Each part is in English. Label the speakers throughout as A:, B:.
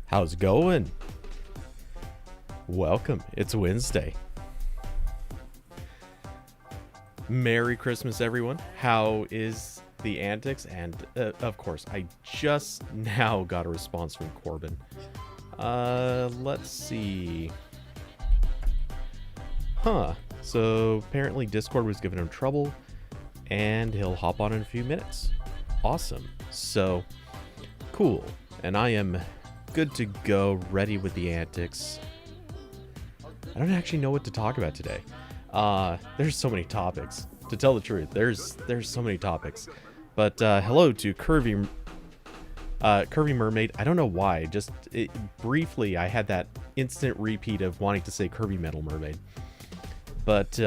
A: How's it going? Welcome. It's Wednesday. Merry Christmas, everyone. How is the antics? And of course, I just now got a response from Corbin. Let's see. So apparently Discord was giving him trouble, and he'll hop on in a few minutes. Awesome. So cool. And I am good to go, ready with the antics. I don't actually know what to talk about today. There's so many topics. To tell the truth, there's so many topics. But hello to Curvy Mermaid. I don't know why. Briefly, I had that instant repeat of wanting to say Curvy Metal Mermaid. But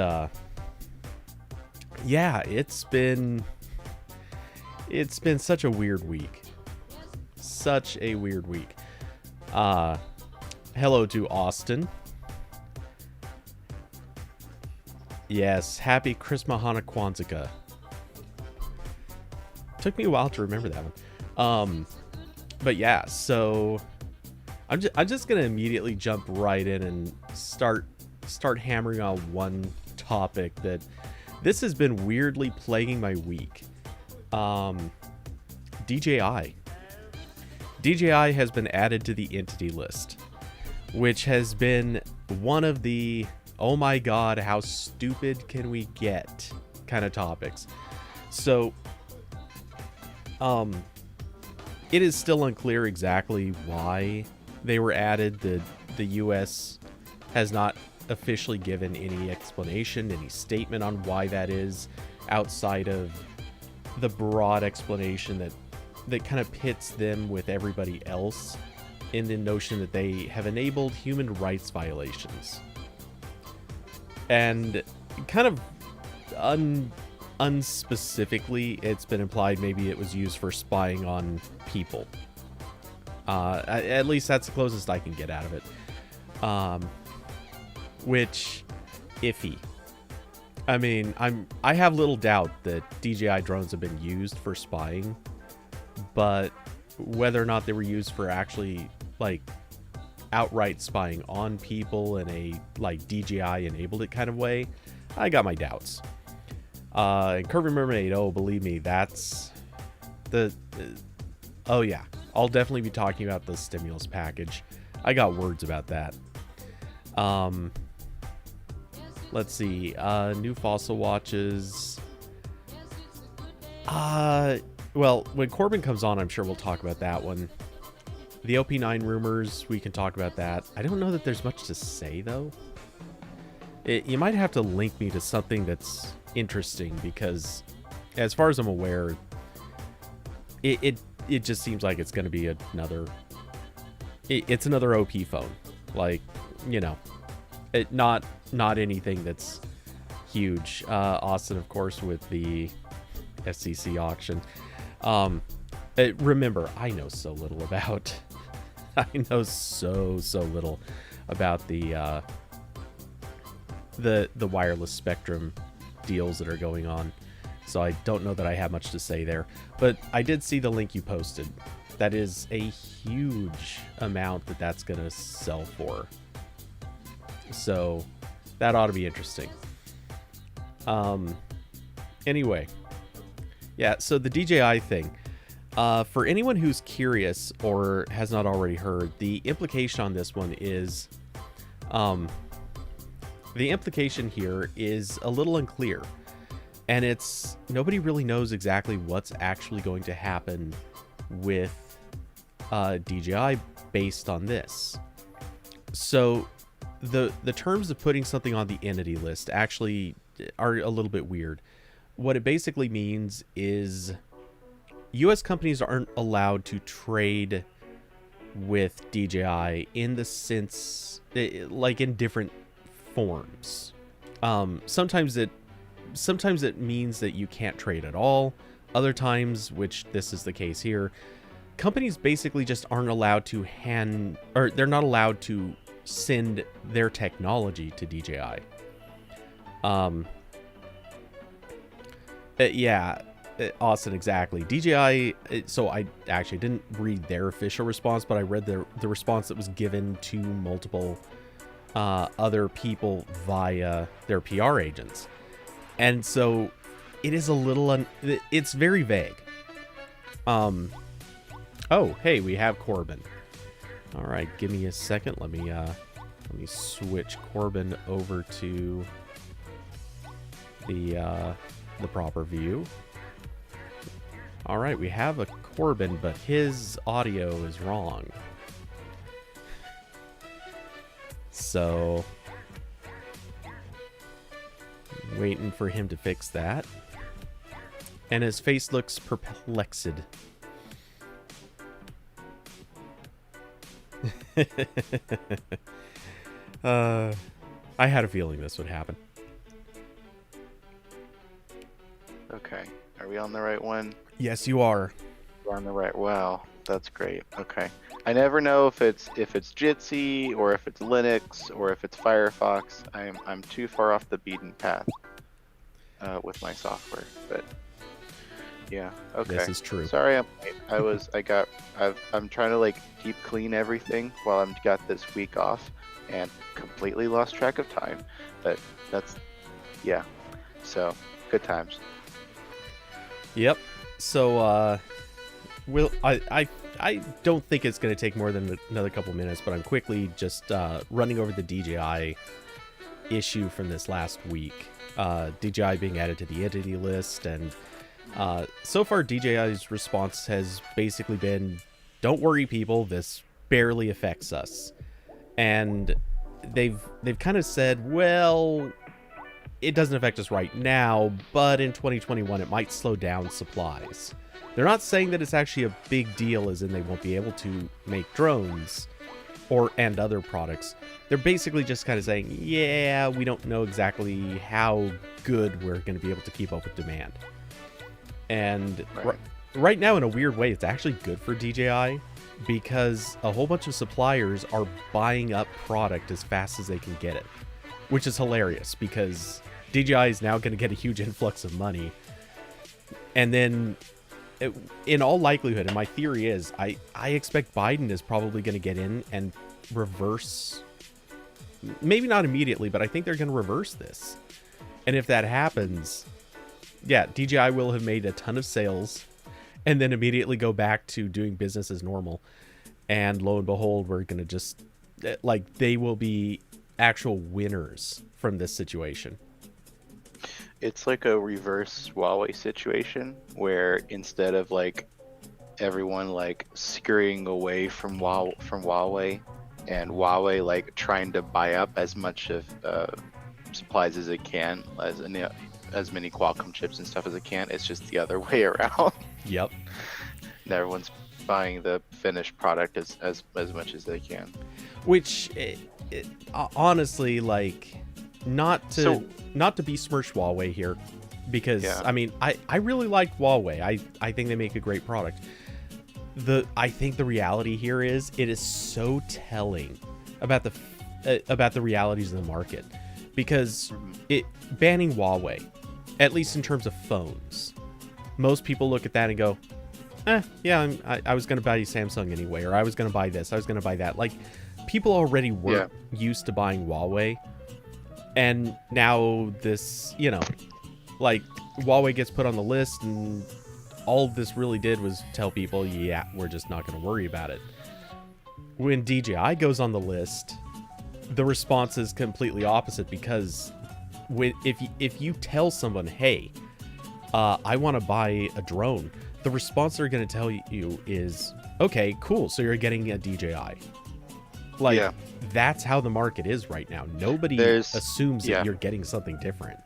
A: yeah, it's been such a weird week. Such a weird week. Hello to Austin. Yes, happy Christmahana Kwanzaa. Took me a while to remember that one. But yeah, so I'm just gonna immediately jump right in and start hammering on one topic that this has been weirdly plaguing my week. DJI. DJI has been added to the entity list, which has been one of the oh my god, how stupid can we get kind of topics. So it is still unclear exactly why they were added. The US has not officially given any explanation, any statement on why that is, outside of the broad explanation that kind of pits them with everybody else in the notion that they have enabled human rights violations. And kind of unspecifically, it's been implied maybe it was used for spying on people. At least that's the closest I can get out of it. Which, iffy. I mean, I have little doubt that DJI drones have been used for spying, but whether or not they were used for actually like outright spying on people in a like DJI enabled it kind of way, I got my doubts. And Corbin Mermaid, oh believe me, that's the oh yeah, I'll definitely be talking about the stimulus package. I got words about that. Let's see, new fossil watches. Well, when Corbin comes on, I'm sure we'll talk about that one. The OP9 rumors, we can talk about that. I don't know that there's much to say, though. You might have to link me to something that's interesting, because as far as I'm aware, it just seems like it's going to be another... It's another OP phone. Like, you know, not anything that's huge. Austin, of course, with the FCC auction. Remember, I know so little about the wireless spectrum deals that are going on, so I don't know that I have much to say there. But I did see the link you posted. That is a huge amount that's gonna sell for, so that ought to be interesting. Anyway, yeah, so the DJI thing. For anyone who's curious or has not already heard, the implication on this one is, the implication here is a little unclear, and it's nobody really knows exactly what's actually going to happen with DJI based on this. So the terms of putting something on the entity list actually are a little bit weird. What it basically means is US companies aren't allowed to trade with DJI in the sense, like in different forms. Sometimes it means that you can't trade at all. Other times, which this is the case here, companies basically just aren't allowed to they're not allowed to send their technology to DJI. Yeah, Austin, exactly. DJI, so I actually didn't read their official response, but I read the response that was given to multiple other people via their PR agents. And so it is a little, it's very vague. Oh, hey, we have Corbin. All right, give me a second. Let me switch Corbin over to the proper view. All right, we have a Corbin, but his audio is wrong. So, waiting for him to fix that. And his face looks perplexed. I had a feeling this would happen.
B: Okay. Are we on the right one?
A: Yes, you are.
B: We're on the right. Wow, that's great. Okay. I never know if it's Jitsi or if it's Linux or if it's Firefox. I'm too far off the beaten path with my software, but yeah. Okay.
A: This is true.
B: Sorry, I'm late. I'm trying to like deep clean everything while I've got this week off and completely lost track of time. But that's yeah. So good times.
A: Yep. So I don't think it's going to take more than another couple minutes, but I'm quickly just running over the DJI issue from this last week. DJI being added to the entity list, and so far DJI's response has basically been, don't worry people, this barely affects us. And they've kind of said, well, it doesn't affect us right now, but in 2021 it might slow down supplies. They're not saying that it's actually a big deal, as in they won't be able to make drones and other products. They're basically just kind of saying, yeah, we don't know exactly how good we're going to be able to keep up with demand. And right now, in a weird way, it's actually good for DJI, because a whole bunch of suppliers are buying up product as fast as they can get it, which is hilarious because DJI is now going to get a huge influx of money. And then in all likelihood, and my theory is, I expect Biden is probably going to get in and reverse, maybe not immediately, but I think they're going to reverse this. And if that happens, yeah, DJI will have made a ton of sales and then immediately go back to doing business as normal. And lo and behold, we're going to just, like, they will be actual winners from this situation.
B: It's like a reverse Huawei situation where instead of like everyone like scurrying away from Huawei and Huawei like trying to buy up as much of supplies as it can, as many Qualcomm chips and stuff as it can, it's just the other way around.
A: Yep.
B: And everyone's buying the finished product as much as they can.
A: Which, honestly, like, not to besmirch Huawei here, because yeah. I mean, I really like Huawei. I think they make a great product. I think the reality here is it is so telling about the realities of the market, because banning Huawei, at least in terms of phones, most people look at that and go, yeah, I was going to buy Samsung anyway, or I was going to buy this, I was going to buy that. Like, people already were used to buying Huawei. And now this, like, Huawei gets put on the list, and all this really did was tell people, yeah, we're just not going to worry about it. When DJI goes on the list, the response is completely opposite, because if you tell someone, hey, I want to buy a drone, the response they're going to tell you is, okay, cool, so you're getting a DJI. Like, yeah. That's how the market is right now. Nobody assumes that you're getting something different.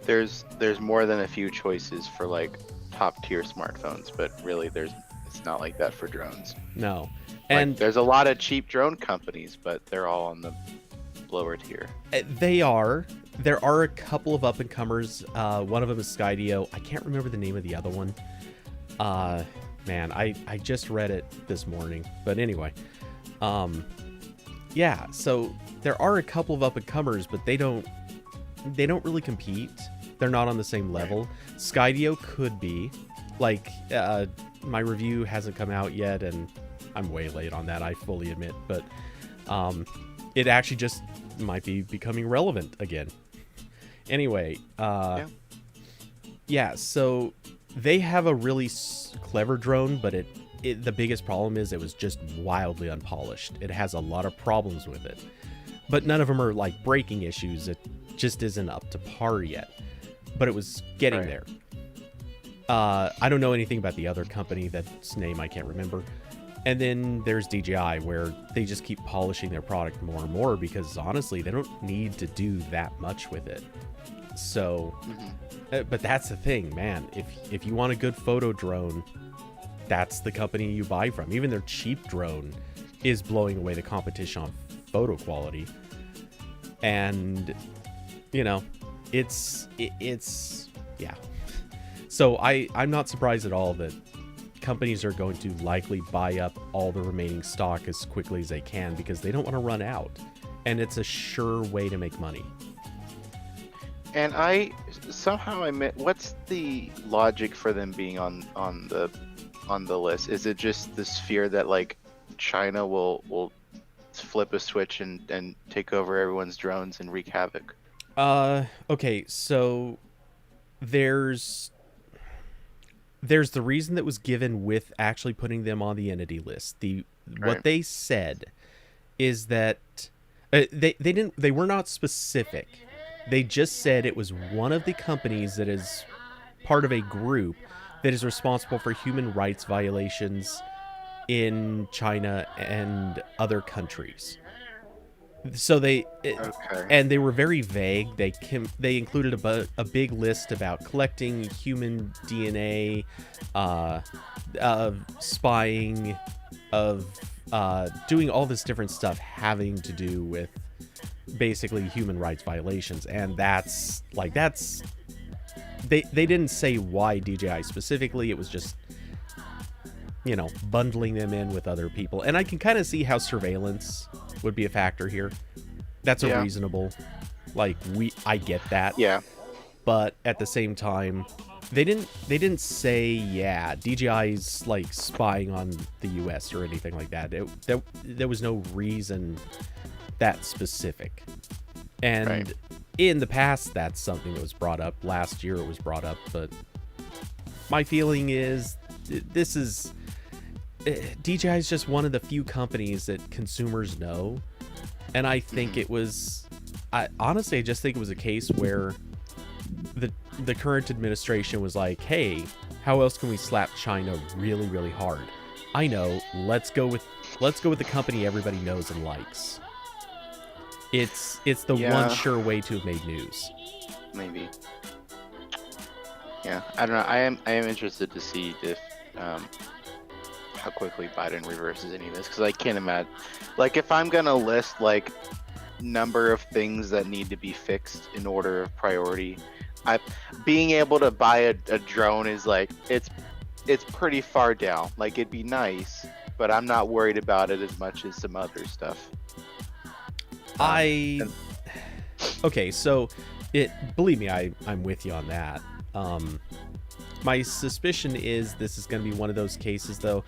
B: There's more than a few choices for like top tier smartphones, but really it's not like that for drones.
A: No.
B: And like, there's a lot of cheap drone companies, but they're all on the lower tier.
A: They are. There are a couple of up and comers. One of them is Skydio. I can't remember the name of the other one. Man, I just read it this morning. But anyway, yeah, so there are a couple of up and comers, but they don't really compete They're not on the same level. Skydio could be. Like, my review hasn't come out yet, and I'm way late on that, I fully admit. But it actually just might be becoming relevant again. Anyway, yeah, so they have a really clever drone, but the biggest problem is it was just wildly unpolished. It has a lot of problems with it. But none of them are like breaking issues. It just isn't up to par yet. But it was getting there. I don't know anything about the other company, that's name I can't remember. And then there's DJI, where they just keep polishing their product more and more because honestly, they don't need to do that much with it. So, but that's the thing, man. If you want a good photo drone, that's the company you buy from. Even their cheap drone is blowing away the competition on photo quality. And, you know, it's yeah. So I'm not surprised at all that companies are going to likely buy up all the remaining stock as quickly as they can because they don't want to run out. And it's a sure way to make money.
B: And what's the logic for them being on the list? Is it just this fear that like China will flip a switch and take over everyone's drones and wreak havoc?
A: Okay, so there's the reason that was given with actually putting them on the entity list. What they said is that they were not specific. They just said it was one of the companies that is part of a group that is responsible for human rights violations in China and other countries. So and they were very vague. They included a big list about collecting human DNA, of spying, of doing all this different stuff having to do with basically human rights violations. And they didn't say why DJI specifically. It was just, you know, bundling them in with other people. And I can kind of see how surveillance would be a factor here. That's a reasonable, like, I get that.
B: Yeah.
A: But at the same time, they didn't say, DJI's like spying on the US or anything like that. There was no reason that specific. And in the past, that's something that was brought up. Last year it was brought up, but my feeling is DJI is just one of the few companies that consumers know. And I think honestly, I just think it was a case where the current administration was like, hey, how else can we slap China really, really hard? I know, let's go with the company everybody knows and likes. It's the one sure way to have made news.
B: Maybe. Yeah, I don't know. I am interested to see if how quickly Biden reverses any of this, because I can't imagine, like, if I'm gonna list like number of things that need to be fixed in order of priority, being able to buy a drone is like it's pretty far down. Like, it'd be nice, but I'm not worried about it as much as some other stuff.
A: Okay, so believe me, I'm with you on that. My suspicion is this is going to be one of those cases, though.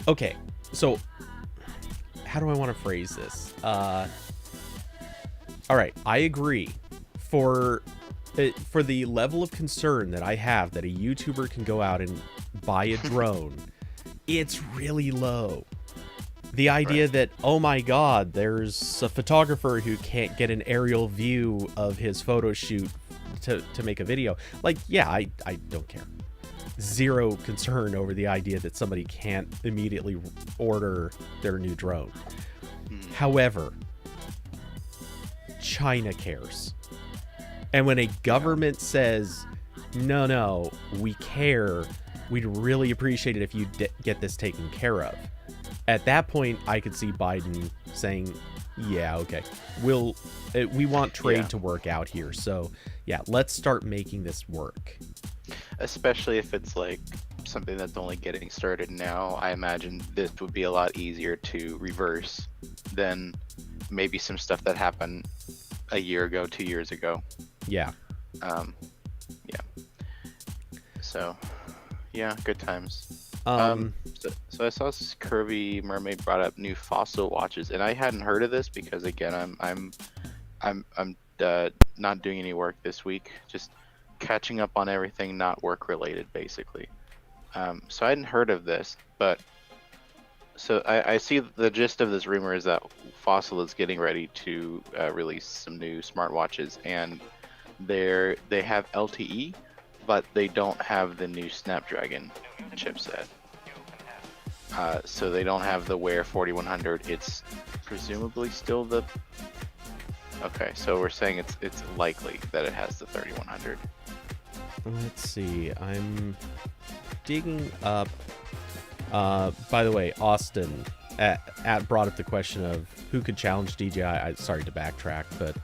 A: Okay, so how do I want to phrase this? All right, I agree. For the level of concern that I have that a YouTuber can go out and buy a drone, it's really low. The idea that, oh my god, there's a photographer who can't get an aerial view of his photo shoot to make a video. Like, yeah, I don't care. Zero concern over the idea that somebody can't immediately order their new drone. However, China cares. And when a government says, no, we care, we'd really appreciate it if you get this taken care of. At that point, I could see Biden saying, yeah, okay, we want trade to work out here. So, yeah, let's start making this work.
B: Especially if it's like something that's only getting started now. I imagine this would be a lot easier to reverse than maybe some stuff that happened a year ago, 2 years ago.
A: Yeah.
B: Um, yeah. So, yeah, good times.
A: Um,
B: So I saw Curvy Mermaid brought up new Fossil watches, and I hadn't heard of this because again, I'm not doing any work this week, just catching up on everything not work related, basically. So I hadn't heard of this, but so I see the gist of this rumor is that Fossil is getting ready to release some new smartwatches, and they have LTE, but they don't have the new Snapdragon chipset. So they don't have the Wear 4100. It's presumably still the. Okay, so we're saying it's likely that it has the 3100.
A: let's see. I'm digging up. By the way, Austin brought up the question of who could challenge DJI. Sorry to backtrack, but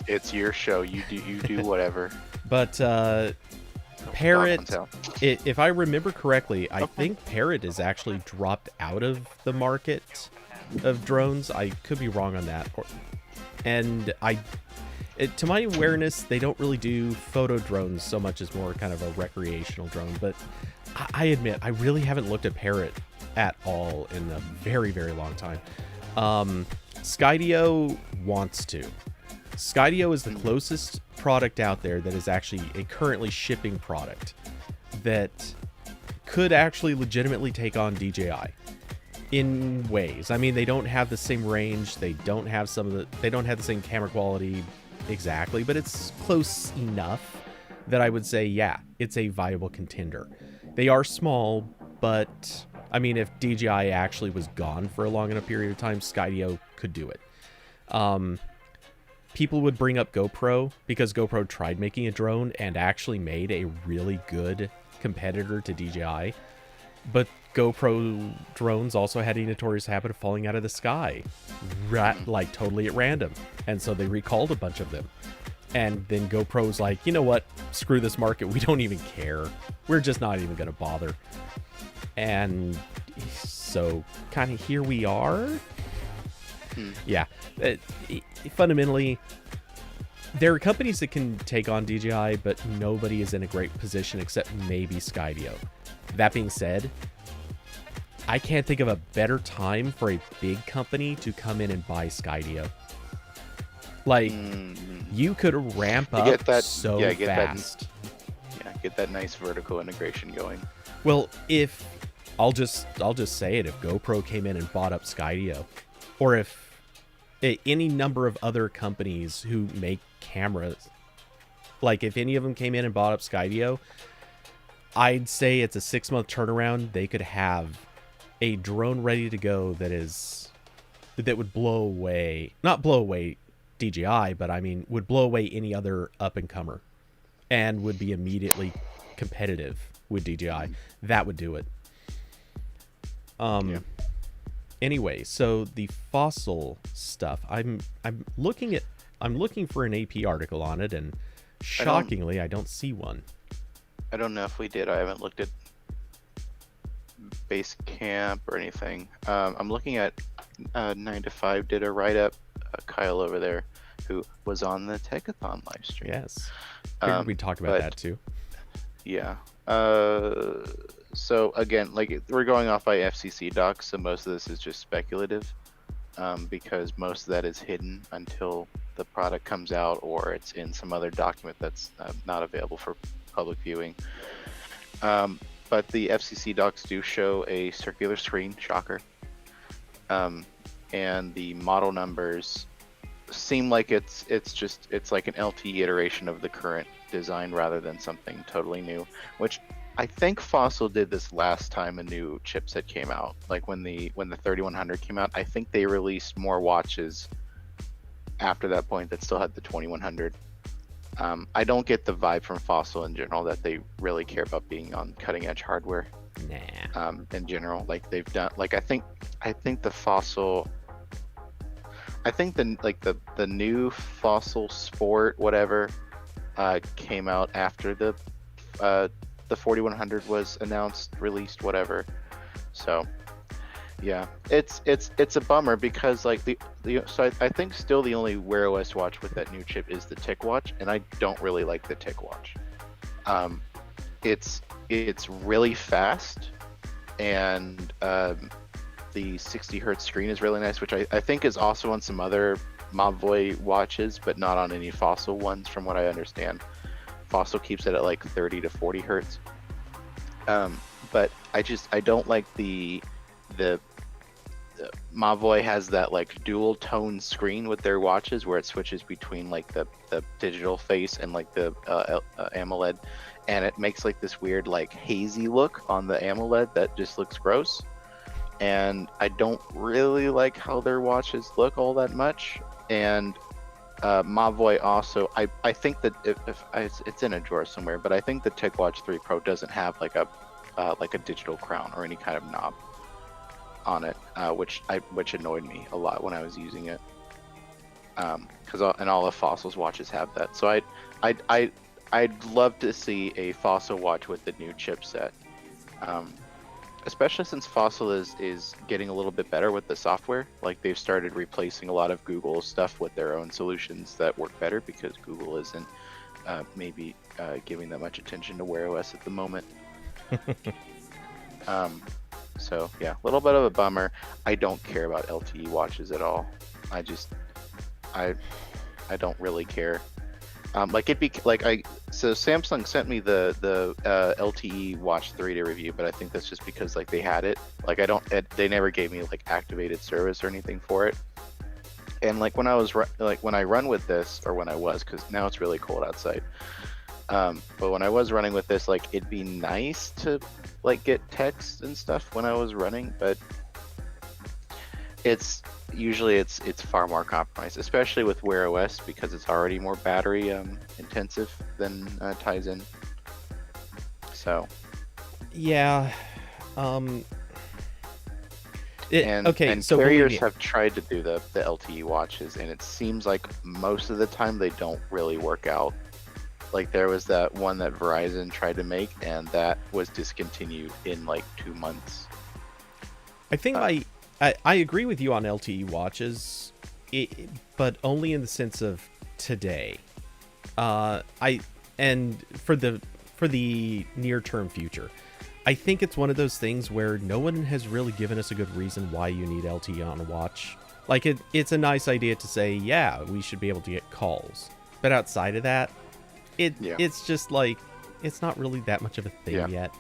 B: It's your show. You do whatever.
A: but Parrot, if I remember correctly, I think Parrot is actually dropped out of the market of drones. I could be wrong on that. And to my awareness, they don't really do photo drones so much as more kind of a recreational drone. But I admit, I really haven't looked at Parrot at all in a very, very long time. Skydio wants to. Skydio is the closest product out there that is actually a currently shipping product that could actually legitimately take on DJI in ways. I mean, they don't have the same range, they don't have the same camera quality exactly, but it's close enough that I would say, yeah, it's a viable contender. They are small, but I mean, if DJI actually was gone for a long enough period of time, Skydio could do it. People would bring up GoPro because GoPro tried making a drone and actually made a really good competitor to DJI. But GoPro drones also had a notorious habit of falling out of the sky, like totally at random. And so they recalled a bunch of them. And then GoPro's like, you know what? Screw this market. We don't even care. We're just not even going to bother. And so kind of here we are. Yeah. Fundamentally, there are companies that can take on DJI, but nobody is in a great position except maybe Skydio. That being said, I can't think of a better time for a big company to come in and buy Skydio. Like, you could ramp up so fast.
B: Get that nice vertical integration going.
A: Well, if I'll just say it, if GoPro came in and bought up Skydio, or if any number of other companies who make cameras, like if any of them came in and bought up Skydio, I'd say it's a 6-month turnaround. They could have a drone ready to go that would blow away, not blow away DJI, but I mean would blow away any other up and comer, and would be immediately competitive with DJI. That would do it. Anyway, so the Fossil stuff, I'm looking for an AP article on it, and shockingly, I don't see one.
B: I don't know if we did. I haven't looked at Basecamp or anything. I'm looking at 9 to 5 did a write-up. Kyle over there, who was on the Techathon live stream.
A: Yes. Figured we'd talk about that too.
B: Yeah. So again, like we're going off by FCC docs, so most of this is just speculative, because most of that is hidden until the product comes out or it's in some other document that's not available for public viewing. But the FCC docs do show a circular screen, shocker, and the model numbers seem like it's like an LTE iteration of the current design rather than something totally new, which I think Fossil did this last time a new chipset came out. Like when the 3100 came out, I think they released more watches after that point that still had the 2100. I don't get the vibe from Fossil in general that they really care about being on cutting edge hardware.
A: Nah.
B: In general, like they've done, like I think the Fossil, I think the new Fossil Sport whatever came out after the 4100 was announced, released, whatever. So Yeah, it's a bummer because like I think still the only Wear OS watch with that new chip is the Tick Watch, and I don't really like the Tick Watch. Um, it's really fast, and the 60 hertz screen is really nice, which I think is also on some other Mobvoi watches, but not on any Fossil ones, from what I understand. Fossil keeps it at like 30 to 40 hertz. But I don't like the Mavoy has that like dual tone screen with their watches where it switches between like the digital face and like the AMOLED, and it makes like this weird like hazy look on the AMOLED that just looks gross. And I don't really like how their watches look all that much. And Mavoy also, I think that if it's in a drawer somewhere, but I think the TicWatch 3 Pro doesn't have like a digital crown or any kind of knob on it, which annoyed me a lot when I was using it. And all the Fossils watches have that. So I'd love to see a Fossil watch with the new chipset. Especially since Fossil is getting a little bit better with the software. Like they've started replacing a lot of Google's stuff with their own solutions that work better because Google isn't maybe giving that much attention to Wear OS at the moment. So yeah, a little bit of a bummer. I don't care about LTE watches at all. I don't really care. So Samsung sent me the LTE Watch 3 to review, but I think that's just because like they had it. Like they never gave me like activated service or anything for it. And like when I run with this, or when I was, because now it's really cold outside. But when I was running with this, like it'd be nice to like get text and stuff when I was running, but it's far more compromised, especially with Wear OS because it's already more battery intensive than Tizen. So
A: yeah,
B: and
A: so
B: carriers have tried to do the LTE watches, and it seems like most of the time they don't really work out. Like there was that one that Verizon tried to make, and that was discontinued in like 2 months.
A: I think I agree with you on LTE watches, but only in the sense of today. And for the near term future, I think it's one of those things where no one has really given us a good reason why you need LTE on a watch. Like it's a nice idea to say, yeah, we should be able to get calls, but outside of that, it's just like it's not really that much of a thing yet.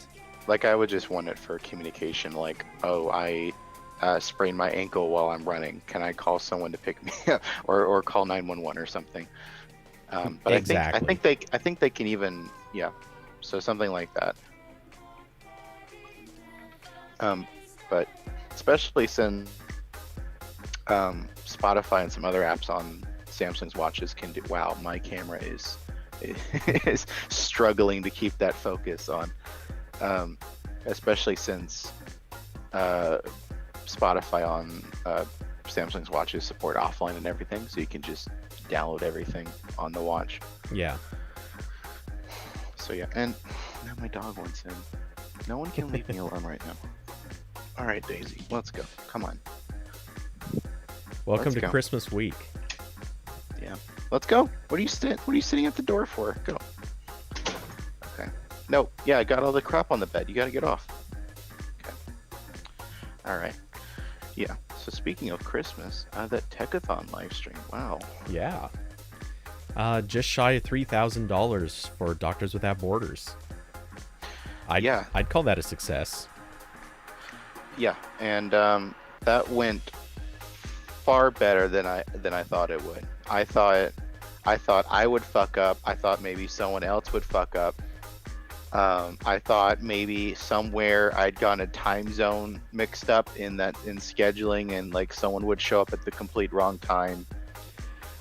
B: Like I would just want it for communication. Like, oh, I sprained my ankle while I'm running. Can I call someone to pick me up, or call 911 or something? But
A: exactly.
B: I think they can even so something like that. But especially since Spotify and some other apps on Samsung's watches can do. Wow, my camera is struggling to keep that focus on. Especially since Spotify on Samsung's watches support offline and everything, so you can just download everything on the watch.
A: Yeah.
B: So yeah, and now my dog wants in. No one can leave me alone right now. All right, Daisy, let's go. Come on.
A: Welcome to Christmas week.
B: Yeah, let's go. What are you sitting at the door for? Go. Okay. No, yeah, I got all the crap on the bed. You got to get off. Okay. All right. Yeah. So speaking of Christmas, that Techathon live stream. Wow.
A: Yeah. Just shy of $3,000 for Doctors Without Borders. I'd call that a success.
B: Yeah, and that went far better than I thought it would. I thought I would fuck up. I thought maybe someone else would fuck up. I thought maybe somewhere I'd gotten a time zone mixed up in scheduling, and like someone would show up at the complete wrong time.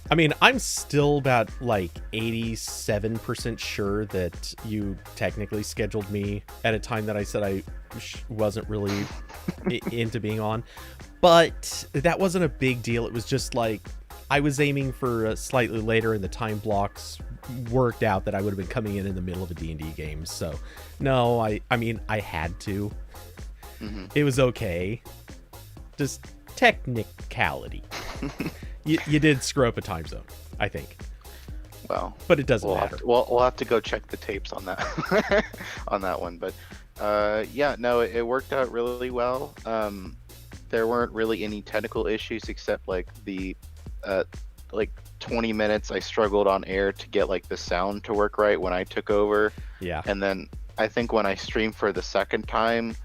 A: I mean, I'm still about like 87% sure that you technically scheduled me at a time that I said I wasn't really into being on. But that wasn't a big deal. It was just like I was aiming for slightly later, and the time blocks worked out that I would have been coming in the middle of a D&D game. So, no, I mean, I had to. Mm-hmm. It was okay. Just technicality. You did screw up a time zone, I think.
B: Well,
A: but it doesn't matter.
B: We'll have to go check the tapes on that on that one. But yeah, no, it worked out really well. There weren't really any technical issues except like the like 20 minutes I struggled on air to get like the sound to work right when I took over.
A: Yeah.
B: And then I think when I streamed for the second time,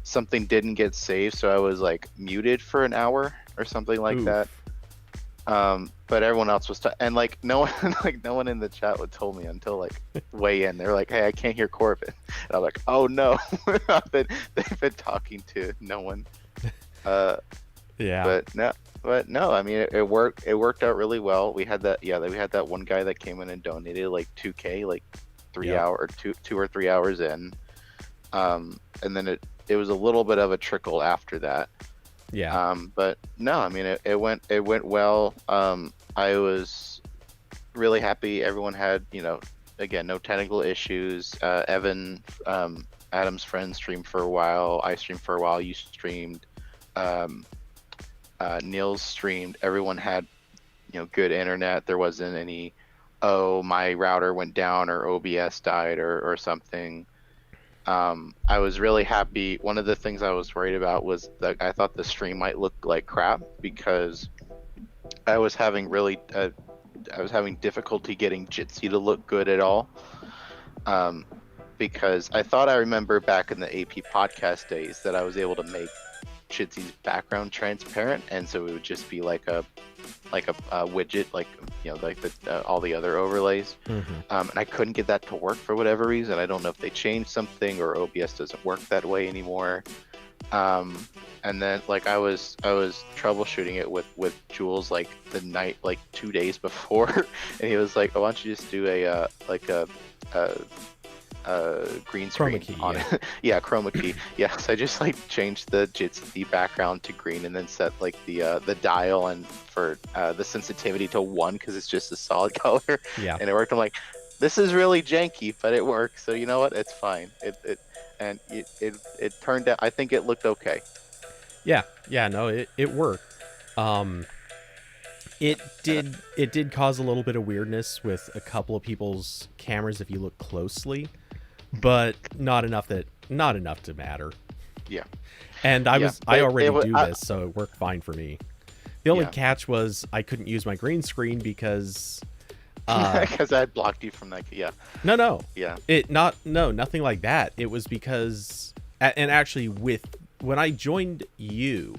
B: something didn't get saved, so I was like muted for an hour or something like
A: Oof.
B: that. But everyone else was and like no one in the chat would told me until like way in. They're like, "Hey, I can't hear Corbin," and I'm like, "Oh no!" They've been talking to no one.
A: Yeah.
B: But no. I mean, it worked. It worked out really well. We had that. Yeah, we had that one guy that came in and donated like 2K, like 3 hour or 2 or 3 hours in. And then it was a little bit of a trickle after that.
A: Yeah.
B: But no, I mean, it went well. I was really happy. Everyone had, again, no technical issues. Evan, Adam's friend, streamed for a while. I streamed for a while. You streamed. Niels streamed. Everyone had, good internet. There wasn't any, oh, my router went down or OBS died or something. I was really happy. One of the things I was worried about was that I thought the stream might look like crap because I was having difficulty getting Jitsi to look good at all. Because I thought I remember back in the AP podcast days that I was able to make Jitsi's background transparent, and so it would just be like a widget, like all the other overlays.
A: Mm-hmm.
B: And I couldn't get that to work for whatever reason. I don't know if they changed something or OBS doesn't work that way anymore. And then like I was troubleshooting it with Jules like the night, like 2 days before, and he was like, "Oh, why don't you just do a green screen
A: Chroma key,
B: on
A: yeah.
B: it?" Yeah, chroma key. Yeah, so I just like changed the Jitsi background to green and then set like the dial and for the sensitivity to 1 because it's just a solid color.
A: Yeah.
B: And it worked. I'm like, this is really janky, but it works. So you know what? It's fine. It turned out. I think it looked okay.
A: Yeah, no, it worked. It did cause a little bit of weirdness with a couple of people's cameras if you look closely, but not enough to matter.
B: Yeah.
A: And I already do this, so it worked fine for me. The only
B: Yeah.
A: catch was I couldn't use my green screen because
B: because I had blocked you from that. Yeah.
A: No.
B: Yeah.
A: Nothing like that. It was because and actually when I joined you,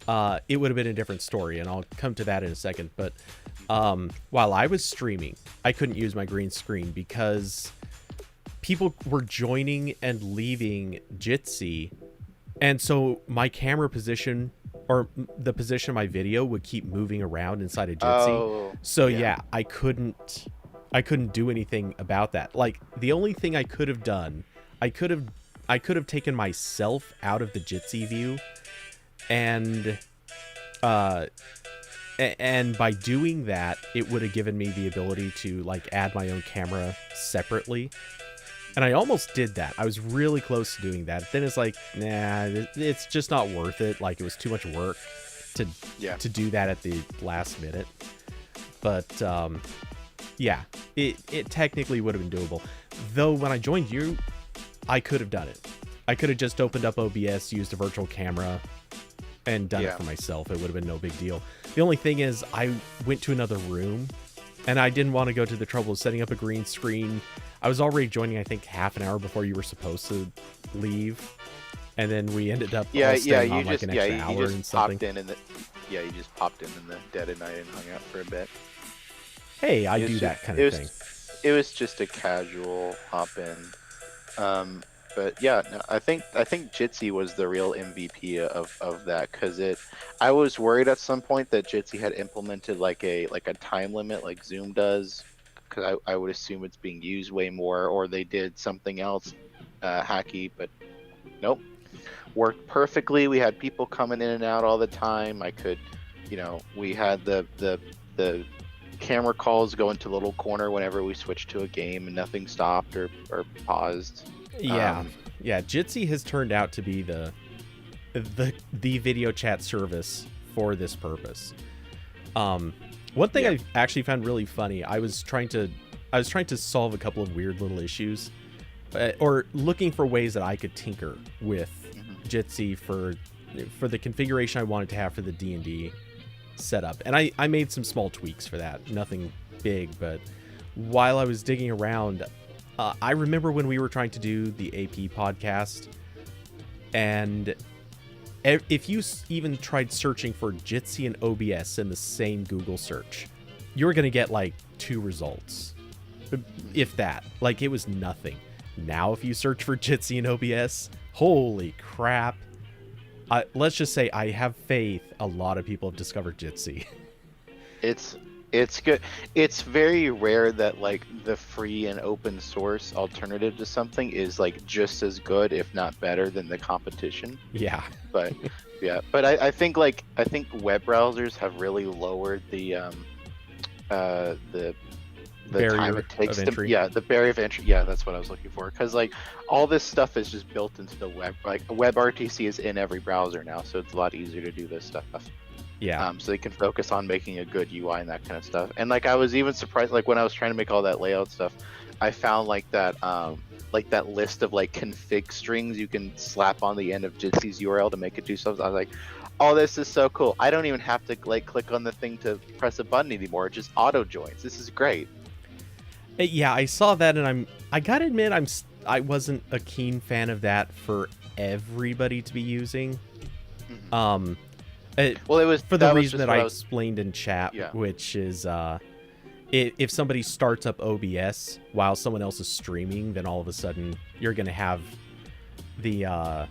A: it would have been a different story, and I'll come to that in a second. But while I was streaming, I couldn't use my green screen because people were joining and leaving Jitsi, and so my camera position or the position of my video would keep moving around inside of Jitsi.
B: Oh,
A: so yeah, I couldn't do anything about that. Like the only thing I could have done, I could have taken myself out of the Jitsi view, and by doing that, it would have given me the ability to like add my own camera separately. And I almost did that. I was really close to doing that. Then it's like, nah, it's just not worth it. Like it was too much work to do that at the last minute. But yeah, it technically would have been doable. Though when I joined you, I could have done it. I could have just opened up OBS, used a virtual camera, and done it for myself. It would have been no big deal. The only thing is I went to another room, and I didn't want to go to the trouble of setting up a green screen. I was already joining, I think, half an hour before you were supposed to leave, and then we ended up all staying on like an extra hour and something.
B: You just popped in the dead of night and hung out for a bit.
A: Hey, I do that kind of thing.
B: It was just a casual hop in. But yeah, no, I think Jitsi was the real MVP of that, because I was worried at some point that Jitsi had implemented like a time limit like Zoom does, because I would assume it's being used way more, or they did something else hacky, but nope, worked perfectly. We had people coming in and out all the time. I could, we had the camera calls go into a little corner whenever we switched to a game, and nothing stopped or paused.
A: Yeah, Jitsi has turned out to be the video chat service for this purpose. One thing I actually found really funny, I was trying to solve a couple of weird little issues, or looking for ways that I could tinker with Jitsi for the configuration I wanted to have for the D&D setup. And I made some small tweaks for that, nothing big, but while I was digging around, I remember when we were trying to do the AP podcast, and if you even tried searching for Jitsi and OBS in the same Google search, you were going to get like 2 results, if that. Like, it was nothing. Now if you search for Jitsi and OBS, holy crap. Let's just say I have faith a lot of people have discovered Jitsi.
B: It's good. It's very rare that like the free and open source alternative to something is like just as good, if not better, than the competition.
A: Yeah.
B: But yeah, but I think web browsers have really lowered the time it takes to, the barrier of entry. Yeah, that's what I was looking for. Because like all this stuff is just built into the web. Like WebRTC is in every browser now, so it's a lot easier to do this stuff.
A: Yeah.
B: So they can focus on making a good UI and that kind of stuff. And like I was even surprised, like when I was trying to make all that layout stuff, I found like that list of like config strings you can slap on the end of Jitsi's URL to make it do something. I was like, oh, this is so cool. I don't even have to like click on the thing to press a button anymore. It just auto joins. This is great.
A: Yeah, I saw that, and I gotta admit, I wasn't a keen fan of that for everybody to be using.
B: Well, it was
A: for the reason that I explained in chat, which is if somebody starts up OBS while someone else is streaming, then all of a sudden you're gonna have an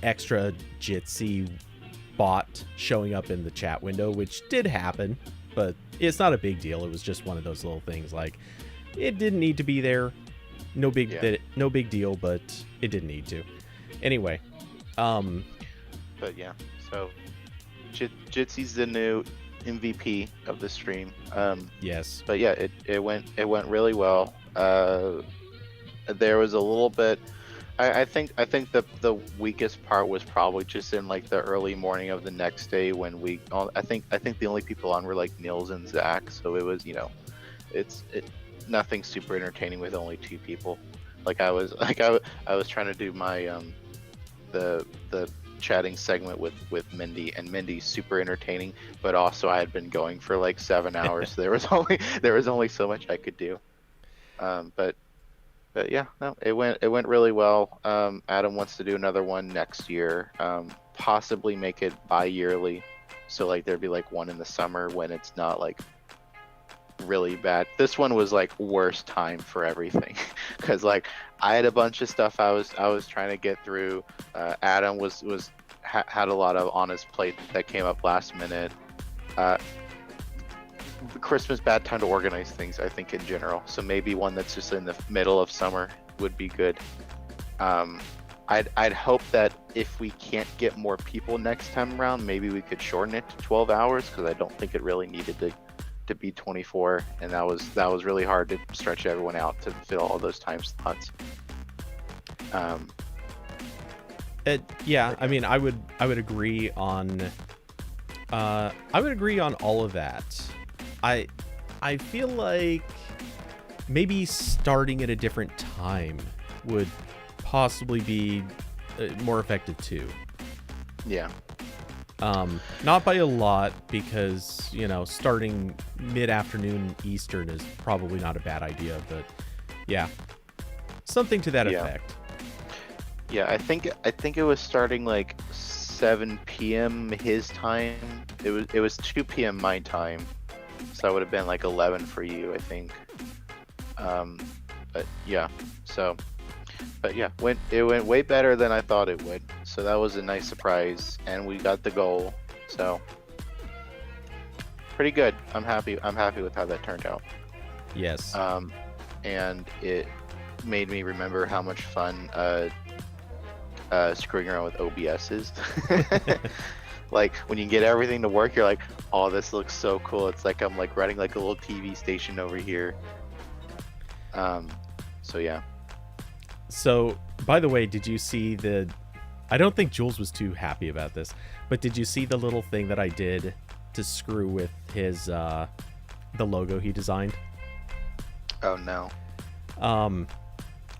A: extra Jitsi bot showing up in the chat window, which did happen, but it's not a big deal. It was just one of those little things. Like, it didn't need to be there. No big deal, but it didn't need to. Anyway,
B: but yeah, so Jitsi's the new MVP of the stream.
A: Yes.
B: But yeah, it went really well. There was a little bit. I think the weakest part was probably just in like the early morning of the next day when I think the only people on were like Nils and Zach, so it was, it's nothing super entertaining with only 2 people. Like I was trying to do my the chatting segment with Mindy, and Mindy's super entertaining, but also I had been going for like 7 hours, so there was only so much I could do. But yeah, no, it went really well. Adam wants to do another one next year, possibly make it bi-yearly, so like there'd be like one in the summer when it's not like really bad. This one was like worst time for everything, because like I had a bunch of stuff I was trying to get through. Adam had a lot of on his plate that came up last minute. Christmas, bad time to organize things, I think, in general. So maybe one that's just in the middle of summer would be good. I'd hope that if we can't get more people next time around, maybe we could shorten it to 12 hours, because I don't think it really needed to be 24, and that was really hard to stretch everyone out to fill all those time slots.
A: Yeah, I mean, I would agree on all of that. I feel like maybe starting at a different time would possibly be more effective too.
B: Yeah.
A: Not by a lot, because, starting mid-afternoon Eastern is probably not a bad idea, but yeah, something to that effect.
B: Yeah, I think it was starting like 7 p.m. his time. It was 2 p.m. my time, so that would have been like 11 for you, I think. But yeah, it went way better than I thought it would. So that was a nice surprise, and we got the goal. So pretty good. I'm happy with how that turned out.
A: Yes.
B: And it made me remember how much fun screwing around with OBS is. Like when you get everything to work, you're like, oh, this looks so cool. It's like I'm like running like a little TV station over here. So yeah.
A: So, by the way, did you see the I don't think Jules was too happy about this. But did you see the little thing that I did to screw with his the logo he designed?
B: Oh no.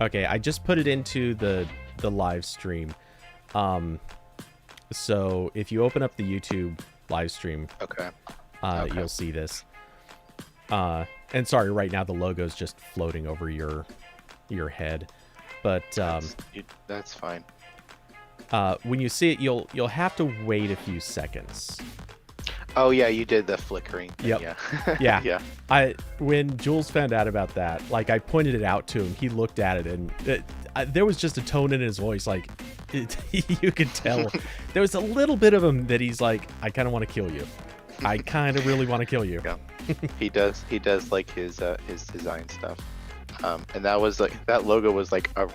A: Okay, I just put it into the live stream. So if you open up the YouTube live stream,
B: Okay.
A: you'll see this. And sorry, right now the logo's just floating over your head, but
B: That's fine.
A: when you see it, you'll have to wait a few seconds.
B: Oh yeah, you did the flickering thing.
A: Yep.
B: Yeah.
A: Yeah. When Jules found out about that, like, I pointed it out to him. He looked at it, and there was just a tone in his voice, like, you could tell. There was a little bit of him that he's like, I kind of want to kill you. I kind of really want to kill you.
B: Yeah. He does like his design stuff. And that was like, that logo was like a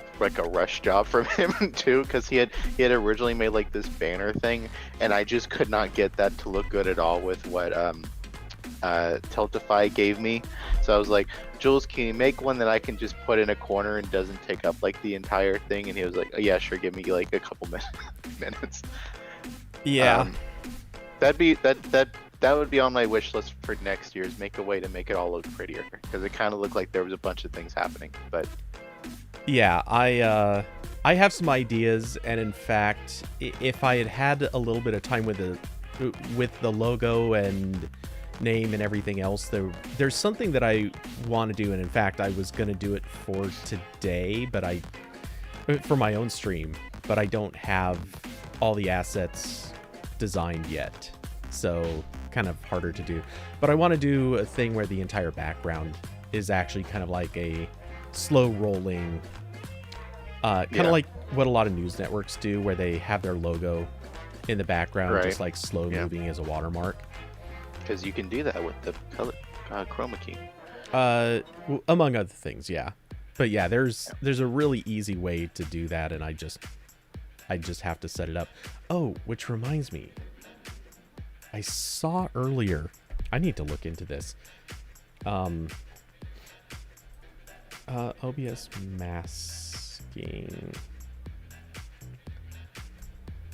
B: rush job from him too, because he had originally made like this banner thing, and I just could not get that to look good at all with what Tiltify gave me. So I was like, Jules, can you make one that I can just put in a corner and doesn't take up like the entire thing? And he was like, oh, yeah, sure, give me like a couple minutes.
A: Yeah.
B: That would be on my wish list for next year's. Make a way to make it all look prettier, because it kind of looked like there was a bunch of things happening. But
A: yeah, I have some ideas, and in fact, if I had a little bit of time with the logo and name and everything else, there's something that I want to do, and in fact, I was gonna do it for today, but for my own stream, but I don't have all the assets designed yet, so kind of harder to do. But I want to do a thing where the entire background is actually kind of like a slow rolling, kind of like what a lot of news networks do, where they have their logo in the background, just like slow moving as a watermark.
B: Because you can do that with the color chroma key.
A: Among other things, yeah. But yeah, there's a really easy way to do that, and I just have to set it up. Oh, which reminds me, I saw earlier, I need to look into this. OBS masking.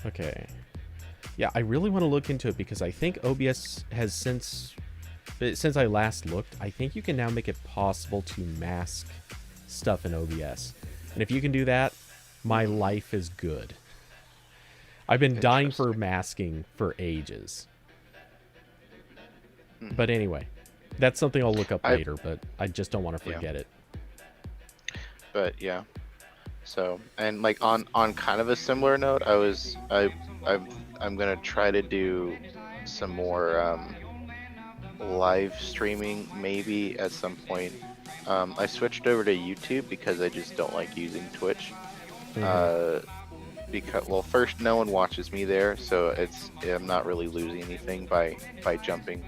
A: Okay. Yeah, I really want to look into it, because I think OBS has since I last looked, I think you can now make it possible to mask stuff in OBS. And if you can do that, my life is good. I've been dying for masking for ages. But anyway, that's something I'll look up later, but I just don't want to forget it.
B: But yeah. So, and like on kind of a similar note, I'm gonna try to do some more live streaming maybe at some point. I switched over to YouTube because I just don't like using Twitch. Because, well, first, no one watches me there, so I'm not really losing anything by jumping.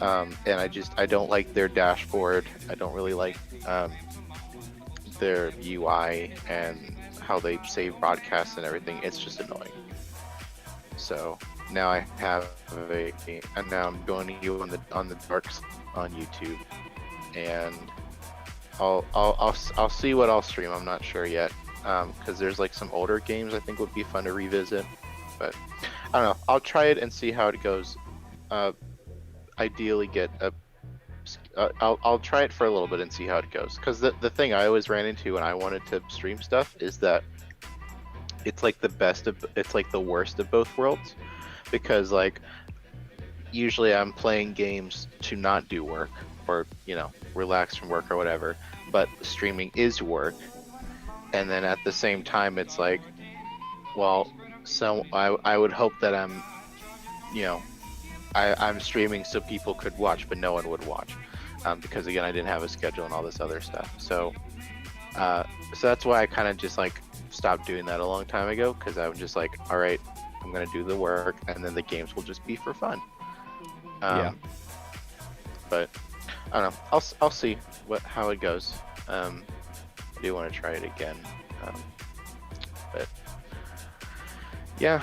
B: And I don't like their dashboard. I don't really like their UI and how they save broadcasts and everything. It's just annoying. So now I have and now I'm going to you on the darks on YouTube, and I'll see what I'll stream. I'm not sure yet, because there's like some older games I think would be fun to revisit, but I don't know. I'll try it and see how it goes. Ideally get I'll try it for a little bit and see how it goes, because the thing I always ran into when I wanted to stream stuff is that it's like it's like the worst of both worlds, because like usually I'm playing games to not do work, or relax from work or whatever, but streaming is work, and then at the same time it's like, well, so I would hope that I'm I'm streaming so people could watch, but no one would watch, because again I didn't have a schedule and all this other stuff. So that's why I kind of just like stopped doing that a long time ago, because I was just like, all right, I'm gonna do the work, and then the games will just be for fun. But I don't know. I'll see how it goes. I do want to try it again, but yeah.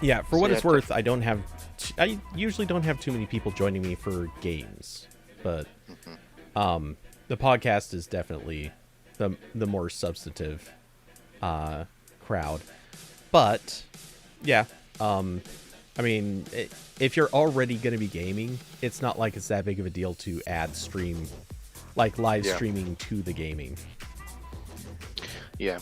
A: Yeah, for what it's worth, I usually don't have too many people joining me for games, but the podcast is definitely the more substantive crowd. But yeah, I mean, if you're already going to be gaming, it's not like it's that big of a deal to add stream, like live streaming to the gaming.
B: Yeah.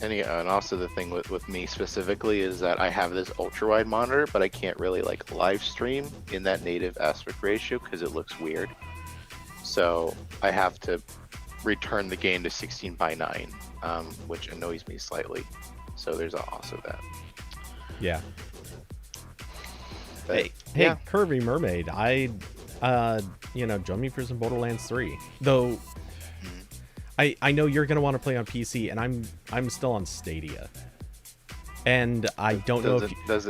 B: And also the thing with me specifically is that I have this ultra wide monitor, but I can't really like live stream in that native aspect ratio because it looks weird. So I have to return the game to 16:9, which annoys me slightly. So there's also that.
A: Yeah.
B: But,
A: hey, Curvy Mermaid, join me for some Borderlands 3. Though I know you're gonna want to play on PC, and I'm still on Stadia, and I don't know if
B: does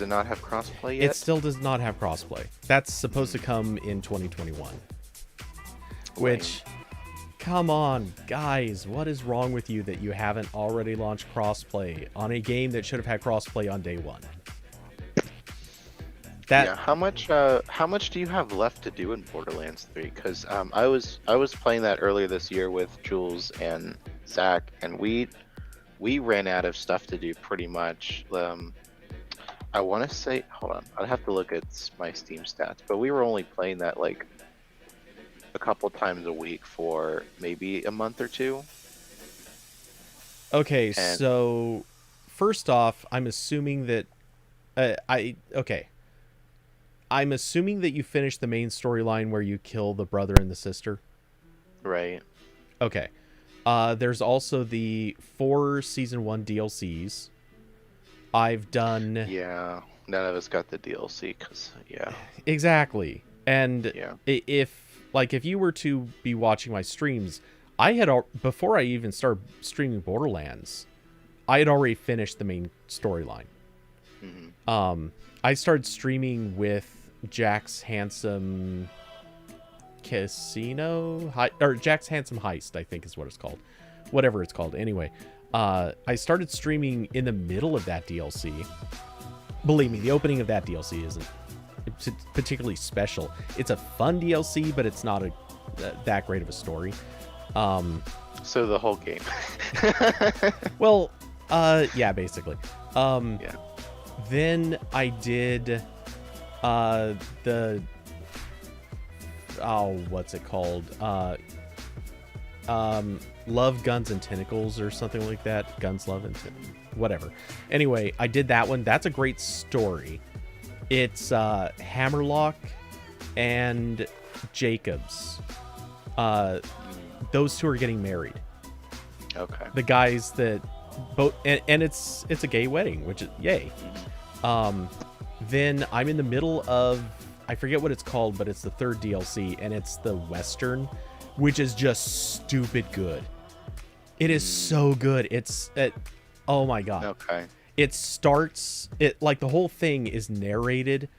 B: it not have crossplay yet?
A: It still does not have crossplay. That's supposed to come in 2021. Which, come on, guys, what is wrong with you that you haven't already launched crossplay on a game that should have had crossplay on day one?
B: How much do you have left to do in Borderlands 3? Because I was playing that earlier this year with Jules and Zach, and we ran out of stuff to do pretty much. I want to say, hold on, I'd have to look at my Steam stats, but we were only playing that like a couple times a week for maybe a month or two.
A: Okay, so first off, I'm assuming that I'm assuming that you finished the main storyline where you kill the brother and the sister.
B: Right.
A: Okay. There's also the 4 Season 1 DLCs. I've done...
B: Yeah, none of us got the DLC, because, yeah.
A: Exactly. And if you were to be watching my streams, I had, before I even started streaming Borderlands, I had already finished the main storyline. Mm-hmm. I started streaming with Jack's Handsome Casino, or Jack's Handsome Heist, I think is what it's called. Whatever it's called. Anyway, I started streaming in the middle of that DLC. Believe me, the opening of that DLC isn't particularly special. It's a fun DLC, but it's not that great of a story.
B: So the whole game.
A: Well, yeah, basically.
B: Yeah.
A: Then I did what's it called? Love, Guns, and Tentacles or something like that. Guns, Love, and whatever. Anyway, I did that one. That's a great story. It's Hammerlock and Jacobs. Those two are getting married.
B: Okay.
A: The guys that both, and it's a gay wedding, which is yay. Then I'm in the middle of, I forget what it's called, but it's the 3rd DLC, and it's the Western, which is just stupid good. It is so good. Oh my god.
B: Okay.
A: It starts, like the whole thing is narrated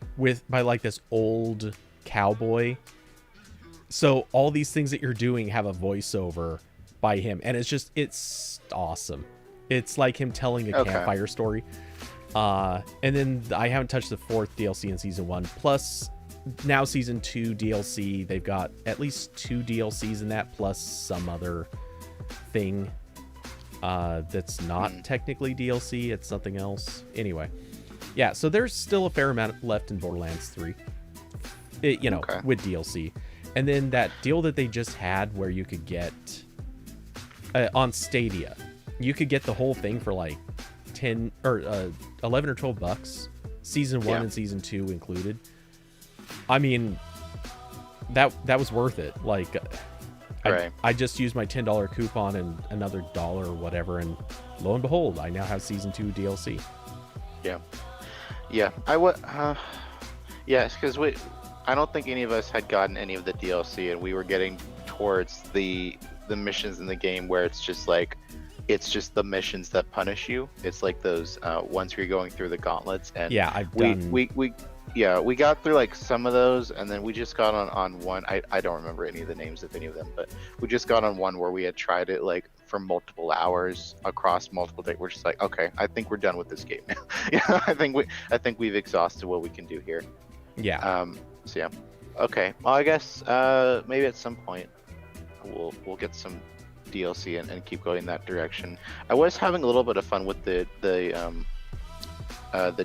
A: by like this old cowboy. So all these things that you're doing have a voiceover by him, and it's awesome. It's like him telling a campfire story. And then I haven't touched the 4th DLC in Season 1. Plus, now Season 2 DLC, they've got at least 2 DLCs in that, plus some other thing that's not technically DLC. It's something else. Anyway. Yeah, so there's still a fair amount left in Borderlands 3. With DLC. And then that deal that they just had where you could get... on Stadia. You could get the whole thing for like 10 or 11 or 12 bucks, Season 1 and Season 2 included. I mean, that was worth it. Like,
B: right.
A: I just used my $10 coupon and another $1 or whatever, and lo and behold, I now have Season 2 DLC.
B: Yeah, I would. Yes, because I don't think any of us had gotten any of the DLC, and we were getting towards the missions in the game where it's just the missions that punish you. It's like those ones where you're going through the gauntlets, and we got through like some of those, and then we just got on one. I don't remember any of the names of any of them, but we just got on one where we had tried it like for multiple hours across multiple days. We're just like, okay, I think we're done with this game now. I think we've exhausted what we can do here. So yeah, okay. Well, I guess maybe at some point we'll get some DLC and keep going that direction. I was having a little bit of fun with the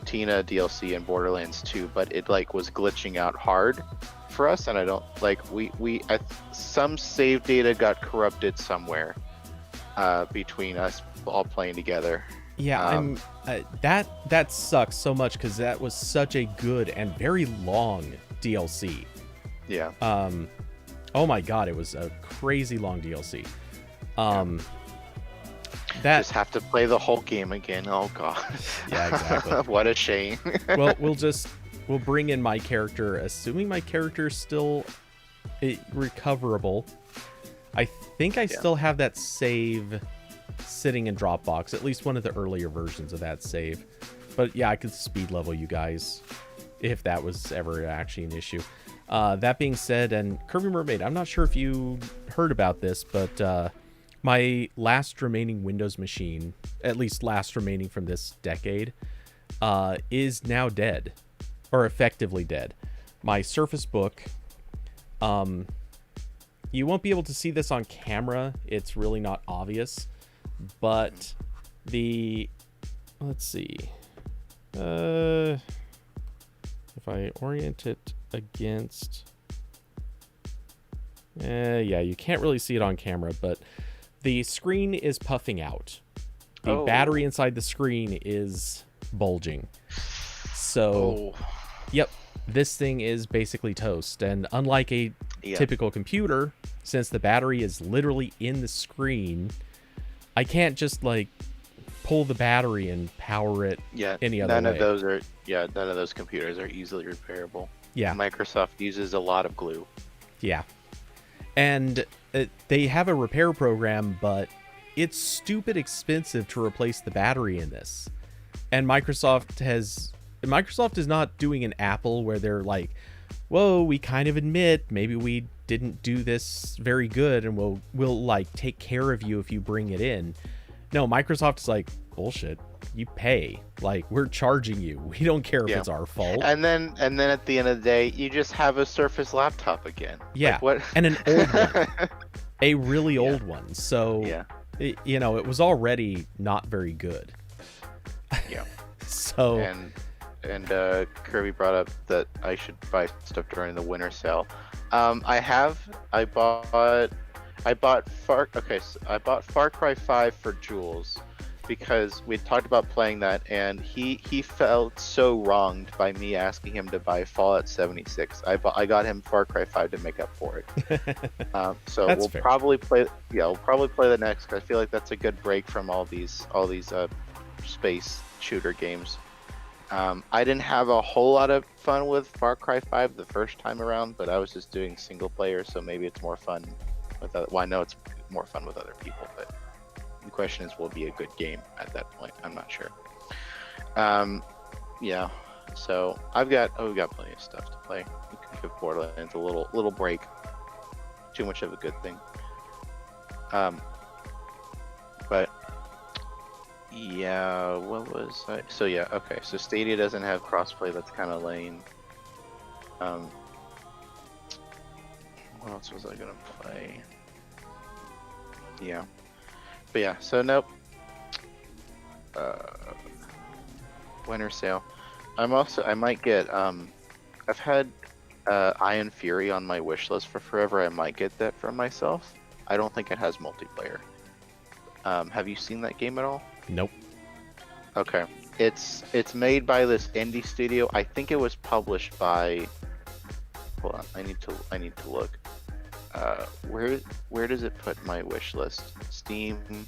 B: Tina DLC in Borderlands 2, but it like was glitching out hard for us, and I don't like some save data got corrupted somewhere between us all playing together.
A: Yeah, that sucks so much because that was such a good and very long DLC.
B: Yeah.
A: Oh my god, it was a crazy long DLC. That
B: just have to play the whole game again. Oh god.
A: Yeah, exactly.
B: What a shame.
A: Well, we'll bring in my character, assuming my character is still recoverable. I think I still have that save sitting in Dropbox, at least one of the earlier versions of that save. But yeah, I could speed level you guys if that was ever actually an issue. That being said, and Kirby Mermaid, I'm not sure if you heard about this, but my last remaining Windows machine, at least last remaining from this decade, is now dead, or effectively dead. My Surface Book, you won't be able to see this on camera. It's really not obvious, but let's see, if I orient it against, yeah, you can't really see it on camera, but the screen is puffing out. The battery inside the screen is bulging. So, yep, this thing is basically toast. And unlike a typical computer, since the battery is literally in the screen, I can't just like pull the battery and power it any other way.
B: None of those computers are easily repairable.
A: Yeah.
B: Microsoft uses a lot of glue.
A: Yeah. And they have a repair program, but it's stupid expensive to replace the battery in this. And Microsoft is not doing an Apple where they're like, whoa, we kind of admit maybe we didn't do this very good, and we'll like take care of you if you bring it in. No, Microsoft is like, bullshit. You pay. Like, we're charging you. We don't care if it's our fault.
B: And then at the end of the day, you just have a Surface laptop again.
A: Yeah.
B: Like, what?
A: And an old one. A really old one. So, it was already not very good.
B: Yeah.
A: So.
B: And Kirby brought up that I should buy stuff during the winter sale. I bought Far Cry 5 for Jules, because we talked about playing that, and he felt so wronged by me asking him to buy Fallout 76. I got him Far Cry 5 to make up for it. So
A: that's
B: we'll
A: fair.
B: probably play the next, because I feel like that's a good break from all these space shooter games. I didn't have a whole lot of fun with Far Cry 5 the first time around, but I was just doing single player, so maybe it's more fun with well, I know it's more fun with other people, but the question is, will it be a good game at that point? I'm not sure. Yeah, so we've got plenty of stuff to play. We can give Borderlands a little break. Too much of a good thing. But yeah, what was I? So yeah, okay. So Stadia doesn't have crossplay. That's kind of lame. What else was I gonna play? Yeah, but yeah. So nope. Winter sale. I might get. I've had Iron Fury on my wish list for forever. I might get that for myself. I don't think it has multiplayer. Have you seen that game at all?
A: Nope.
B: Okay. It's made by this indie studio. I think it was published by. Hold on. I need to look. Where does it put my wish list? Steam's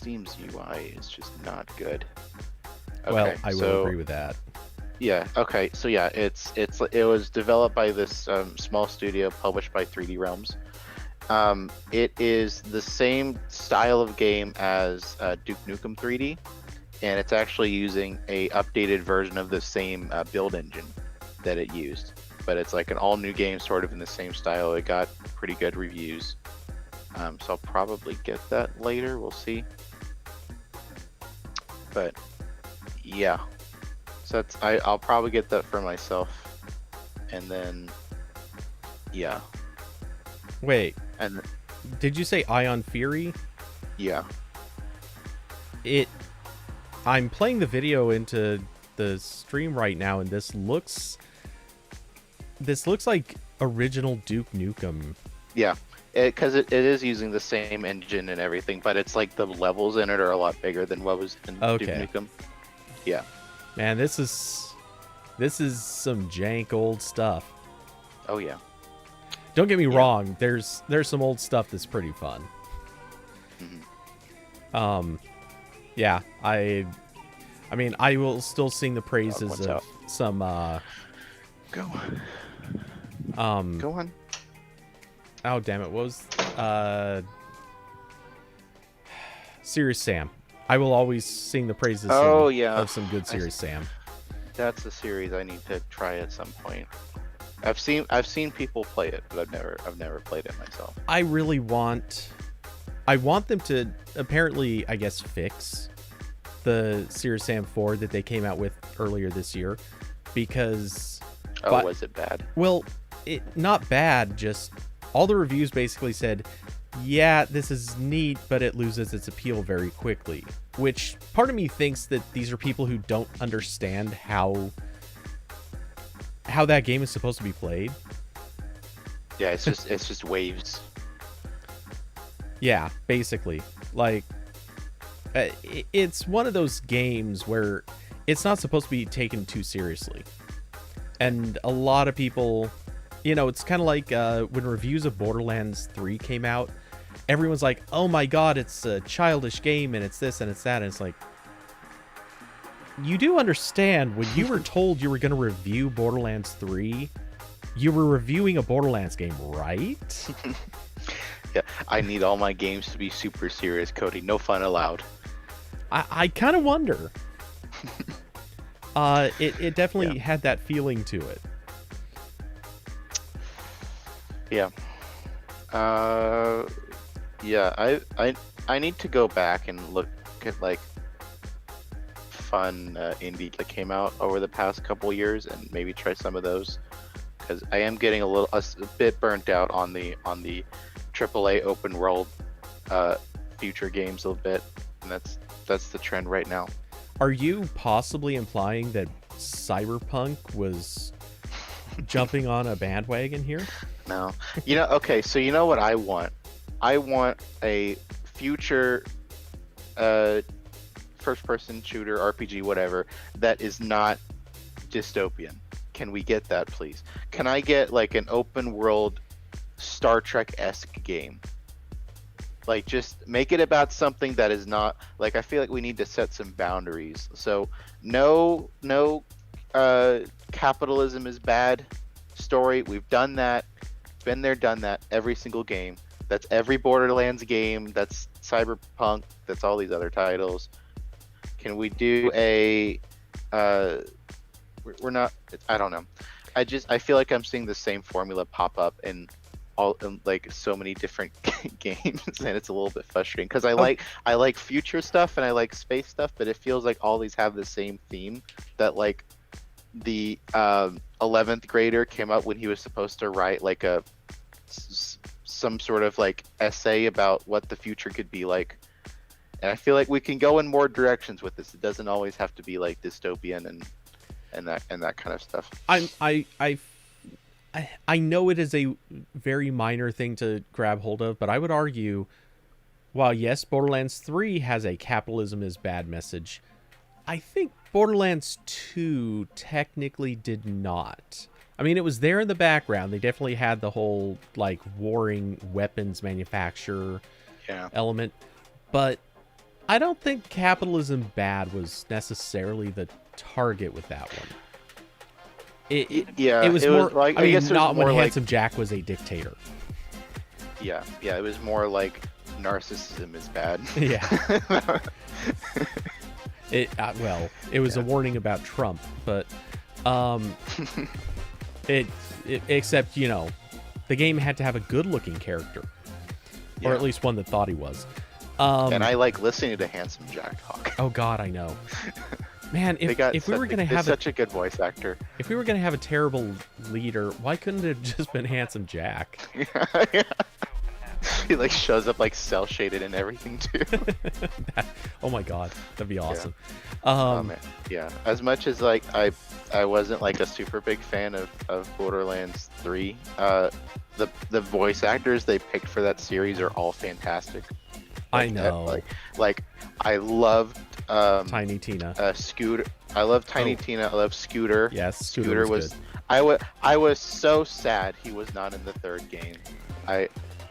B: UI is just not good. Okay,
A: well, I will agree with that.
B: Yeah. Okay. So yeah, it was developed by this small studio, published by 3D Realms. It is the same style of game as Duke Nukem 3D, and it's actually using a updated version of the same build engine that it used. But it's like an all-new game, sort of in the same style. It got pretty good reviews, so I'll probably get that later. We'll see. But yeah, so I'll probably get that for myself, and then yeah.
A: Wait.
B: And
A: Did you say Ion Fury?
B: Yeah.
A: I'm playing the video into the stream right now, and this looks like original Duke Nukem.
B: Yeah. Because it is using the same engine and everything, but it's like the levels in it are a lot bigger than what was in Duke Nukem. Yeah.
A: Man, this is some jank old stuff.
B: Oh yeah.
A: Don't get me wrong. There's some old stuff that's pretty fun.
B: Mm-hmm.
A: Yeah. I mean, I will still sing the praises of some.
B: Go on.
A: Oh damn it! What was Serious Sam? I will always sing the praises. Of some good Serious Sam.
B: That's a series I need to try at some point. I've seen people play it, but I've never played it myself.
A: I want them to apparently, I guess, fix the Serious Sam 4 that they came out with earlier this year, because
B: was it bad?
A: Well, not bad, just all the reviews basically said, yeah, this is neat, but it loses its appeal very quickly, which part of me thinks that these are people who don't understand how that game is supposed to be played.
B: Yeah, it's just waves.
A: Yeah, basically. Like, it's one of those games where it's not supposed to be taken too seriously. And a lot of people, it's kind of like when reviews of Borderlands 3 came out, everyone's like, oh my god, it's a childish game, and it's this and it's that, and it's like, you do understand when you were told you were going to review Borderlands 3, you were reviewing a Borderlands game, right?
B: Yeah, I need all my games to be super serious, Cody. No fun allowed.
A: I kind of wonder. It definitely had that feeling to it.
B: Yeah. Yeah, I need to go back and look at like fun indie that came out over the past couple years and maybe try some of those, because I am getting a bit burnt out on the AAA open world future games a little bit, and that's the trend right now.
A: Are you possibly implying that Cyberpunk was jumping on a bandwagon here?
B: No. Okay, so you know what I want? I want a future first-person shooter, RPG, whatever, that is not dystopian. Can we get that, please? Can I get like an open-world Star Trek-esque game? Like, just make it about something that is not like, I feel like we need to set some boundaries. So no capitalism is bad story. We've done that. Been there, done that. Every single game. That's every Borderlands game. That's Cyberpunk. That's all these other titles. Can we do a we're not, I don't know. I feel like I'm seeing the same formula pop up in like so many different games, and it's a little bit frustrating because I like future stuff and I like space stuff, but it feels like all these have the same theme, that like the 11th grader came up when he was supposed to write like some sort of like essay about what the future could be like. And I feel like we can go in more directions with this. It doesn't always have to be like dystopian and that kind of stuff.
A: I know it is a very minor thing to grab hold of, but I would argue, while yes, Borderlands 3 has a capitalism is bad message, I think Borderlands 2 technically did not. I mean, it was there in the background. They definitely had the whole like warring weapons manufacturer element, but I don't think capitalism bad was necessarily the target with that one. It was more like, I guess not when Handsome Jack was a dictator.
B: Yeah, it was more like narcissism is bad.
A: Yeah. It was a warning about Trump, but except the game had to have a good-looking character, or at least one that thought he was.
B: And I like listening to Handsome Jack talk.
A: Oh God, I know. Man, if we were gonna have
B: such a good voice actor,
A: if we were gonna have a terrible leader, why couldn't it have just been Handsome Jack?
B: he like shows up like cell shaded and everything too.
A: Oh my god, that'd be awesome.
B: Oh man, yeah. As much as like I wasn't like a super big fan of Borderlands 3, the voice actors they picked for that series are all fantastic.
A: I know.
B: Like I loved
A: Tiny Tina.
B: Scooter. I love Tiny Tina. I love Scooter.
A: Yes, Scooter was good.
B: I was so sad he was not in the third game.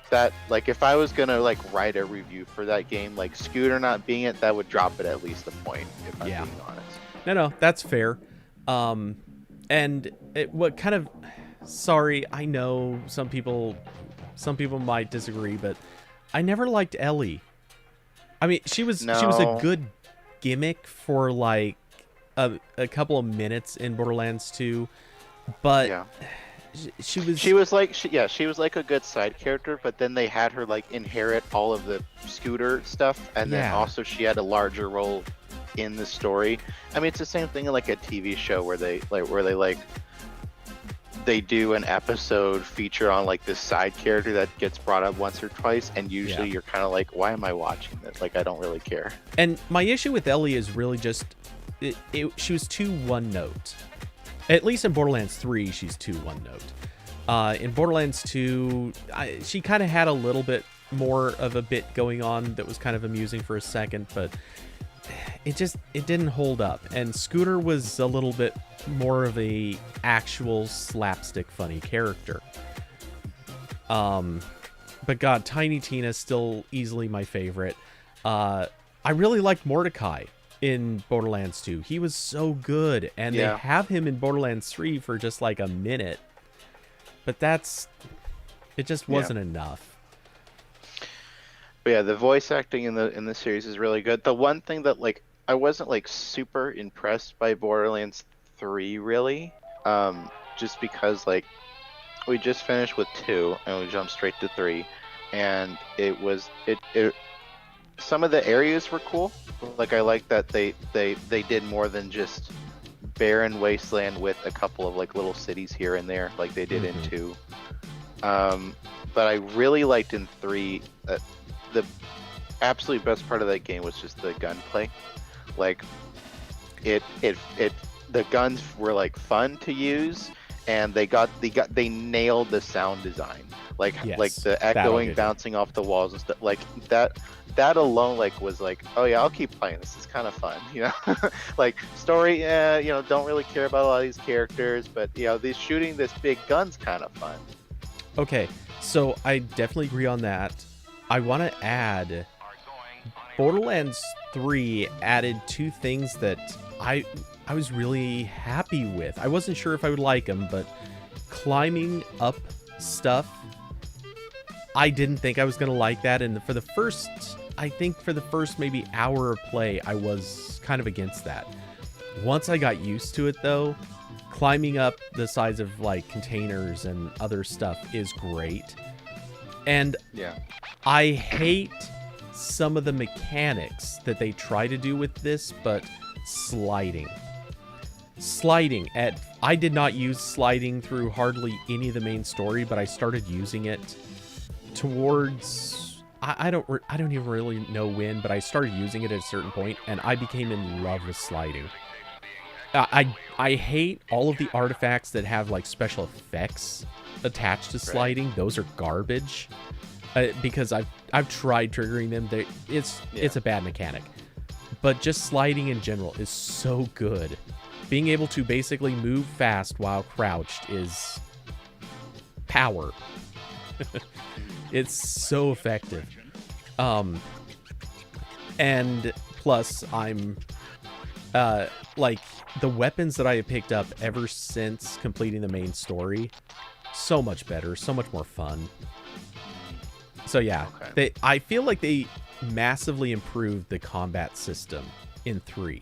B: If I was gonna like write a review for that game, like Scooter not being it, that would drop it at least a point, if I'm being honest.
A: No, that's fair. And what kind of, sorry, I know some people might disagree, but I never liked Ellie. I mean, she was a good gimmick for like a couple of minutes in Borderlands 2, but she was like a good side character, but then they had her like inherit all of the Scooter stuff, and then also she had a larger role in the story. I mean, it's the same thing in like a TV show where they do an episode feature on like this side character that gets brought up once or twice, and usually you're kind of like, why am I watching this? Like, I don't really care. And my issue with Ellie is really just she was too one note. At least in Borderlands 3, she's too one note. In Borderlands 2, she kind of had a little bit more of a bit going on that was kind of amusing for a second, but it didn't hold up. And Scooter was a little bit more of a actual slapstick funny character. But God, Tiny Tina is still easily my favorite. I really liked Mordecai in Borderlands 2. He was so good, and they have him in Borderlands 3 for just like a minute, but it just wasn't enough.
B: But yeah, the voice acting in the series is really good. The one thing that like I wasn't like super impressed by Borderlands 3 really, just because like we just finished with 2 and we jumped straight to 3, and it some of the areas were cool. Like I like that they did more than just barren wasteland with a couple of like little cities here and there like they did in 2. But I really liked in 3 the absolute best part of that game was just the gunplay. Like the guns were like fun to use, and they nailed the sound design. Like the echoing, bouncing off the walls and stuff like that. That alone like was like, oh yeah, I'll keep playing. This is kind of fun, you know. Like story, don't really care about a lot of these characters, but this shooting this big gun's kind of fun.
A: Okay, so I definitely agree on that. I want to add, Borderlands 3 added 2 things that I was really happy with. I wasn't sure if I would like them, but climbing up stuff, I didn't think I was going to like that. And for the first maybe hour of play, I was kind of against that. Once I got used to it, though, climbing up the sides of like containers and other stuff is great. And I hate some of the mechanics that they try to do with this, but sliding. I did not use sliding through hardly any of the main story, but I started using it towards, I don't even really know when, but I started using it at a certain point, and I became in love with sliding. I hate all of the artifacts that have like special effects attached to sliding. Those are garbage. Because I've tried triggering them. It's a bad mechanic. But just sliding in general is so good. Being able to basically move fast while crouched is power. It's so effective. And plus I'm like the weapons that I have picked up ever since completing the main story, so much better, so much more fun. So yeah, I feel like they massively improved the combat system in 3.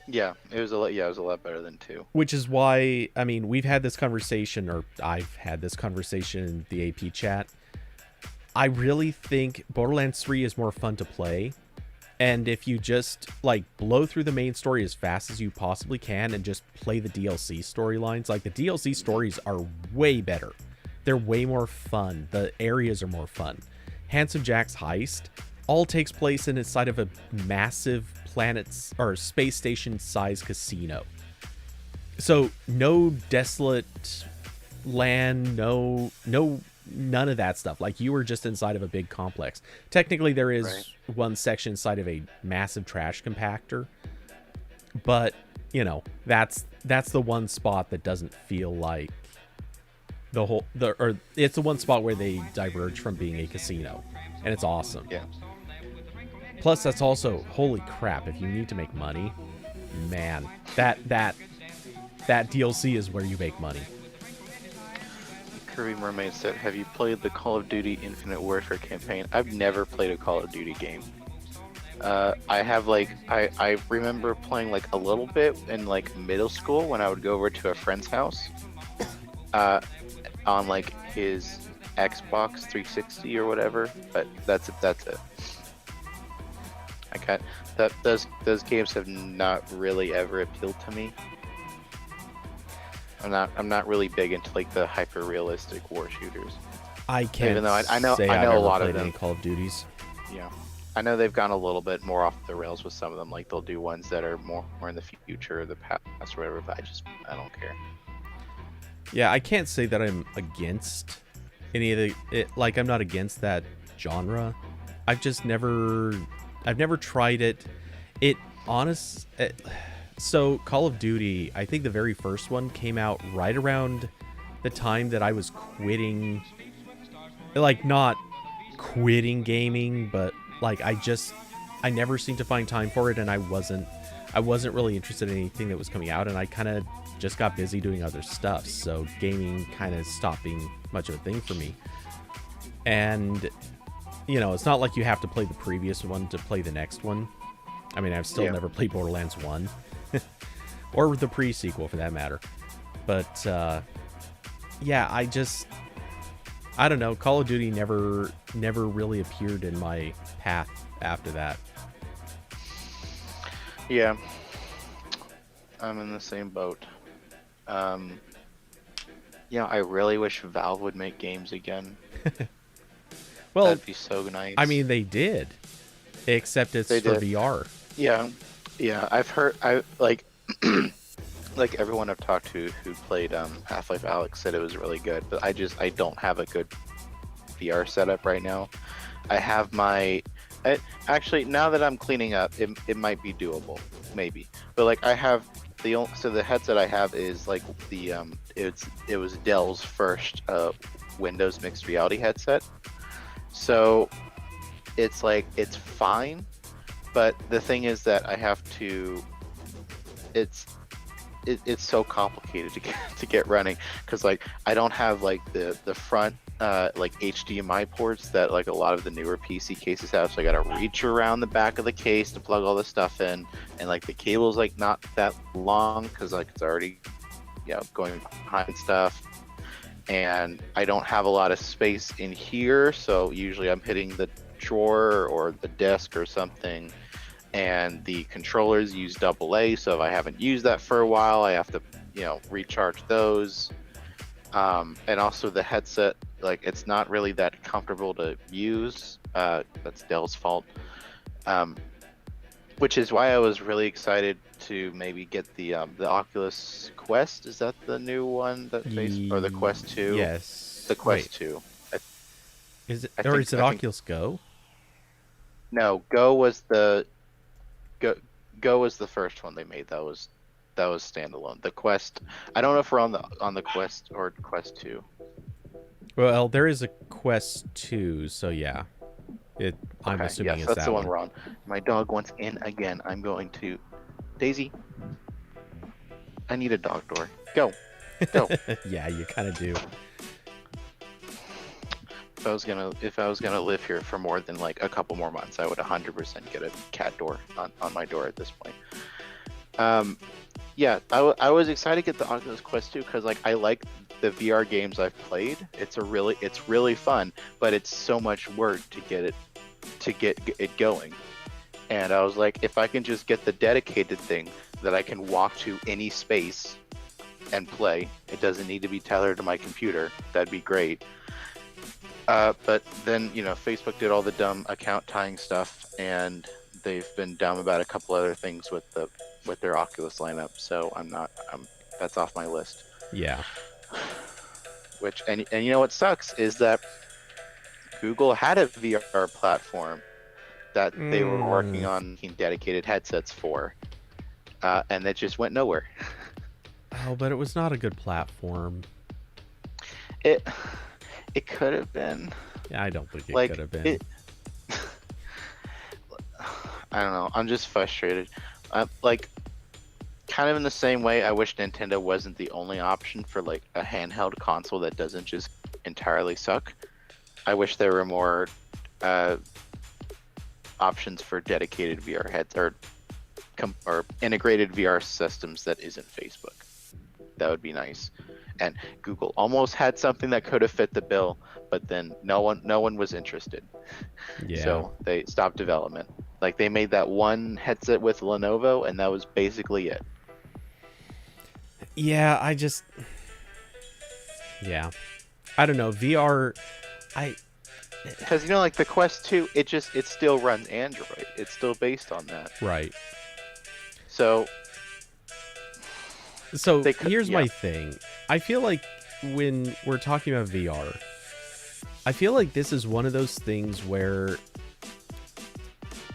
B: Yeah, it was a lot better than 2.
A: Which is why, I mean, we've had this conversation, or I've had this conversation in the AP chat. I really think Borderlands 3 is more fun to play. And if you just like blow through the main story as fast as you possibly can and just play the DLC storylines, like the DLC stories are way better. They're way more fun. The areas are more fun. Handsome Jack's heist all takes place inside of a massive planet's or space station sized casino. So no desolate land, none of that stuff. Like, you were just inside of a big complex. Technically there is one section inside of a massive trash compactor, but that's the one spot that doesn't feel like it's the one spot where they diverge from being a casino, and it's awesome.
B: Yeah.
A: Plus, that's also, holy crap, if you need to make money, man, that DLC is where you make money.
B: Kirby Mermaid said, have you played the Call of Duty Infinite Warfare campaign? I've never played a Call of Duty game. I have I remember playing like a little bit in like middle school when I would go over to a friend's house on like his Xbox 360 or whatever, but that's it. I can't. Those games have not really ever appealed to me. I'm not really big into like the hyper realistic war shooters.
A: I can't.
B: Even though I know
A: a
B: lot of them.
A: any Call of Duties.
B: Yeah, I know they've gone a little bit more off the rails with some of them. Like they'll do ones that are more in the future or the past or whatever. But I don't care.
A: Yeah, I can't say that I'm against any of like, I'm not against that genre. I've never tried it. So Call of Duty, I think the very first one came out right around the time that I was quitting, like not quitting gaming, but like I never seemed to find time for it, and I wasn't really interested in anything that was coming out, and I kind of just got busy doing other stuff, so gaming kind of stopped being much of a thing for me. And it's not like you have to play the previous one to play the next one. I mean, I've still never played Borderlands 1 or the pre-sequel for that matter, but yeah, I don't know, Call of Duty never really appeared in my path after that.
B: Yeah, I'm in the same boat. I really wish Valve would make games again.
A: Well,
B: that'd be so nice.
A: I mean, they did, except it's for VR.
B: Yeah. I've heard. I like everyone I've talked to who played Half-Life Alyx said it was really good, but I don't have a good VR setup right now. I have actually, now that I'm cleaning up, it might be doable, maybe. But like I have the headset I have is like it was Dell's first Windows mixed reality headset. So it's like it's fine, but the thing is that I have to. It's so complicated to get running because like I don't have like the front like HDMI ports that like a lot of the newer PC cases have, so I gotta reach around the back of the case to plug all this stuff in, and like the cable's like not that long because like it's already going behind stuff, and I don't have a lot of space in here, so usually I'm hitting the drawer or the desk or something, and the controllers use AA, so if I haven't used that for a while, I have to recharge those, and also the headset, like it's not really that comfortable to use. That's Dell's fault, which is why I was really excited to maybe get the Oculus Quest. Is that the new one or the Quest 2?
A: Yes,
B: the Quest 2.
A: Is it Oculus Go?
B: No, Go was the first one they made. That was standalone. The Quest, I don't know if we're on the Quest or Quest 2.
A: Well, there is a Quest 2, so yeah. I'm assuming it's
B: that's
A: that
B: the one
A: one.
B: we're on. My dog wants in again. I'm going to Daisy. I need a dog door. Go.
A: Yeah, you kind of do.
B: If I was gonna live here for more than like a couple more months, I would 100% get a cat door on my door at this point. I was excited to get the Oculus Quest 2 because like I like the VR games I've played. It's really fun, but it's so much work to get it going. And I was like, if I can just get the dedicated thing that I can walk to any space and play, it doesn't need to be tethered to my computer, that'd be great. But then, Facebook did all the dumb account tying stuff, and they've been dumb about a couple other things with their Oculus lineup. So that's off my list.
A: Yeah.
B: Which and what sucks is that Google had a VR platform that they were working on making dedicated headsets for, and that just went nowhere.
A: Oh, but it was not a good platform.
B: It could have been.
A: Yeah, I don't think it could have been.
B: I don't know. I'm just frustrated. Kind of in the same way, I wish Nintendo wasn't the only option for like a handheld console that doesn't just entirely suck. I wish there were more options for dedicated VR heads or integrated VR systems that isn't Facebook. That would be nice. And Google almost had something that could have fit the bill, but then no one was interested.
A: Yeah.
B: So they stopped development. Like they made that one headset with Lenovo, and that was basically it.
A: Yeah, I don't know. VR,
B: because like the Quest 2, it still runs Android. It's still based on that.
A: Right.
B: So
A: here's my thing. I feel like when we're talking about VR, I feel like this is one of those things where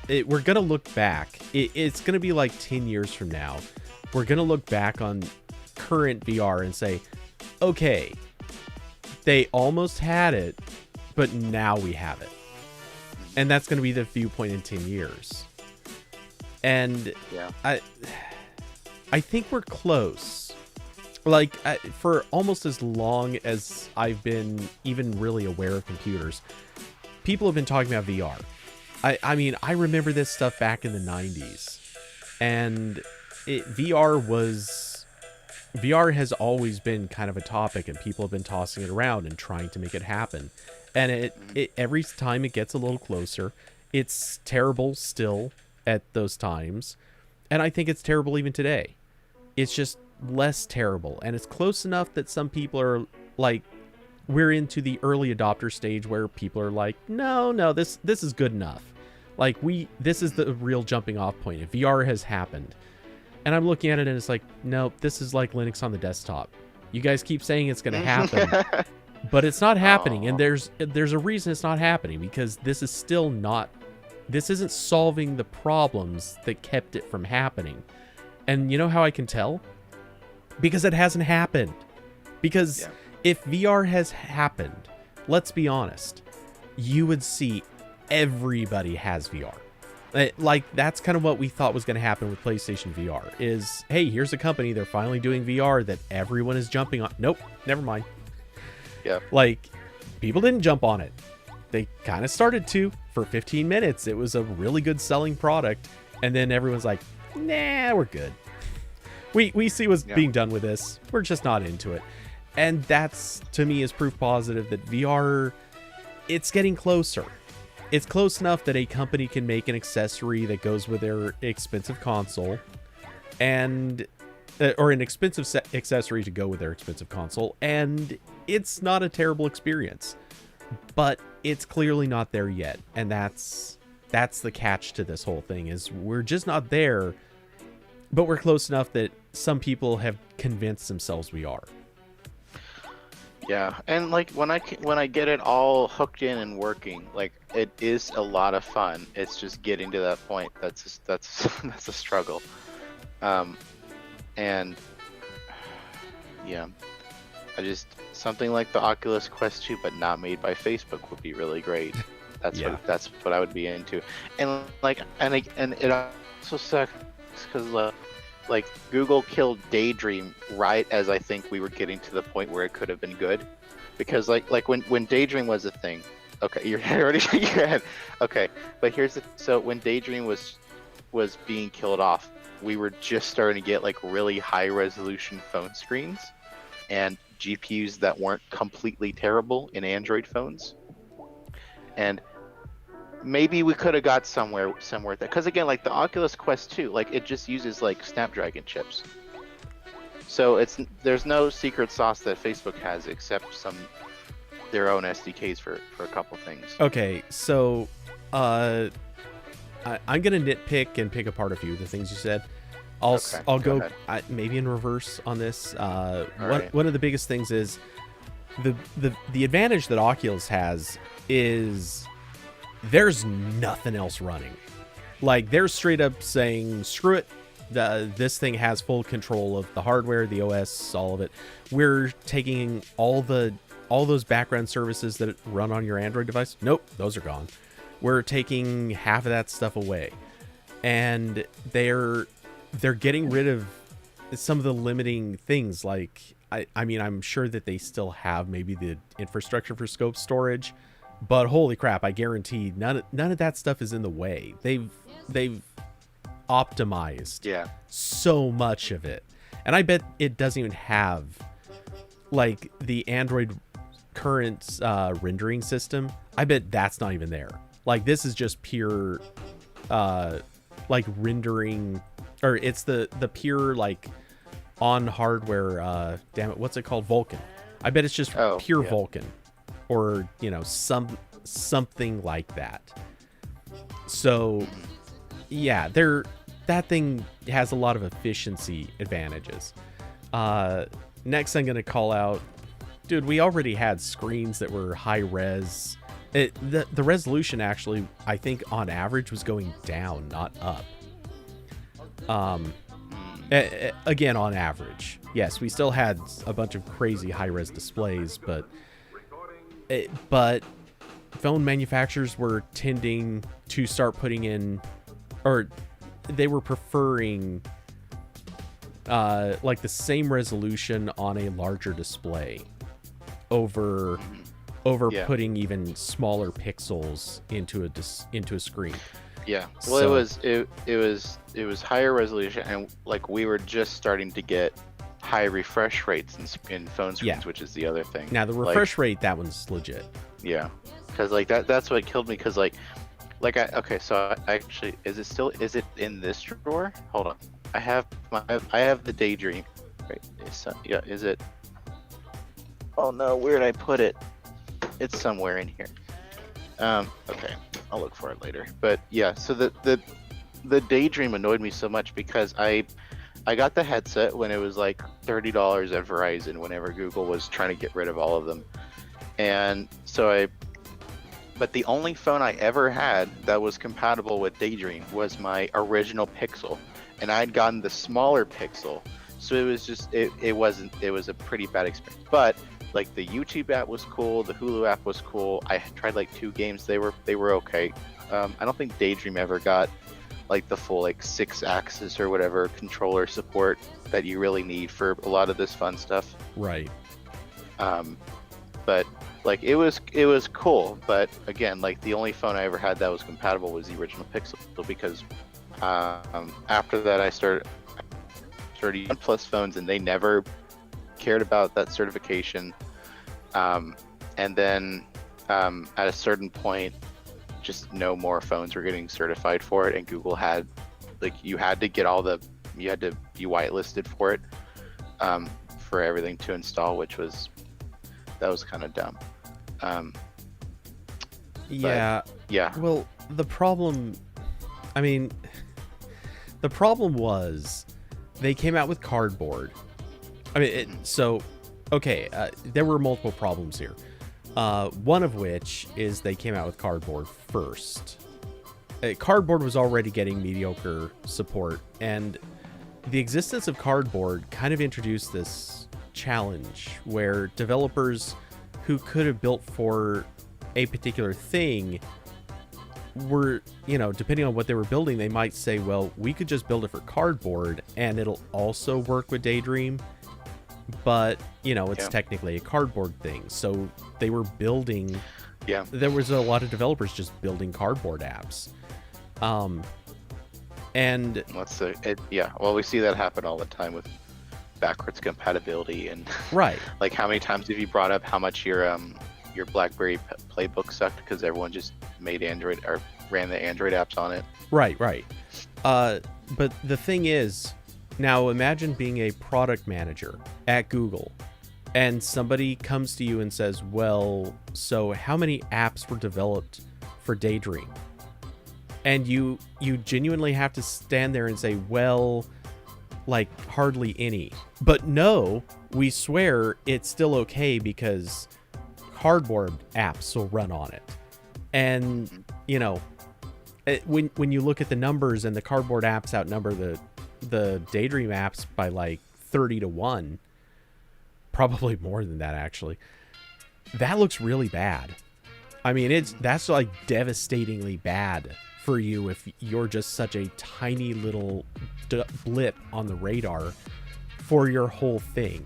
A: we're going to look back. It's going to be like 10 years from now. We're going to look back on current VR and say, okay, they almost had it, but now we have it. And that's going to be the viewpoint in 10 years. And
B: yeah.
A: I think we're close. Like, for almost as long as I've been even really aware of computers, people have been talking about VR. I mean, I remember this stuff back in the 90s. And VR has always been kind of a topic, and people have been tossing it around and trying to make it happen. And it every time it gets a little closer, it's terrible still at those times. And I think it's terrible even today. It's just less terrible. And it's close enough that some people are like, we're into the early adopter stage where people are like, no, this is good enough. Like this is the real jumping off point. If VR has happened. And I'm looking at it and it's like, nope, this is like Linux on the desktop. You guys keep saying it's going to happen, but it's not happening.
B: Aww.
A: And there's a reason it's not happening, because this isn't solving the problems that kept it from happening. And you know how I can tell? Because it hasn't happened. Because if VR has happened, let's be honest, you would see everybody has VR. Like, that's kind of what we thought was going to happen with PlayStation VR is, hey, here's a company, they're finally doing VR that everyone is jumping on. Nope, never mind.
B: Yeah.
A: Like, people didn't jump on it. They kind of started to for 15 minutes. It was a really good selling product. And then everyone's like, nah, we're good. We see what's being done with this. We're just not into it. And that's, to me, is proof positive that VR, it's getting closer. It's close enough that a company can make an accessory that goes with their expensive console, and or an expensive accessory to go with their expensive console, and it's not a terrible experience. But it's clearly not there yet, and that's the catch to this whole thing, is we're just not there, but we're close enough that some people have convinced themselves we are.
B: Yeah, and like when I get it all hooked in and working, like it is a lot of fun. It's just getting to that point that's a struggle. And yeah, something like the Oculus Quest 2, but not made by Facebook, would be really great. That's what I would be into. And it also sucks because like Google killed Daydream right as I think we were getting to the point where it could have been good, because like when Daydream was a thing. Okay, you're already shaking your head. Okay, but so when Daydream was being killed off, we were just starting to get like really high resolution phone screens and GPUs that weren't completely terrible in Android phones, and maybe we could have got somewhere there, because again, like the Oculus Quest 2, like it just uses like Snapdragon chips, so there's no secret sauce that Facebook has except some their own SDKs for a couple things.
A: Okay, so I'm gonna nitpick and pick apart a few of the things you said. I'll go maybe in reverse on this. One of the biggest things is the advantage that Oculus has is there's nothing else running. Like, they're straight up saying, screw it. This thing has full control of the hardware, the OS, all of it. We're taking all those background services that run on your Android device. Nope, those are gone. We're taking half of that stuff away. And they're getting rid of some of the limiting things. Like, I mean, I'm sure that they still have maybe the infrastructure for scope storage, but holy crap, I guarantee none of that stuff is in the way. They've optimized so much of it. And I bet it doesn't even have, like, the Android current rendering system. I bet that's not even there. Like, this is just pure like rendering, or it's the pure, like, on hardware, damn it, what's it called? Vulkan. I bet it's just pure Vulkan, or, you know, something like that. So yeah, that thing has a lot of efficiency advantages. Next, I'm gonna call out, dude, we already had screens that were high res. The resolution actually, I think on average, was going down, not up. Again, on average, yes, we still had a bunch of crazy high res displays, but phone manufacturers were tending to start putting in, or they were preferring like the same resolution on a larger display over putting even smaller pixels into a screen.
B: Yeah. Well, so, it was higher resolution, and like we were just starting to get high refresh rates in phone screens, which is the other thing.
A: Now the refresh rate, that one's legit.
B: Yeah, because like that's what killed me. Because so actually, is it in this drawer? Hold on, I have the Daydream. Right? Is it? Oh no, where did I put it? It's somewhere in here. Okay, I'll look for it later. But yeah, so the Daydream annoyed me so much because I got the headset when it was like $30 at Verizon, whenever Google was trying to get rid of all of them. And so but the only phone I ever had that was compatible with Daydream was my original Pixel, and I'd gotten the smaller Pixel, so it was just it was a pretty bad experience. But like the YouTube app was cool, the Hulu app was cool. I tried like 2 games, they were okay. I don't think Daydream ever got like the full like 6-axis or whatever controller support that you really need for a lot of this fun stuff.
A: Right.
B: But like it was cool, but again, like the only phone I ever had that was compatible was the original Pixel, because after that I started OnePlus phones, and they never cared about that certification. And then at a certain point, just no more phones were getting certified for it, and Google had, like, you had to be whitelisted for it, for everything to install, that was kind of dumb.
A: Yeah. Well, the problem was they came out with cardboard. I mean, there were multiple problems here. One of which is they came out with cardboard first. Cardboard was already getting mediocre support, and the existence of cardboard kind of introduced this challenge where developers who could have built for a particular thing were, depending on what they were building, they might say, well, we could just build it for cardboard and it'll also work with Daydream, but it's technically a cardboard thing. So they were building, there was a lot of developers just building cardboard apps. And well, we see that happen all the time with backwards compatibility, and right. Like,
B: how many times have you brought up how much your BlackBerry playbook sucked because everyone just made Android or ran the Android apps on it?
A: Right. But the thing is, now imagine being a product manager at Google and somebody comes to you and says, well, so how many apps were developed for Daydream? And you genuinely have to stand there and say, well, like hardly any. But no, we swear it's still okay because Cardboard apps will run on it. And, you know, when you look at the numbers and the Cardboard apps outnumber the Daydream apps by like 30-1, probably more than that actually, that looks really bad. I mean, that's like devastatingly bad for you if you're just such a tiny little blip on the radar for your whole thing.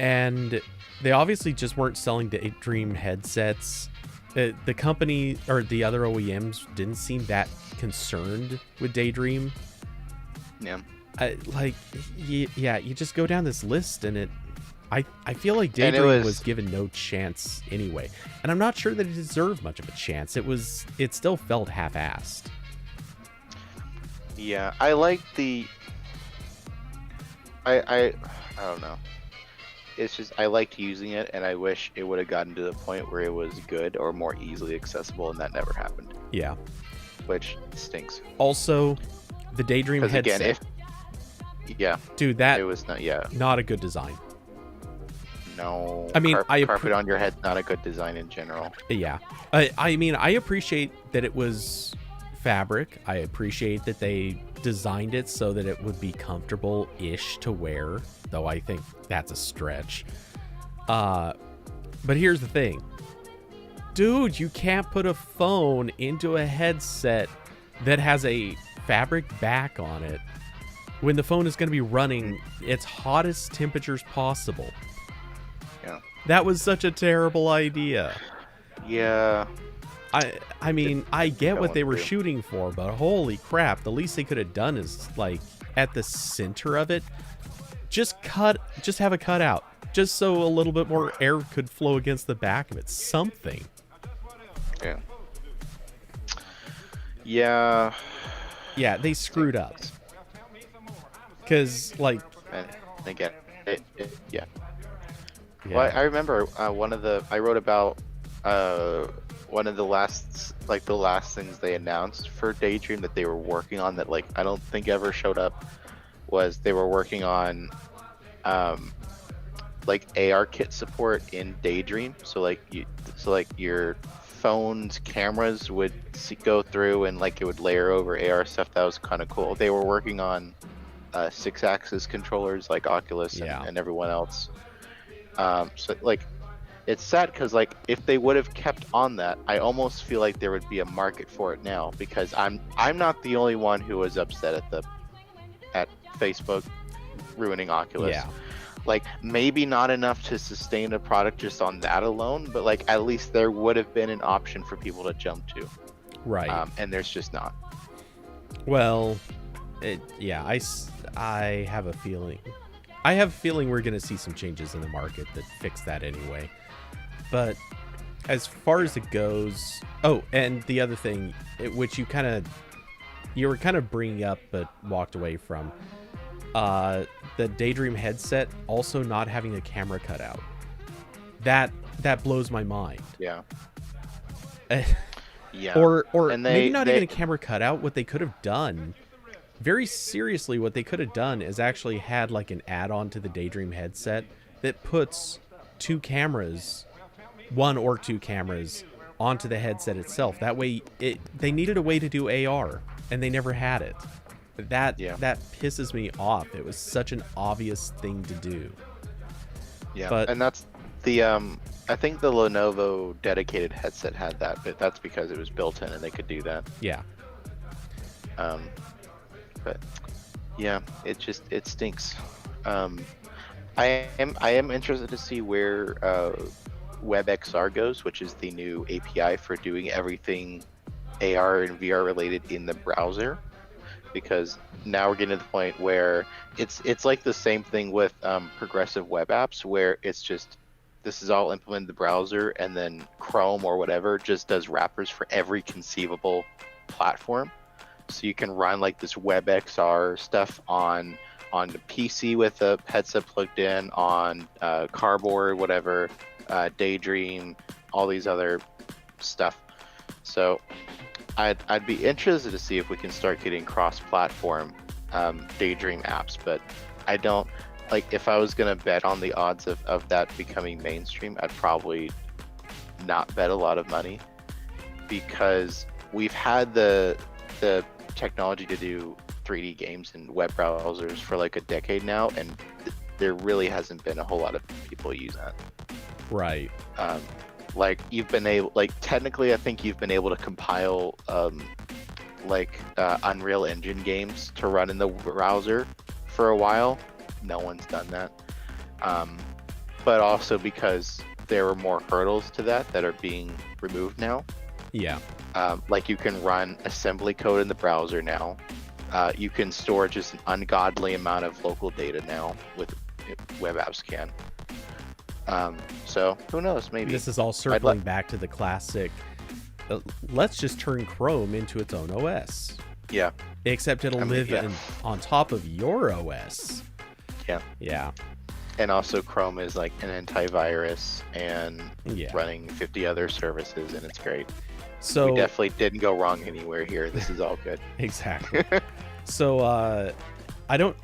A: And they obviously just weren't selling Daydream headsets. The company or the other OEMs didn't seem that concerned with Daydream.
B: Yeah.
A: You just go down this list and I feel like Daydream was given no chance anyway. And I'm not sure that it deserved much of a chance. It still felt half-assed.
B: Yeah, I like the... I don't know. It's just, I liked using it, and I wish it would have gotten to the point where it was good or more easily accessible, and that never happened.
A: Yeah.
B: Which stinks.
A: Also, the Daydream headset.
B: Again, yeah.
A: Dude, that...
B: It was not, yeah.
A: Not a good design.
B: No,
A: I mean,
B: carpet on your head's not a good design in general.
A: Yeah, I mean, I appreciate that it was fabric. I appreciate that they designed it so that it would be comfortable-ish to wear, though I think that's a stretch. But here's the thing. Dude, you can't put a phone into a headset that has a fabric back on it when the phone is going to be running its hottest temperatures possible.
B: Yeah.
A: That was such a terrible idea.
B: Yeah.
A: I mean, I get what they were shooting for, but holy crap, the least they could have done is, like, at the center of it, just have a cutout, just so a little bit more air could flow against the back of it. Something.
B: Yeah. Yeah.
A: Yeah, they screwed up. Because, like...
B: And again, yeah. Well, I remember I wrote about one of the last things they announced for Daydream that they were working on that, like, I don't think ever showed up, was they were working on like AR kit support in Daydream. So your phone's cameras would go through and like it would layer over AR stuff. That was kind of cool. They were working on 6-axis controllers like Oculus and everyone else. So like, it's sad because like if they would have kept on that, I almost feel like there would be a market for it now, because I'm not the only one who was upset at Facebook ruining Oculus.
A: Yeah.
B: Like, maybe not enough to sustain a product just on that alone, but like at least there would have been an option for people to jump to.
A: Right.
B: And there's just not.
A: Well, I have a feeling. I have a feeling we're going to see some changes in the market that fix that anyway. But as far as it goes... Oh, and the other thing, which you were kind of bringing up but walked away from, the Daydream headset also not having a camera cutout. That blows my mind.
B: Yeah. Yeah.
A: Or maybe not even a camera cutout. What they could have done... Very seriously, what they could have done is actually had like an add-on to the Daydream headset that puts one or two cameras onto the headset itself. That way, they needed a way to do AR, and they never had it. That pisses me off. It was such an obvious thing to do.
B: Yeah, and that's the I think the Lenovo dedicated headset had that, but that's because it was built in and they could do that.
A: Yeah.
B: But yeah, it stinks. I am interested to see where WebXR goes, which is the new API for doing everything AR and VR related in the browser, because now we're getting to the point where it's like the same thing with progressive web apps, where it's just this is all implemented in the browser, and then Chrome or whatever just does wrappers for every conceivable platform. So you can run like this WebXR stuff on on the PC with a headset plugged in, on cardboard, whatever, Daydream, all these other stuff. So I'd be interested to see if we can start getting cross-platform Daydream apps, but I don't like. If I was gonna bet on the odds of that becoming mainstream, I'd probably not bet a lot of money, because we've had the technology to do 3D games in web browsers for like a decade now, and there really hasn't been a whole lot of people use that.
A: Right.
B: Like you've been able, like technically, I think you've been able to compile Unreal Engine games to run in the browser for a while. No one's done that. But also because there were more hurdles to that are being removed now.
A: Yeah.
B: Like you can run assembly code in the browser now. You can store just an ungodly amount of local data now with web apps can. So who knows? Maybe
A: This is all circling back to the classic. Let's just turn Chrome into its own OS.
B: Yeah.
A: Except it'll live on top of your OS.
B: Yeah.
A: Yeah.
B: And also Chrome is like an antivirus and running 50 other services, and it's great.
A: So
B: we definitely didn't go wrong anywhere here. This is all good.
A: Exactly. So I don't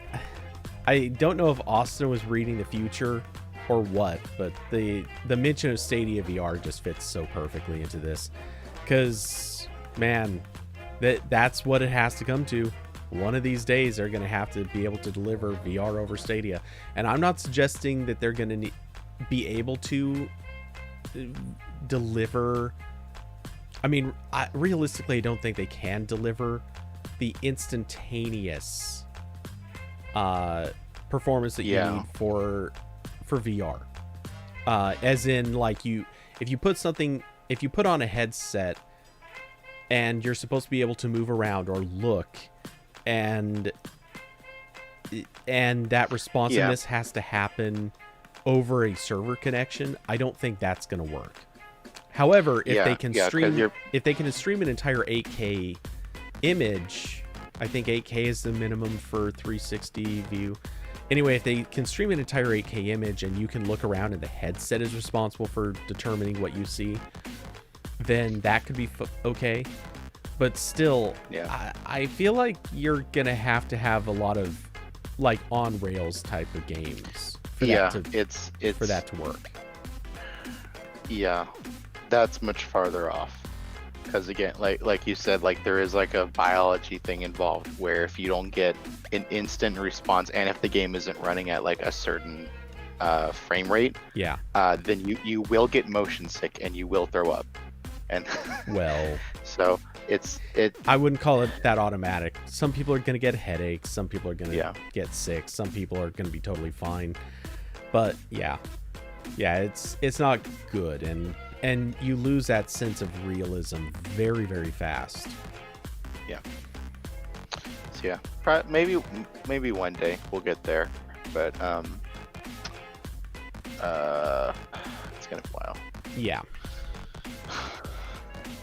A: know if Austin was reading the future or what, but the mention of Stadia VR just fits so perfectly into this, because man, that's what it has to come to. One of these days they're going to have to be able to deliver VR over Stadia, and I'm not suggesting that they're going to be able to deliver. I mean, realistically, I don't think they can deliver the instantaneous performance that you need for VR. As in, like, if you put on a headset and you're supposed to be able to move around or look, and that responsiveness has to happen over a server connection, I don't think that's going to work. However, if they can stream an entire 8K image, I think 8K is the minimum for 360 view. Anyway, if they can stream an entire 8K image and you can look around and the headset is responsible for determining what you see, then that could be okay. But still, I feel like you're going to have a lot of like on rails type of games for that to work.
B: Yeah, that's much farther off. Because again, like you said, like there is like a biology thing involved where if you don't get an instant response, and if the game isn't running at like a certain frame rate, then you will get motion sick and you will throw up. And
A: well,
B: so
A: I wouldn't call it that automatic. Some people are gonna get headaches. Some people are gonna get sick. Some people are gonna be totally fine. But it's not good, and you lose that sense of realism very, very fast.
B: Yeah. So maybe one day we'll get there, but it's gonna be a while.
A: Yeah.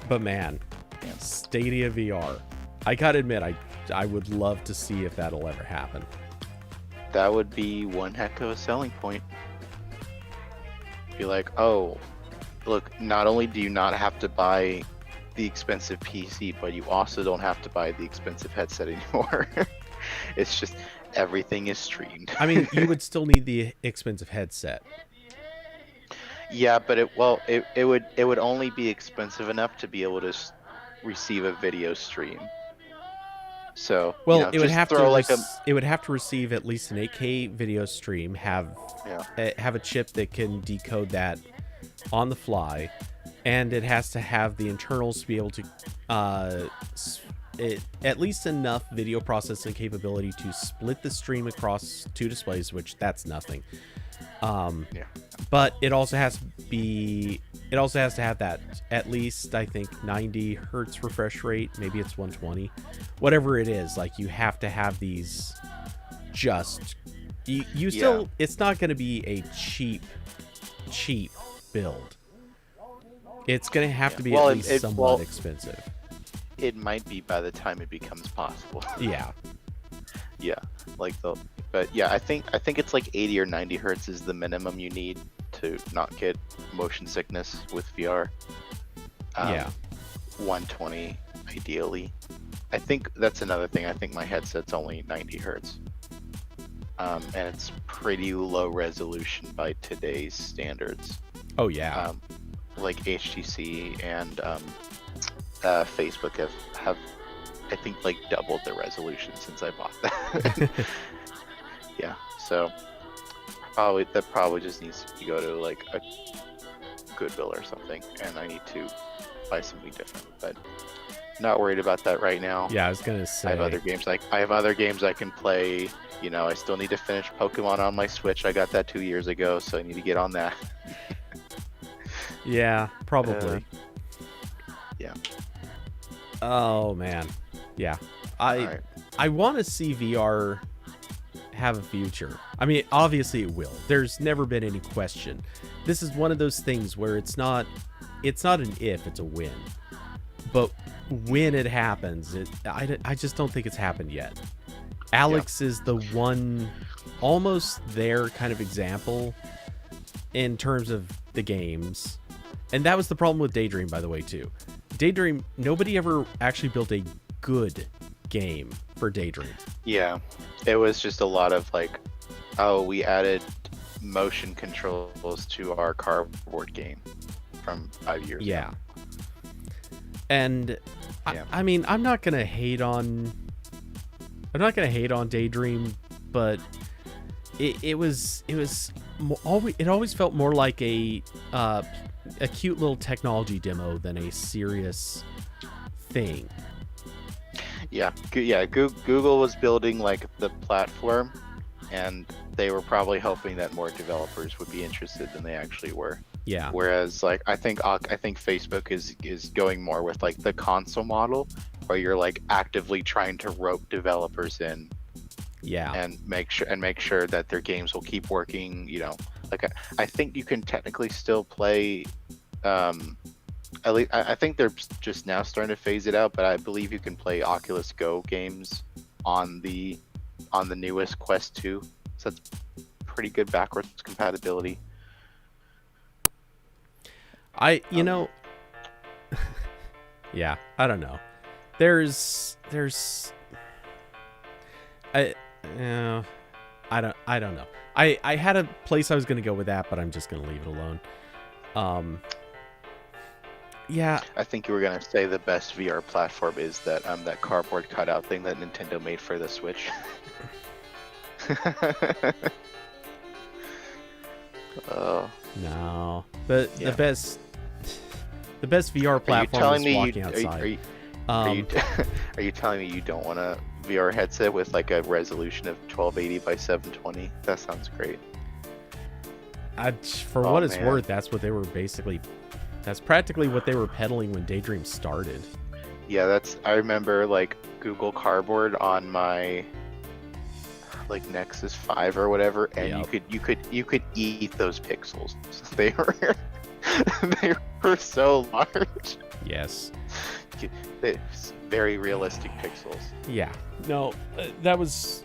A: But man, Stadia VR, I gotta admit, I would love to see if that'll ever happen.
B: That would be one heck of a selling point. Be like, oh, look, not only do you not have to buy the expensive PC, but you also don't have to buy the expensive headset anymore. It's just everything is streamed.
A: I mean, you would still need the expensive headset.
B: Yeah, but it would only be expensive enough to be able to receive a video stream. So
A: it would have to receive at least an 8K video stream, have a chip that can decode that on the fly, and it has to have the internals to be able to at least enough video processing capability to split the stream across two displays, which that's nothing. But it also has to have that at least, I think, 90 hertz refresh rate. Maybe it's 120, whatever it is. Like, you have to have these. It's not going to be a cheap build. It's going to have to be at least somewhat expensive.
B: It might be by the time it becomes possible. Yeah, like the, but yeah, I think it's like 80 or 90 hertz is the minimum you need to not get motion sickness with VR.
A: Yeah.
B: 120 ideally. I think that's another thing. I think my headset's only 90 hertz. And it's pretty low resolution by today's standards.
A: Oh yeah.
B: Like HTC and Facebook have I think like doubled their resolution since I bought that. Yeah, so that probably just needs to go to like a Goodwill or something, and I need to buy something different. But not worried about that right now.
A: Yeah, I was gonna say.
B: I have other games I can play. You know, I still need to finish Pokemon on my Switch. I got that 2 years ago, so I need to get on that.
A: Yeah, probably.
B: Yeah.
A: Oh man. Yeah.
B: Alright.
A: I want to see VR have a future. I mean, obviously it will. There's never been any question. This is one of those things where it's not an if, it's a when. But when it happens, I just don't think it's happened yet. Alex is the one almost there kind of example in terms of the games. And that was the problem with Daydream, by the way, too. Daydream, nobody ever actually built a good game for Daydream.
B: Yeah, it was just a lot of like, oh, we added motion controls to our cardboard game from 5 years
A: Yeah.
B: ago.
A: And
B: Yeah.
A: I mean, I'm not gonna hate on Daydream, but it always felt more like a cute little technology demo than a serious thing.
B: Yeah, Google was building like the platform, and they were probably hoping that more developers would be interested than they actually were.
A: Yeah.
B: Whereas like I think Facebook is going more with like the console model, where you're like actively trying to rope developers in.
A: Yeah.
B: And make sure that their games will keep working. You know, like I think you can technically still play. At least I think they're just now starting to phase it out, but I believe you can play Oculus Go games on the newest Quest 2. So that's pretty good backwards compatibility.
A: Yeah, I don't know. I don't know. I had a place I was going to go with that, but I'm just going to leave it alone. Yeah.
B: I think you were gonna say the best VR platform is that that cardboard cutout thing that Nintendo made for the Switch. Oh.
A: No. The best VR platform is walking outside.
B: Are you telling me you don't want a VR headset with like a resolution of 1280 by 720? That sounds great.
A: For what it's worth, that's practically what they were peddling when Daydream started.
B: Yeah, I remember like Google Cardboard on my like Nexus 5 or whatever, and
A: Yep.
B: you could eat those pixels. They were so large.
A: Yes.
B: Very realistic pixels.
A: Yeah. No, that was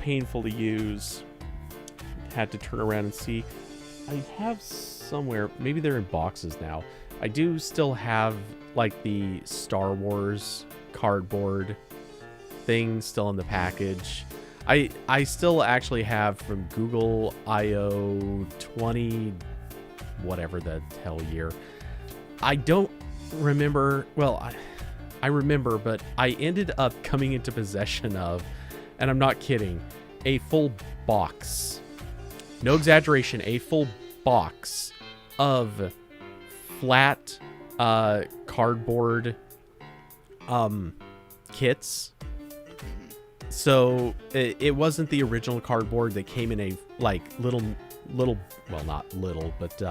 A: painful to use. Had to turn around and see. I have somewhere, maybe they're in boxes now. I do still have like the Star Wars cardboard thing still in the package. I still actually have from Google I/O 20 whatever the hell year. I don't remember, well, I remember, but I ended up coming into possession of, and I'm not kidding, a full box. No exaggeration, a full box of flat cardboard kits. So it wasn't the original cardboard that came in a like little, well, not little, but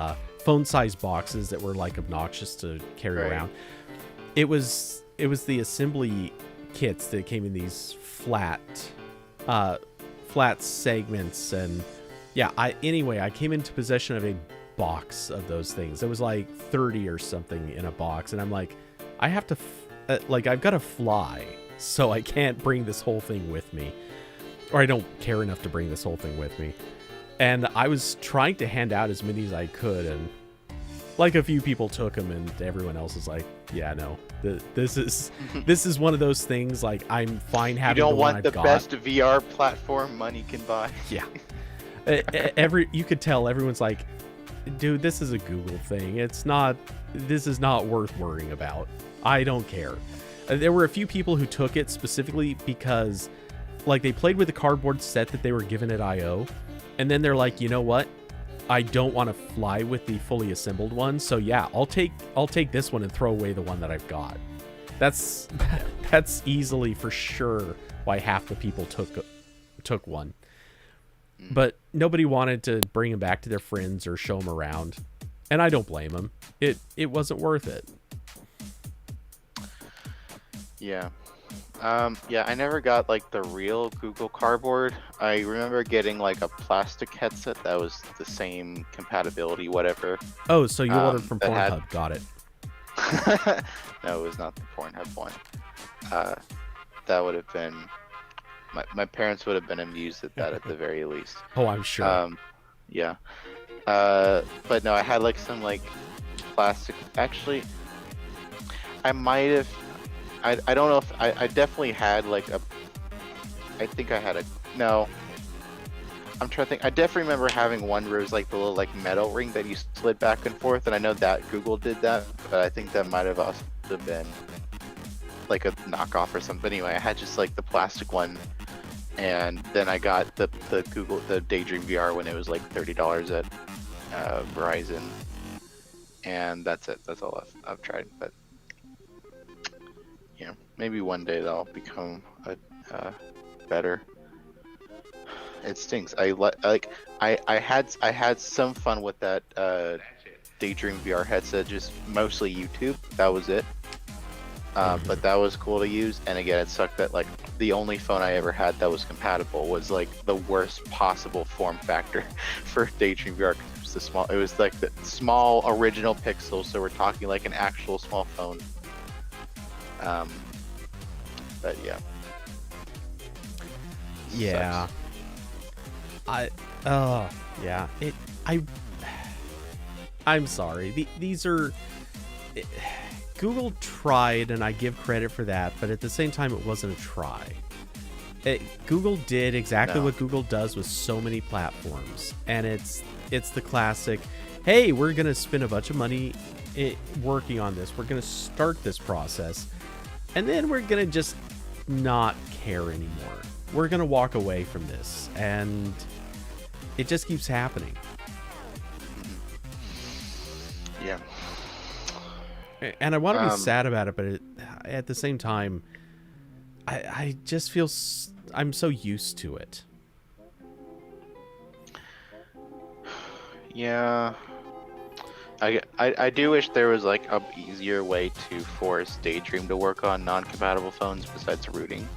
A: phone-sized boxes that were like obnoxious to carry around. It was the assembly kits that came in these flat segments, and yeah, I came into possession of a box of those things. It was like 30 or something in a box, and I'm like, I have to I've got to fly, so I can't bring this whole thing with me. or I don't care enough to bring this whole thing with me. And I was trying to hand out as many as I could, and like a few people took them, and everyone else is like, "Yeah, no, this is one of those things. Like, I'm fine having.
B: You don't
A: the one
B: want the
A: I've got.
B: best VR platform money can buy.
A: Yeah, you could tell everyone's like, dude, this is a Google thing. This is not worth worrying about. I don't care. There were a few people who took it specifically because, like, they played with the cardboard set that they were given at I/O, and then they're like, you know what? I don't want to fly with the fully assembled one, so yeah, I'll take this one and throw away the one that I've got. That's easily for sure why half the people took one. But nobody wanted to bring them back to their friends or show them around, and I don't blame them. It wasn't worth it.
B: Yeah. Yeah, I never got like the real Google Cardboard. I remember getting like a plastic headset that was the same compatibility, whatever.
A: Oh, so you ordered from
B: that
A: Pornhub. Got it.
B: No, it was not the Pornhub one. That would have been... My parents would have been amused at that at the very least.
A: Oh, I'm sure.
B: Yeah. But no, I had like some like plastic... Actually, I might have... I don't know if I definitely had like a, I think I had a, no, I'm trying to think. I definitely remember having one where it was like the little like metal ring that you slid back and forth, and I know that Google did that, but I think that might have also been like a knockoff or something. But anyway, I had just like the plastic one, and then I got the Daydream VR when it was like $30 at Verizon, and that's it. That's all I've tried, but. Yeah, maybe one day that'll become better. It stinks. I had some fun with that Daydream VR headset, just mostly YouTube. That was it. But that was cool to use. And again, it sucked that like the only phone I ever had that was compatible was like the worst possible form factor for Daydream VR. It was like the small original pixel, so we're talking like an actual small phone. But yeah.
A: Yeah.
B: Sucks.
A: Yeah. I'm sorry. These are... Google tried, and I give credit for that, but at the same time, it wasn't a try. Google did exactly what Google does with so many platforms, and it's the classic, hey, we're going to spend a bunch of money working on this. We're going to start this process. And then we're going to just not care anymore. We're going to walk away from this. And it just keeps happening.
B: Yeah.
A: And I want to be sad about it, but at the same time, I just feel I'm so used to it.
B: Yeah. I do wish there was like a easier way to force Daydream to work on non-compatible phones besides rooting.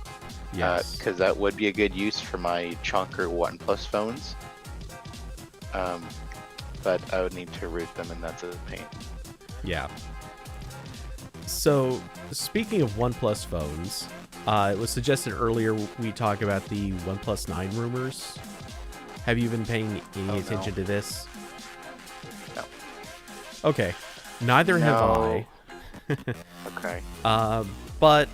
A: Yes.
B: Because that would be a good use for my chunker OnePlus phones. But I would need to root them, and that's a pain.
A: Yeah. So, speaking of OnePlus phones, it was suggested earlier we talk about the OnePlus 9 rumors. Have you been paying any attention to this?
B: No.
A: Okay. Neither have I.
B: Okay.
A: But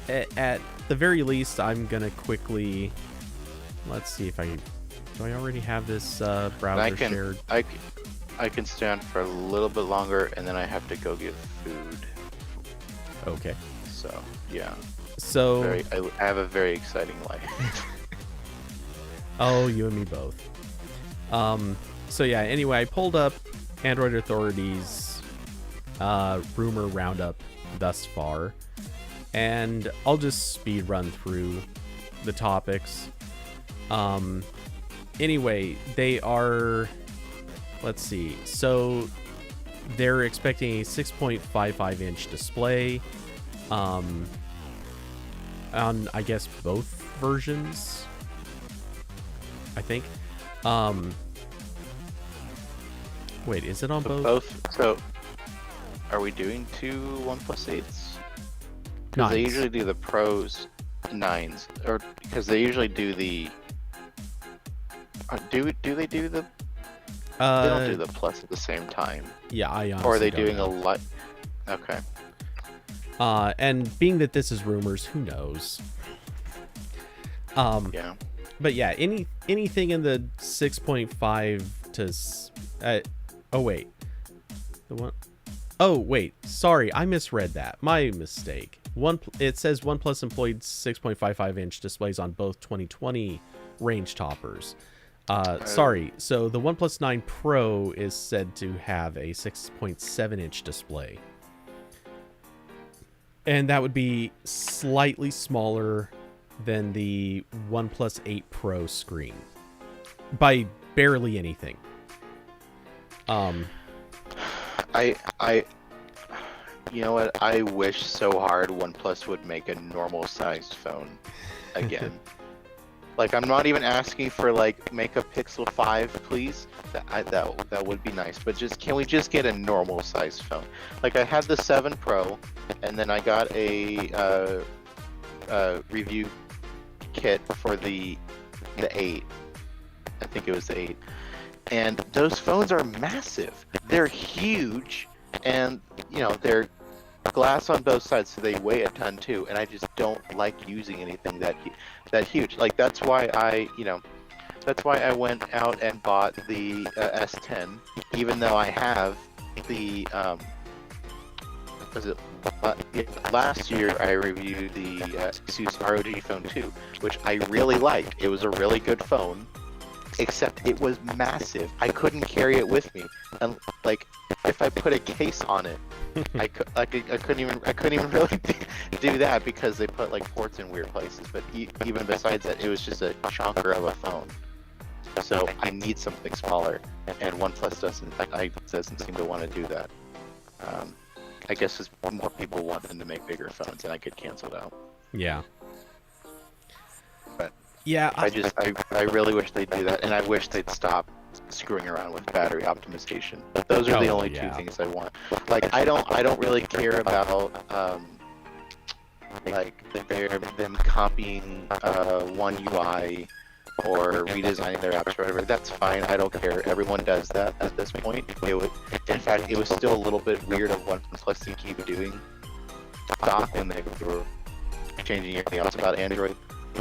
A: at the very least, I'm going to quickly... Let's see if I... Do I already have this browser shared?
B: I can stand for a little bit longer, and then I have to go get food.
A: Okay.
B: So, yeah.
A: So...
B: I have a very exciting life.
A: Oh, you and me both. So yeah, anyway, I pulled up Android Authority's rumor roundup thus far, and I'll just speed run through the topics. Anyway, they are, let's see, so they're expecting a 6.55 inch display on, I guess, both versions, I think. Wait, is it on both?
B: So, are we doing two OnePlus 8s? Because
A: Nice.
B: they usually do the Pros. 9s, or because they usually do the. Do they do the? They don't do the Plus at the same time.
A: Yeah, I honestly
B: Or are they
A: don't
B: doing
A: know.
B: a lot? Okay.
A: And being that this is rumors, who knows?
B: Yeah.
A: But yeah, anything in the 6.5 to oh wait. The one Oh wait, sorry, I misread that. My mistake. It says OnePlus employed 6.55-inch displays on both 2020 range toppers. Sorry, so the OnePlus 9 Pro is said to have a 6.7-inch display. And that would be slightly smaller than the OnePlus 8 Pro screen. By barely anything.
B: You know what? I wish so hard OnePlus would make a normal sized phone again. Like, I'm not even asking for like make a Pixel 5, please. That would be nice. But can we just get a normal sized phone? Like, I had the 7 Pro, and then I got a review kit for the 8. I think it was the 8. And those phones are massive. They're huge, and they're glass on both sides, so they weigh a ton too. And I just don't like using anything that huge. Like, that's why I went out and bought the S10, even though I have the last year I reviewed the Asus ROG Phone 2, which I really liked. It was a really good phone, except it was massive. I couldn't carry it with me, and like, if I put a case on it, I couldn't even really do that, because they put like ports in weird places. But even besides that, it was just a chunker of a phone. So I need something smaller, and OnePlus doesn't seem to want to do that. I guess just more people want them to make bigger phones, and I get canceled out.
A: Yeah.
B: But
A: yeah,
B: I really wish they'd do that, and I wish they'd stop screwing around with battery optimization. Those are the only two things I want. Like, I don't really care about like them copying one UI or redesigning their apps or whatever. That's fine. I don't care. Everyone does that at this point. In fact, it was still a little bit weird of OnePlus to keep doing stock when they were changing everything else about Android.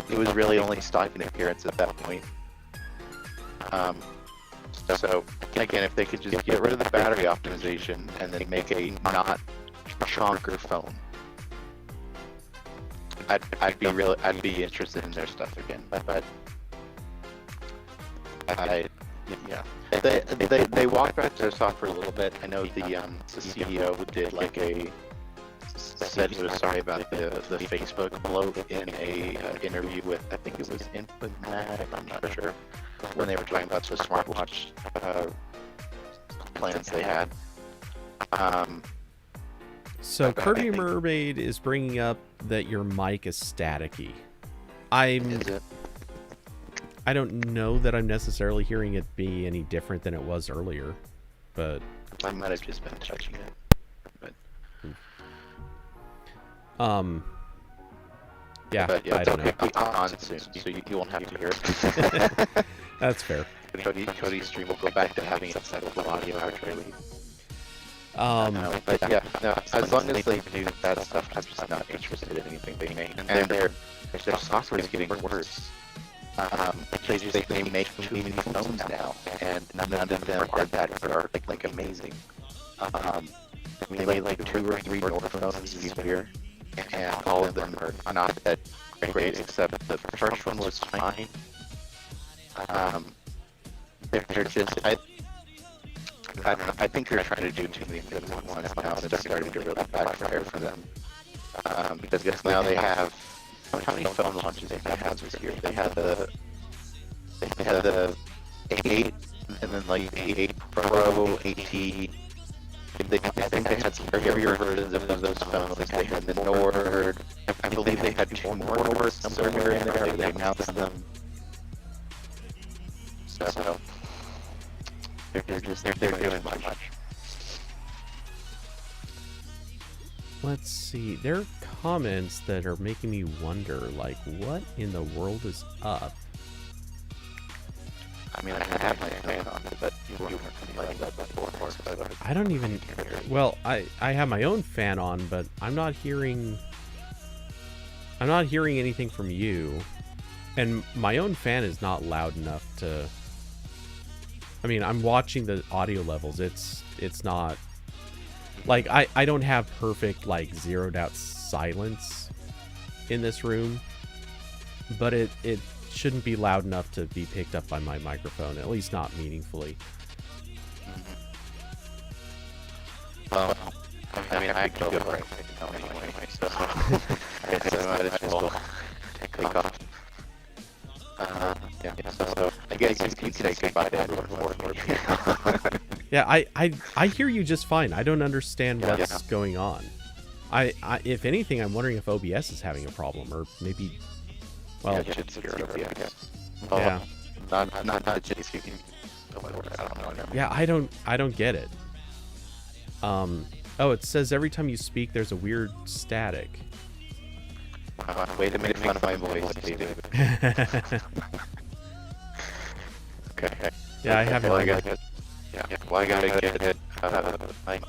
B: It was really only stock in appearance at that point. So again, if they could just get rid of the battery optimization and then make a not chonker phone, I'd be interested in their stuff again. But they walked back to their software a little bit. I know the CEO did said he was sorry about the Facebook bloat in a interview with, I think it was Input Mag, I'm not sure, when they were talking about the smartwatch plans they had.
A: So Kirby Mermaid is bringing up that your mic is staticky.
B: Is it?
A: I don't know that I'm necessarily hearing it be any different than it was earlier, but
B: I might have just been touching it. But
A: yeah, I don't know.
B: It'll be on soon, so you won't have to hear it.
A: That's fair.
B: Cody's stream will go back to having it set up with audio after I leave. But yeah, no, as long as they do that stuff, I'm just not interested in anything they make. And their software is getting worse. They make too many phones now, and none of them are like amazing. They made like 2 or 3 more phones this year, and all of them are not that great, except the first one was fine. They're just, I don't know, I think they're trying to do too many things at once now, and it's starting to really backfire for them. Because now they have, how many phone launches did they have this year? They had the 8, and then like the 8 Pro, 8T. I think they had some heavier versions of those phones. They had the Nord. I believe they had 2 more Nords somewhere in there. They announced them. So they're doing much.
A: let's see. There are comments that are making me wonder, like, what in the world is up?
B: I mean, I have my fan on, but you weren't complaining about that before. So
A: I don't even... Well, I have my own fan on, but I'm not hearing anything from you. And my own fan is not loud enough to... I mean, I'm watching the audio levels. It's not... Like, I don't have perfect, like, zeroed out silence in this room. But it shouldn't be loud enough to be picked up by my microphone, at least not meaningfully.
B: Well, I mean, I can go right now anyway, so I guess I might as well take off. Yeah, so I guess you can say goodbye to everyone for me.
A: Yeah, I hear you just fine. I don't understand what's going on. I if anything, I'm wondering if OBS is having a problem, or maybe... Well,
B: yeah, it's your OBS.
A: Yeah.
B: Not just you can... I don't know.
A: Yeah, I don't get it. Oh, it says every time you speak, there's a weird static.
B: Way to make fun of my voice, David. Okay.
A: Yeah, I have no idea.
B: Well, I gotta get it. My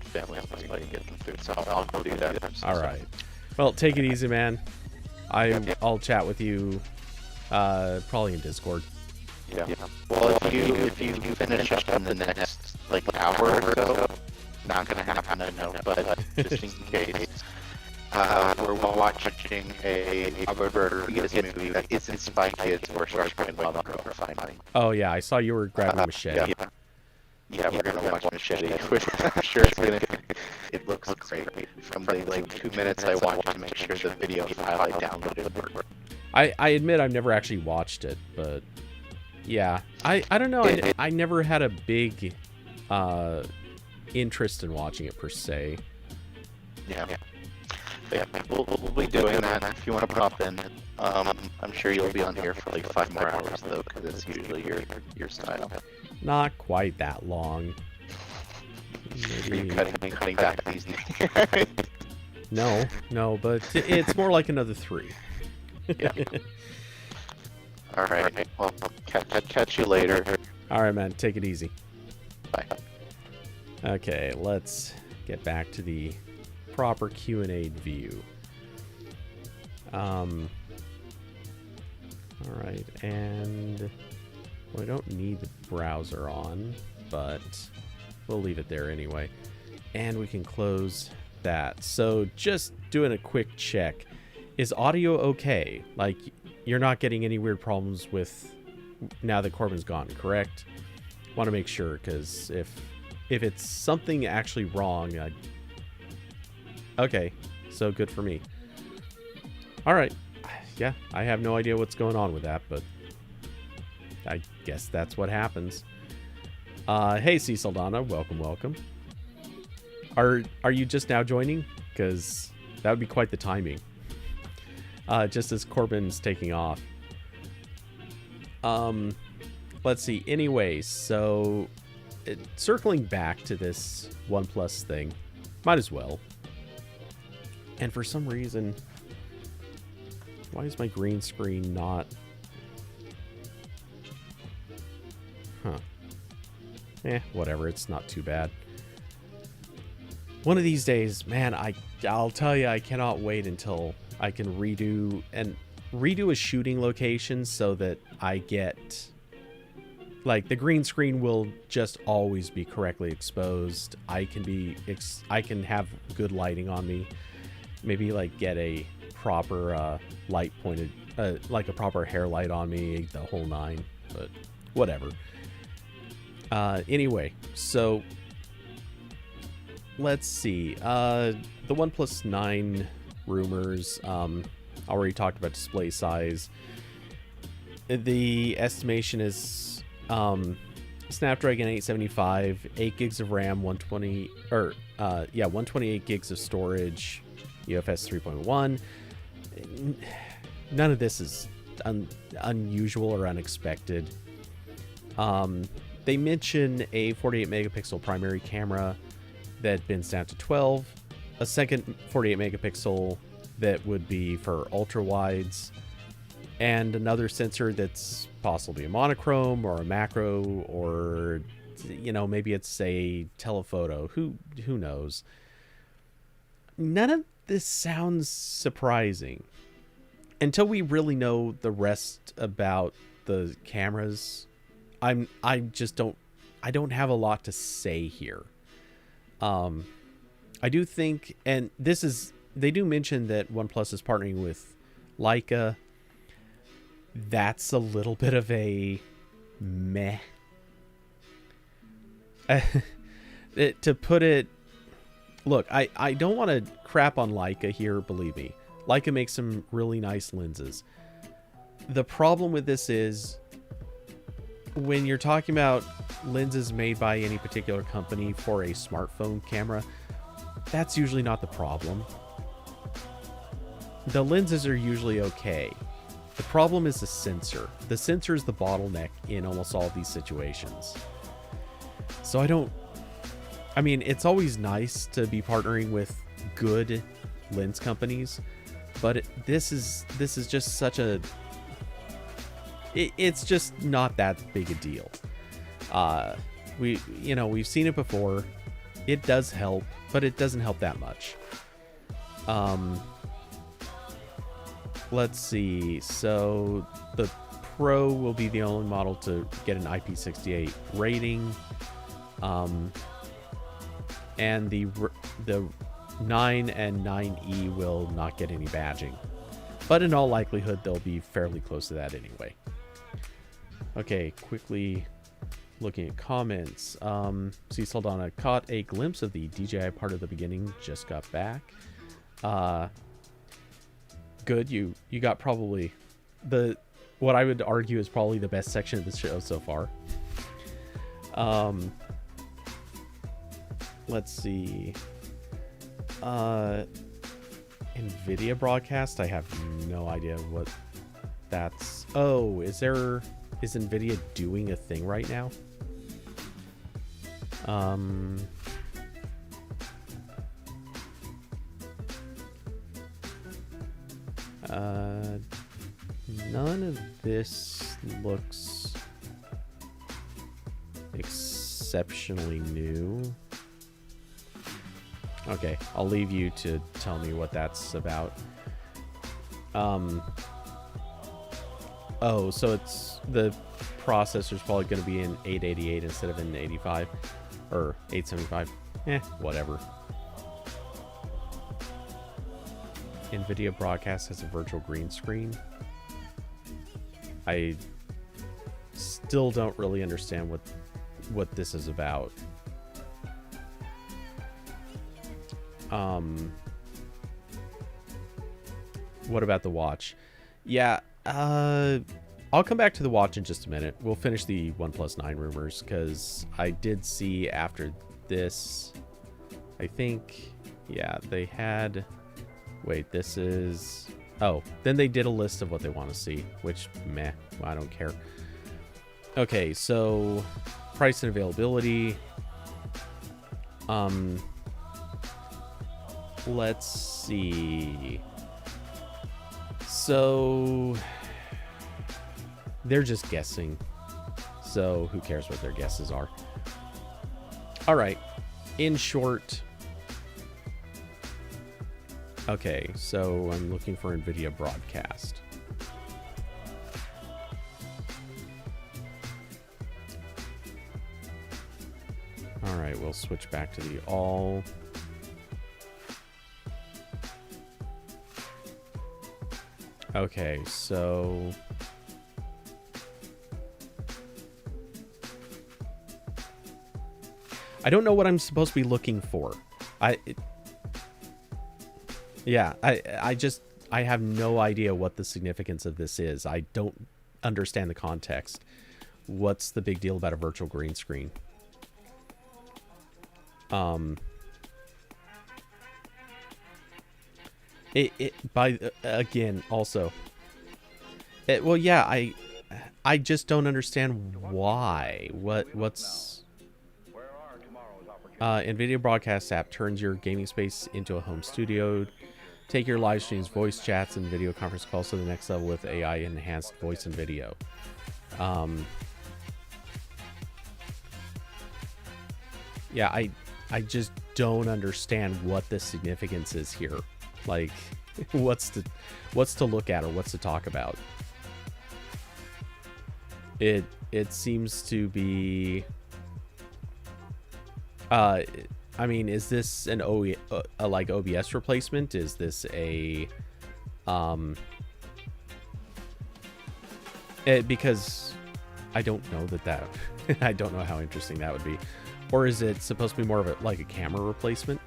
B: family wants to get them food, so I'll go do that.
A: All right. Well, take it easy, man. I'll chat with you, probably in Discord.
B: Yeah. Well, if you finish up in the next like hour or so, not gonna happen, I know, but just in case, we're watching a previous movie that isn't Spy Kids or Sharkman Mother finally.
A: Oh yeah, I saw you were grabbing a machete.
B: Yeah, we're gonna watch Machete, which I'm sure it's gonna. It looks great. From the like 2 minutes I watched to make sure the video file I downloaded worked.
A: I admit I've never actually watched it, but yeah, I don't know. I never had a big interest in watching it per se.
B: Yeah, we'll be doing that if you want to pop in. I'm sure you'll be on here for like 5 more hours though, because it's usually your style.
A: Not quite that long. Maybe...
B: Are you cutting back these days?
A: No, but it's more like another 3.
B: Yeah. All right. Well, catch you later.
A: All right, man. Take it easy.
B: Bye.
A: Okay, let's get back to the proper Q&A view. All right, and we don't need the browser on, but we'll leave it there anyway. And we can close that. So just doing a quick check. Is audio okay? Like, you're not getting any weird problems with now that Corbin's gone, correct? Want to make sure, because if it's something actually wrong, okay, so good for me. All right, yeah, I have no idea what's going on with that, but I guess that's what happens. Hey, C. Saldana, welcome. Are you just now joining? Because that would be quite the timing. Just as Corbin's taking off. Let's see. Anyway, so circling back to this OnePlus thing, might as well. And for some reason, why is my green screen not? Whatever. It's not too bad. One of these days, man, I'll tell you, I cannot wait until I can redo a shooting location so that I get, like, the green screen will just always be correctly exposed. I can have good lighting on me. Maybe like get a proper light pointed, like a proper hair light on me, the whole 9. But whatever. Anyway, so let's see. The OnePlus 9 rumors. Already talked about display size. The estimation is Snapdragon 875, 8 gigs of RAM, 128 gigs of storage, UFS 3.1. None of this is unusual or unexpected. They mention a 48 megapixel primary camera that bends down to 12. a second 48 megapixel that would be for ultra wides, and another sensor that's possibly a monochrome or a macro, or maybe it's a telephoto. Who knows? None of this sounds surprising until we really know the rest about the cameras. I don't have a lot to say here. I do think, and they do mention that OnePlus is partnering with Leica. That's a little bit of a meh. To put it, look, I don't want to crap on Leica here, believe me. Leica makes some really nice lenses. The problem with this is, when you're talking about lenses made by any particular company for a smartphone camera, that's usually not the problem. The lenses are usually okay. The problem is the sensor. The sensor is the bottleneck in almost all of these situations. So it's always nice to be partnering with good lens companies, but this is just such a... It's just not that big a deal. We've seen it before. It does help, but it doesn't help that much. Let's see. So the Pro will be the only model to get an IP68 rating. And the 9 and 9E will not get any badging. But in all likelihood, they'll be fairly close to that anyway. Okay, quickly looking at comments. C. Saldana caught a glimpse of the DJI part of the beginning, just got back. Good, you got probably what I would argue is probably the best section of the show so far. Let's see. NVIDIA broadcast, I have no idea what that's... Oh, is NVIDIA doing a thing right now? None of this looks exceptionally new. Okay, I'll leave you to tell me what that's about. Oh, so it's the processor's probably going to be in 888 instead of in 85 or 875. Whatever. NVIDIA broadcast has a virtual green screen. I still don't really understand what this is about. What about the watch? Yeah, I'll come back to the watch in just a minute. We'll finish the OnePlus 9 rumors, because I did see after this, I think, yeah, they had... Wait, this is... Oh, then they did a list of what they want to see, which, meh, I don't care. Okay, so price and availability. Let's see. So they're just guessing. So who cares what their guesses are? All right. In short, okay, so I'm looking for NVIDIA broadcast. All right, we'll switch back to the all. Okay, so I don't know what I'm supposed to be looking for. I have no idea what the significance of this is. I don't understand the context. What's the big deal about a virtual green screen? Again, also, well, yeah, I just don't understand why. What's... NVIDIA Broadcast app turns your gaming space into a home studio. Take your live streams, voice chats, and video conference calls to the next level with AI-enhanced voice and video. Yeah, I just don't understand what the significance is here. Like, what's to look at or what's to talk about? It seems to be. I mean, is this an like OBS replacement? Is this a because I don't know that I don't know how interesting that would be. Or is it supposed to be more of like a camera replacement?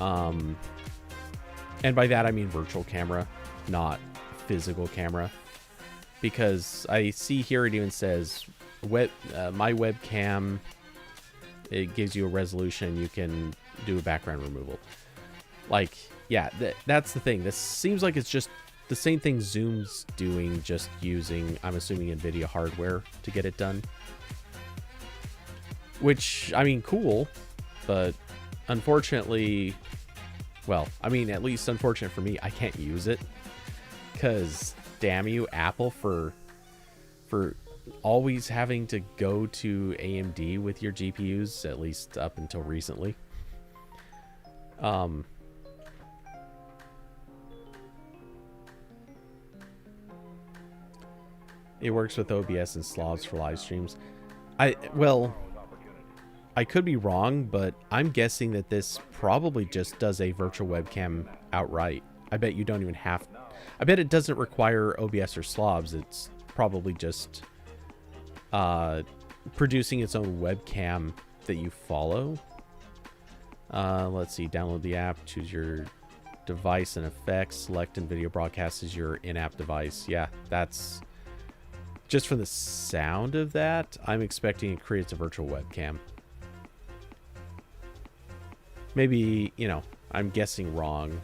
A: And by that I mean virtual camera, not physical camera. Because I see here it even says my webcam, it gives you a resolution, you can do a background removal. Like, yeah, that's the thing. This seems like it's just the same thing Zoom's doing, just using, I'm assuming, NVIDIA hardware to get it done. Which, I mean, cool, but unfortunately, well, I mean, at least unfortunate for me, I can't use it. Because, damn you, Apple, for always having to go to AMD with your GPUs, at least up until recently. It works with OBS and slobs for live streams. Well, I could be wrong, but I'm guessing that this probably just does a virtual webcam outright. I bet you don't even have... I bet it doesn't require OBS or slobs. It's probably just producing its own webcam that you follow. Let's see. Download the app. Choose your device and effects. Select NVIDIA Broadcast as your in-app device. Yeah, that's... Just from the sound of that, I'm expecting it creates a virtual webcam. Maybe, you know, I'm guessing wrong,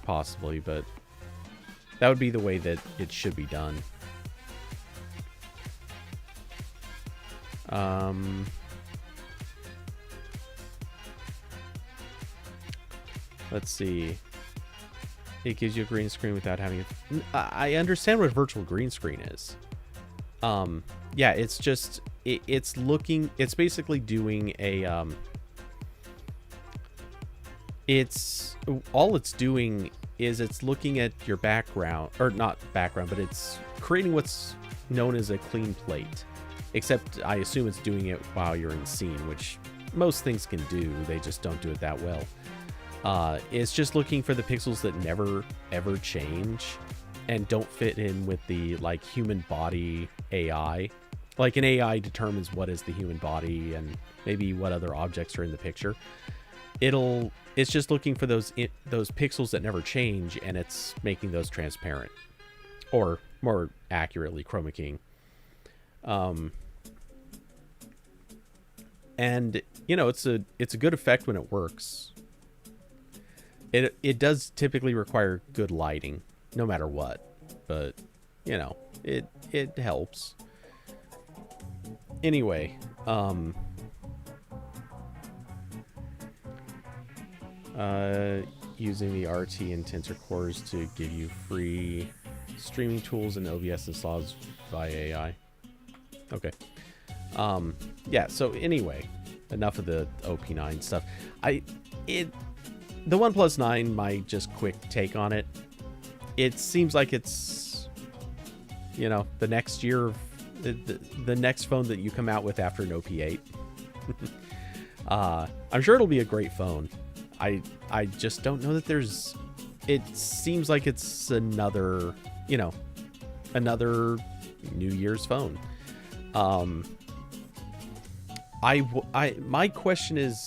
A: possibly, but that would be the way that it should be done. Let's see. It gives you a green screen without having... I understand what a virtual green screen is. Yeah, it's just... It's looking... It's basically doing a... It's... All it's doing is it's looking at your background... Or not background, but it's creating what's known as a clean plate. Except I assume it's doing it while you're in scene, which most things can do. They just don't do it that well. It's just looking for the pixels that never, ever change and don't fit in with the, like, human body AI. Like, an AI determines what is the human body and maybe what other objects are in the picture. It's just looking for those pixels that never change, and it's making those transparent. Or, more accurately, chroma keying. And, you know, it's a good effect when it works. It does typically require good lighting, no matter what. But, you know, it helps. Anyway, using the RT and tensor cores to give you free streaming tools and OBS and slobs via AI. Okay. Yeah, so anyway, enough of the OP9 stuff. The OnePlus 9, my just quick take on it, it seems like it's, you know, the next year, the next phone that you come out with after an OP8. I'm sure it'll be a great phone. I just don't know that there's... It seems like it's another, you know, another New Year's phone. My question is...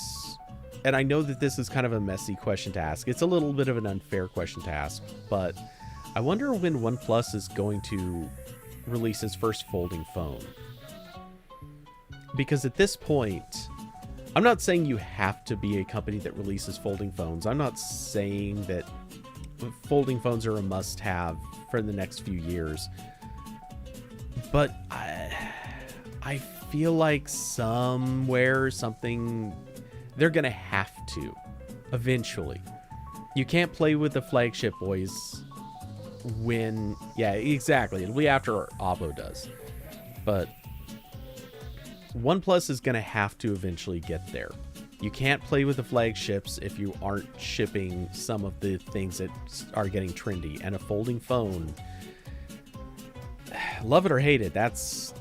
A: And I know that this is kind of a messy question to ask. It's a little bit of an unfair question to ask, but I wonder when OnePlus is going to release its first folding phone. Because at this point, I'm not saying you have to be a company that releases folding phones. I'm not saying that folding phones are a must-have for the next few years. But I feel like somewhere, something, they're going to have to eventually. You can't play with the flagship boys when, yeah, exactly. It'll be after Oppo does. But OnePlus is going to have to eventually get there. You can't play with the flagships if you aren't shipping some of the things that are getting trendy. And a folding phone, love it or hate it, that's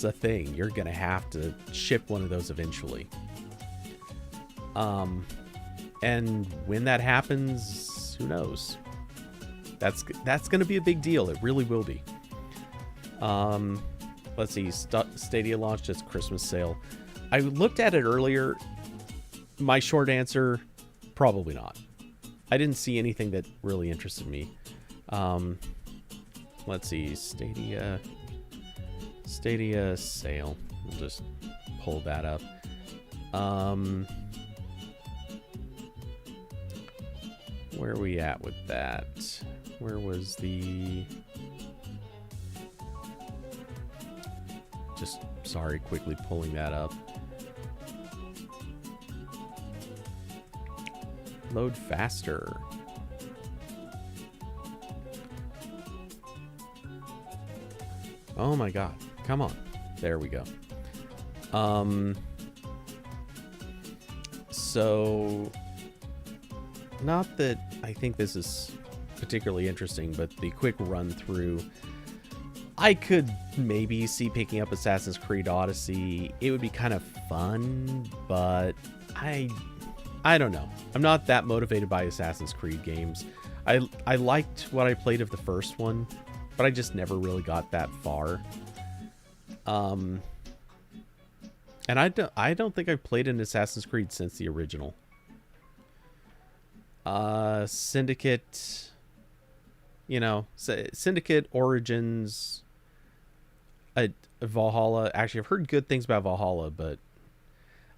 A: a thing. You're going to have to ship one of those eventually. And when that happens, who knows? That's going to be a big deal. It really will be. Let's see. Stadia launched its Christmas sale. I looked at it earlier. My short answer, probably not. I didn't see anything that really interested me. Let's see. Stadia sale. We'll just pull that up. Where are we at with that? Where was the... Just, sorry, quickly pulling that up. Load faster. Oh my god. Come on. There we go. So, not that I think this is particularly interesting, but the quick run through, I could maybe see picking up Assassin's Creed Odyssey. It would be kind of fun, but I don't know. I'm not that motivated by Assassin's Creed games. I liked what I played of the first one, but I just never really got that far. And I don't think I've played an Assassin's Creed since the original. Syndicate, Syndicate, Origins, Valhalla. Actually, I've heard good things about Valhalla, but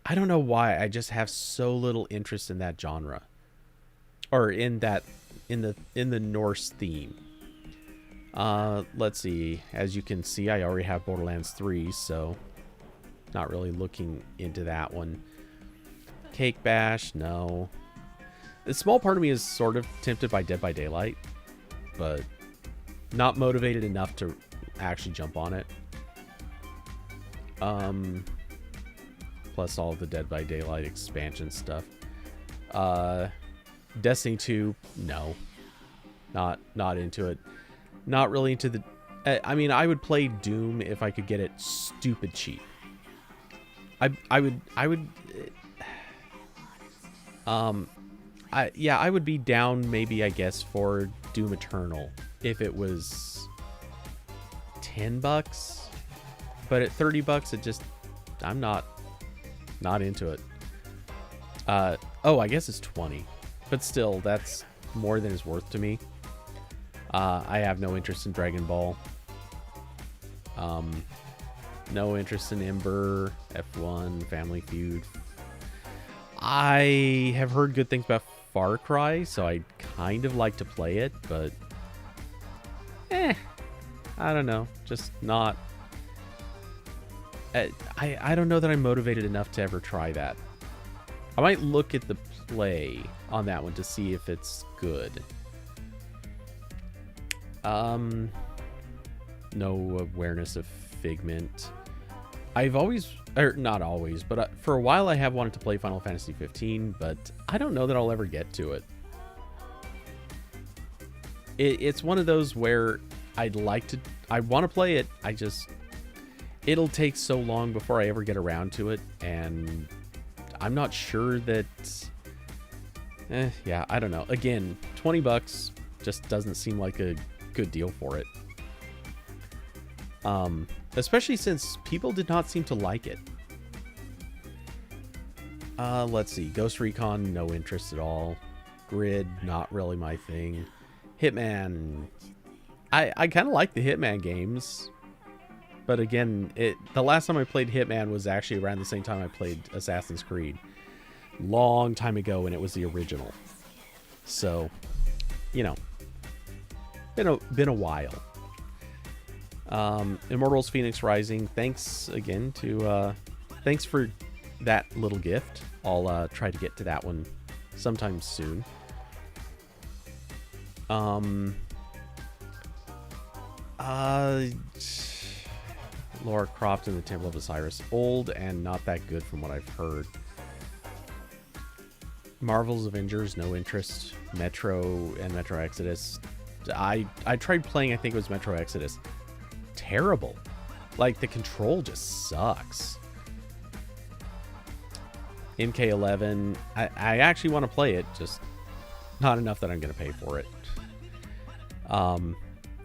A: I don't know why. I just have so little interest in that genre, or in the Norse theme. Let's see. As you can see, I already have Borderlands 3, so not really looking into that one. Cake Bash, no. A small part of me is sort of tempted by Dead by Daylight, but not motivated enough to actually jump on it. Plus all of the Dead by Daylight expansion stuff. Destiny 2, no. Not into it. Not really into the... I mean, I would play Doom if I could get it stupid cheap. I would be down maybe, I guess, for Doom Eternal if it was $10, but at $30 it just, I'm not into it. I guess it's 20, but still, that's more than it's worth to me. I have no interest in Dragon Ball. No interest in Ember, F1, Family Feud. I have heard good things about Far Cry, so I'd kind of like to play it, but I don't know, just not. I don't know that I'm motivated enough to ever try that. I might look at the play on that one to see if it's good. No awareness of Figment. I've always, or not always, but for a while I have wanted to play Final Fantasy 15, but I don't know that I'll ever get to it. It's one of those where I want to play it, it'll take so long before I ever get around to it, and I'm not sure that, I don't know. Again, $20 just doesn't seem like a good deal for it. Especially since people did not seem to like it. Let's see. Ghost Recon, no interest at all. Grid, not really my thing. Hitman, I kind of like the Hitman games. But again, the last time I played Hitman was actually around the same time I played Assassin's Creed. Long time ago, and it was the original. So, been a while. Immortals Phoenix Rising. Thanks again to thanks for that little gift. I'll try to get to that one sometime soon. Lara Croft and the Temple of Osiris. Old and not that good from what I've heard. Marvel's Avengers, no interest. Metro and Metro Exodus. I tried playing, I think it was Metro Exodus. Terrible. Like, the control just sucks. MK11, I actually want to play it, just not enough that I'm going to pay for it.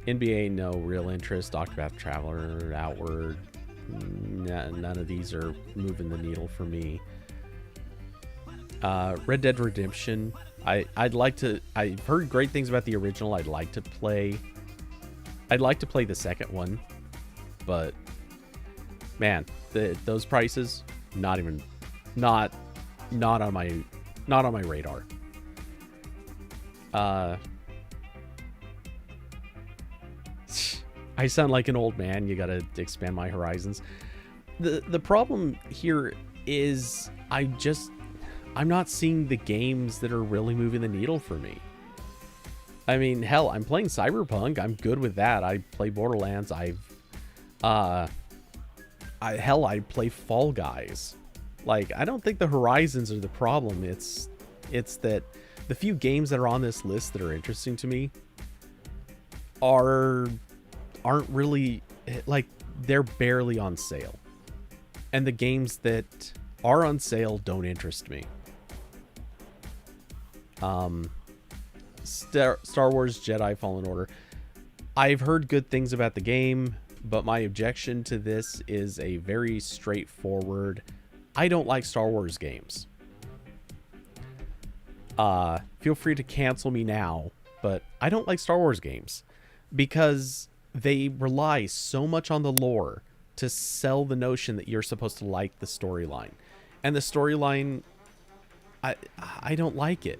A: NBA, no real interest. Octopath Traveler, Outward, none of these are moving the needle for me. Red Dead Redemption, I'd like to. I've heard great things about the original. I'd like to play the second one, but man, those prices, not on my radar. I sound like an old man. You gotta expand my horizons. The problem here is I'm not seeing the games that are really moving the needle for me. I mean, hell, I'm playing Cyberpunk. I'm good with that. I play Borderlands. I play Fall Guys. Like, I don't think the horizons are the problem. It's that the few games that are on this list that are interesting to me aren't really, like, they're barely on sale. And the games that are on sale don't interest me. Star Wars Jedi Fallen Order. I've heard good things about the game, but my objection to this is a very straightforward, I don't like Star Wars games. Feel free to cancel me now, but I don't like Star Wars games because they rely so much on the lore to sell the notion that you're supposed to like the storyline. And the storyline, I don't like it.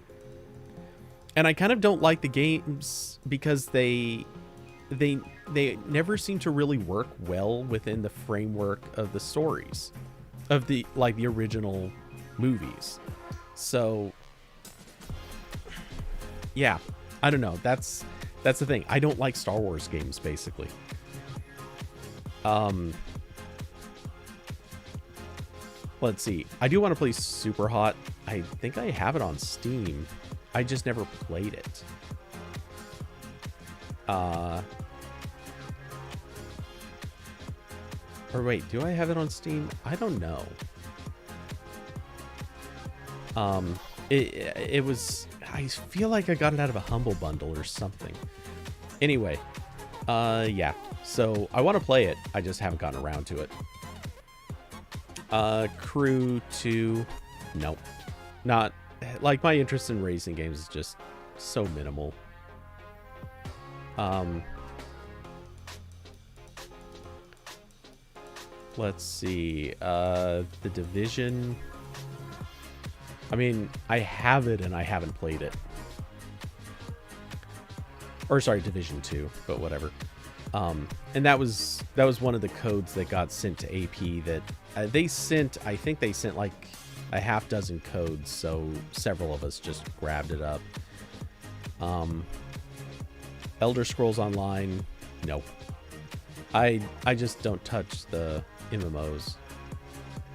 A: And I kind of don't like the games because they never seem to really work well within the framework of the stories of the original movies. So yeah, I don't know. That's the thing. I don't like Star Wars games, basically. Let's see. I do want to play Super Hot. I think I have it on Steam. I just never played it. Or wait, do I have it on Steam? I don't know. It was, I feel like I got it out of a Humble Bundle or something. Anyway, yeah. So I want to play it. I just haven't gotten around to it. Crew 2, nope. Not, like, my interest in racing games is just so minimal. Let's see. The Division. I mean, I have it and I haven't played it. Or sorry, Division 2, but whatever. And that was one of the codes that got sent to AP that they sent. I think they sent like a half dozen codes, so several of us just grabbed it up. Elder Scrolls Online, nope. I just don't touch the MMOs.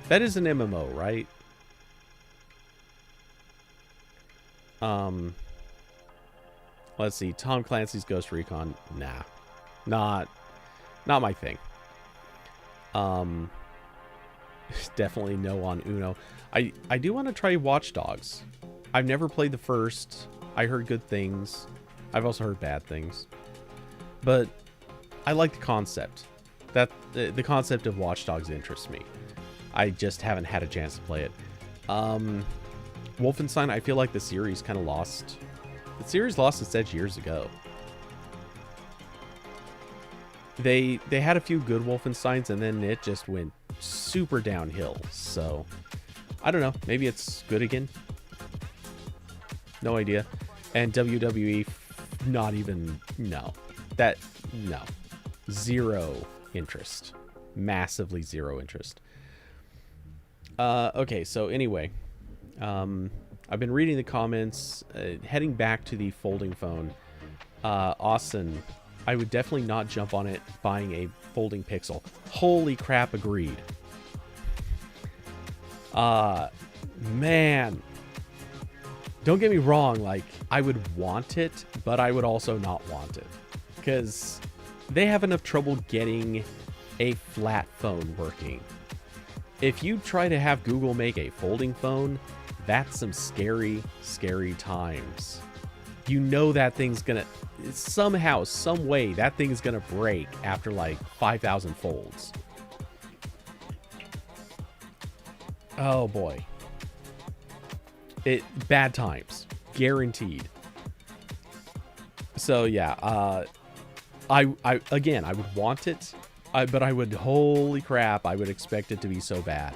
A: That is an MMO, right? Let's see. Tom Clancy's Ghost Recon, nah, not my thing. Definitely no on Uno. I do want to try Watch Dogs. I've never played the first. I heard good things. I've also heard bad things. But I like the concept. That the concept of Watch Dogs interests me. I just haven't had a chance to play it. Wolfenstein, I feel like the series kind of lost. The series lost its edge years ago. They had a few good Wolfensteins and then it just went super downhill. So I don't know. Maybe it's good again. No idea. And WWE, not even, no. No. Zero interest. Massively zero interest. Okay, so anyway, I've been reading the comments, heading back to the folding phone. Austin, I would definitely not jump on it buying a folding Pixel. Holy crap, agreed. Man. Don't get me wrong, like, I would want it, but I would also not want it. Because they have enough trouble getting a flat phone working. If you try to have Google make a folding phone, that's some scary, scary times. You know that thing's gonna, somehow, some way, that thing's gonna break after like 5,000 folds. Oh boy. Bad times. Guaranteed. So yeah, I again, I would want it, but I would, holy crap, I would expect it to be so bad.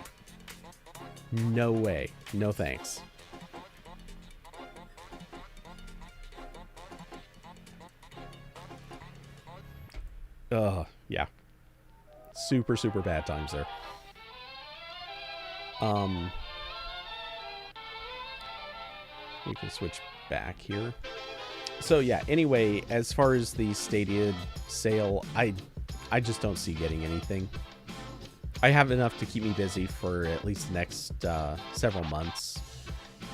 A: No way. No thanks. Yeah. Super, super bad times there. We can switch back here. So yeah, anyway, as far as the Stadia sale, I just don't see getting anything. I have enough to keep me busy for at least the next several months.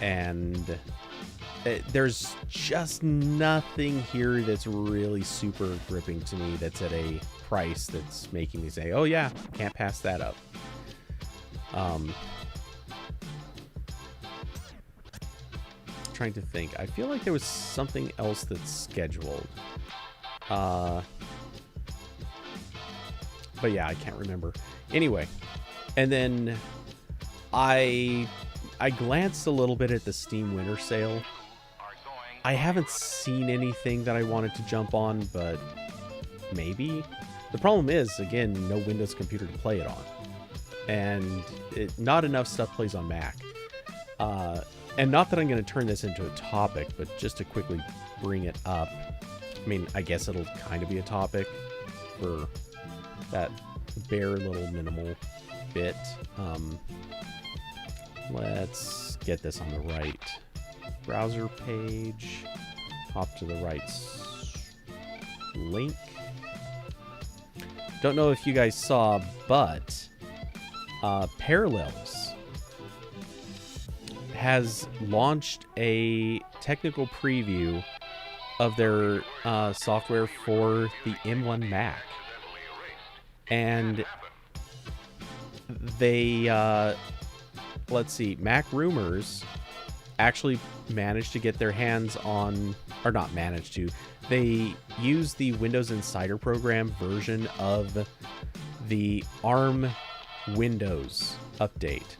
A: And there's just nothing here that's really super gripping to me that's at a price that's making me say, oh yeah, can't pass that up. Trying to think. I feel like there was something else that's scheduled. But yeah, I can't remember. Anyway, and then I glanced a little bit at the Steam Winter Sale. I haven't seen anything that I wanted to jump on, but maybe. The problem is, again, no Windows computer to play it on. And not enough stuff plays on Mac. And not that I'm going to turn this into a topic, but just to quickly bring it up. I mean, I guess it'll kind of be a topic for that bare little minimal bit. Let's get this on the right browser page. Hop to the right link. Don't know if you guys saw, but Parallels has launched a technical preview of their software for the M1 Mac. And they, let's see, Mac Rumors actually managed to get their hands on, or not managed to, they used the Windows Insider program version of the ARM Windows update.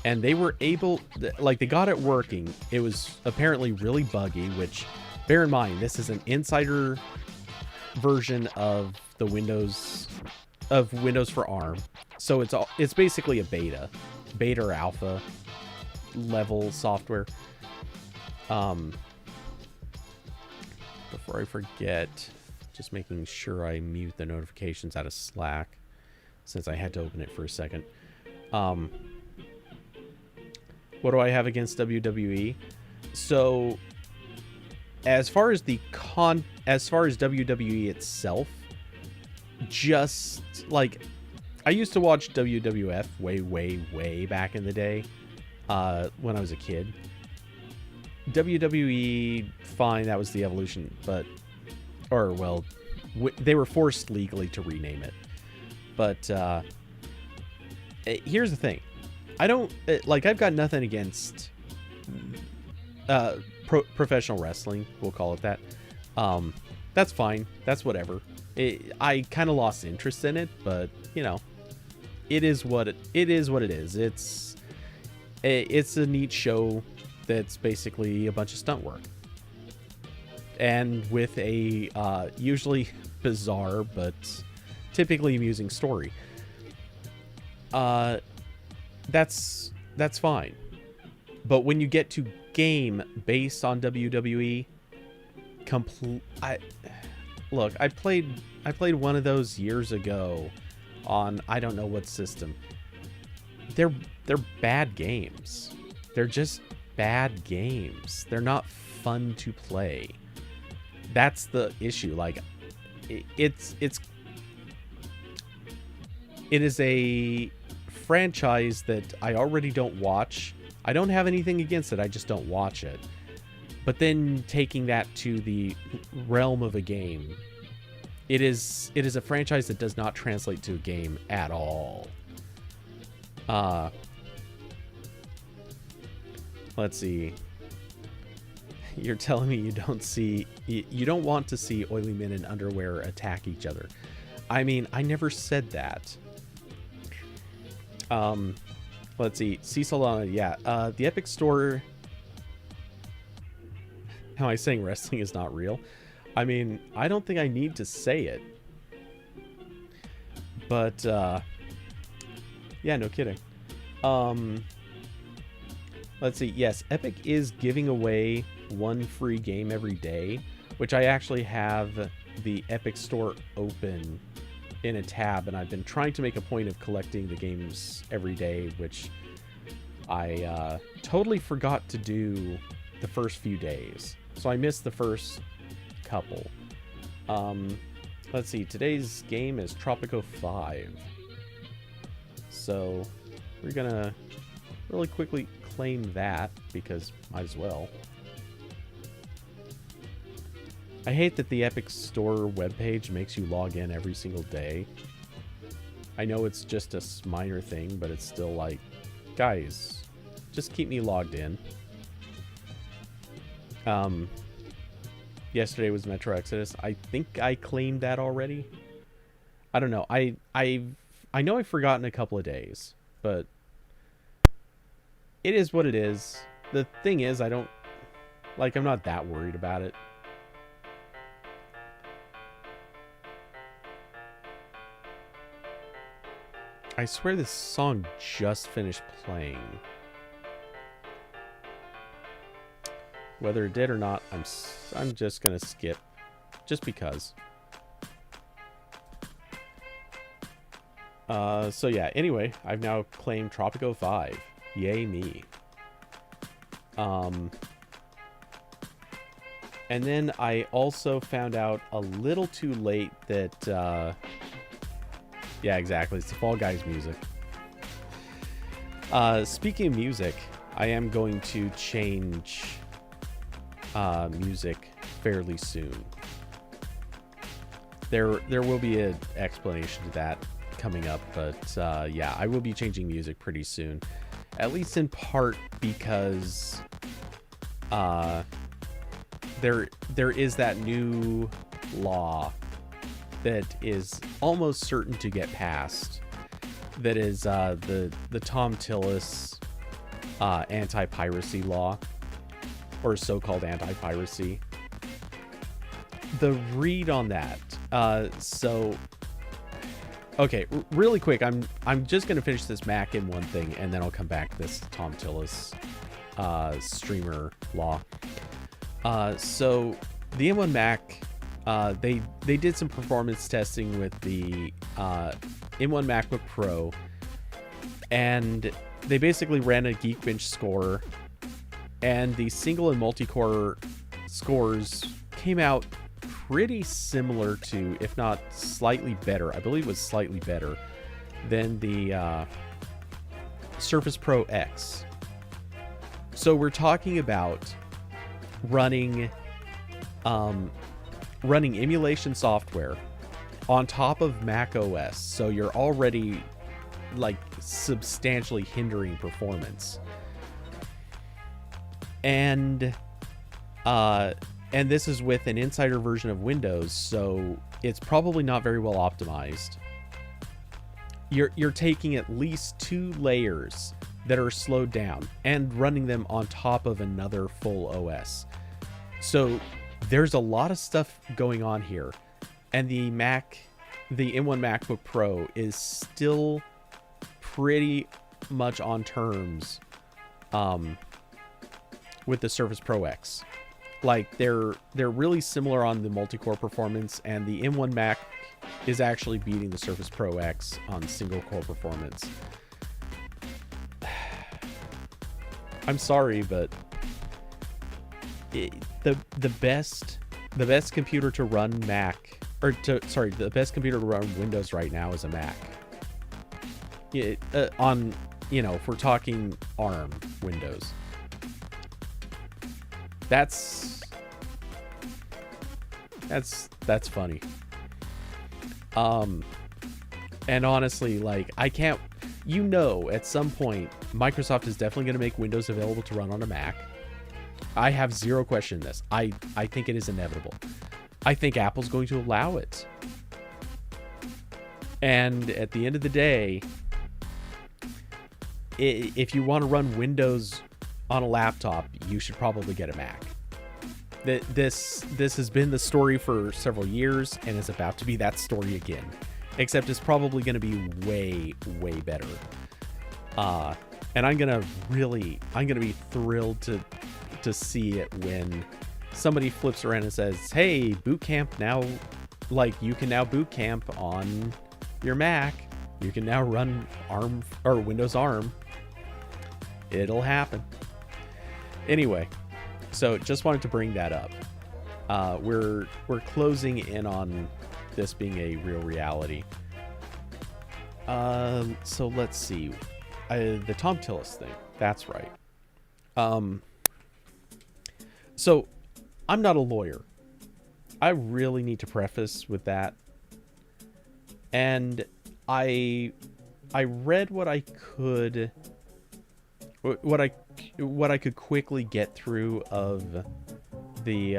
A: And they were able, like, they got it working. It was apparently really buggy, which, bear in mind, this is an insider version of the Windows for ARM. So it's basically a beta or alpha level software. Before I forget, just making sure I mute the notifications out of Slack, since I had to open it for a second. What do I have against WWE? So, as far as WWE itself, just like, I used to watch WWF way back in the day, when I was a kid. WWE, fine, that was the evolution, but, or well, they were forced legally to rename it. But here's the thing. I don't, like, I've got nothing against professional wrestling, we'll call it that. That's fine. That's whatever. I kind of lost interest in it, but, you know, it is what it is. It's a neat show that's basically a bunch of stunt work. And with a usually bizarre but typically amusing story. That's fine. But when you get to game based on WWE, I played played one of those years ago on I don't know what system. They're bad games. They're just bad games. They're not fun to play. That's the issue. Like, it is a franchise that I already don't watch. I don't have anything against it. I just don't watch it. But then taking that to the realm of a game, it is a franchise that does not translate to a game at all. Let's see. You're telling me you don't want to see oily men in underwear attack each other. I mean, I never said that. Let's see. C Solana, yeah. The Epic Store. How am I saying wrestling is not real? I mean, I don't think I need to say it. But, yeah, no kidding. Let's see. Yes, Epic is giving away one free game every day, which I actually have the Epic Store open in a tab, and I've been trying to make a point of collecting the games every day, which I totally forgot to do the first few days. So I missed the first couple. Let's see. Today's game is Tropico 5. So we're gonna really quickly claim that, because might as well. I hate that the Epic Store webpage makes you log in every single day. I know it's just a minor thing, but it's still like, guys, just keep me logged in. Yesterday was Metro Exodus. I think I claimed that already. I don't know. I know I've forgotten a couple of days, but it is what it is. The thing is, I'm not that worried about it. I swear this song just finished playing. Whether it did or not, I'm just gonna skip, just because. So yeah. Anyway, I've now claimed Tropico 5. Yay me. And then I also found out a little too late that. Yeah, exactly. It's the Fall Guys music. Speaking of music, I am going to change music fairly soon. There will be an explanation to that coming up, but yeah, I will be changing music pretty soon. At least in part because there is that new law that is almost certain to get passed. That is the Tom Tillis anti-piracy law, or so-called anti-piracy. The read on that. So, okay, really quick. I'm just gonna finish this Mac in one thing, and then I'll come back to this Tom Tillis streamer law. So the M1 Mac. They did some performance testing with the M1 MacBook Pro, and they basically ran a Geekbench score, and the single and multi-core scores came out pretty similar to, if not slightly better, I believe it was slightly better than the Surface Pro X. So we're talking about running emulation software on top of Mac OS, so you're already like substantially hindering performance. And this is with an insider version of Windows, so it's probably not very well optimized. You're taking at least 2 layers that are slowed down and running them on top of another full OS. So there's a lot of stuff going on here, and the M1 MacBook Pro is still pretty much on terms with the Surface Pro X. Like they're really similar on the multi-core performance, and the M1 Mac is actually beating the Surface Pro X on single core performance. I'm sorry, but the best computer to run Mac, the best computer to run Windows right now is a Mac. On, if we're talking ARM Windows, that's funny. And honestly, like, I can't, at some point Microsoft is definitely going to make Windows available to run on a Mac. I have zero question in this. I think it is inevitable. I think Apple's going to allow it. And at the end of the day, if you want to run Windows on a laptop, you should probably get a Mac. This has been the story for several years, and it's about to be that story again. Except it's probably going to be way, way better. And I'm gonna be thrilled to see it when somebody flips around and says, "Hey, boot camp now, like, you can now boot camp on your Mac. You can now run ARM or Windows ARM." It'll happen. Anyway, so just wanted to bring that up. We're closing in on this being a real reality. So let's see. The Tom Tillis thing. That's right. So I'm not a lawyer. I really need to preface with that. And I read what I could quickly get through of the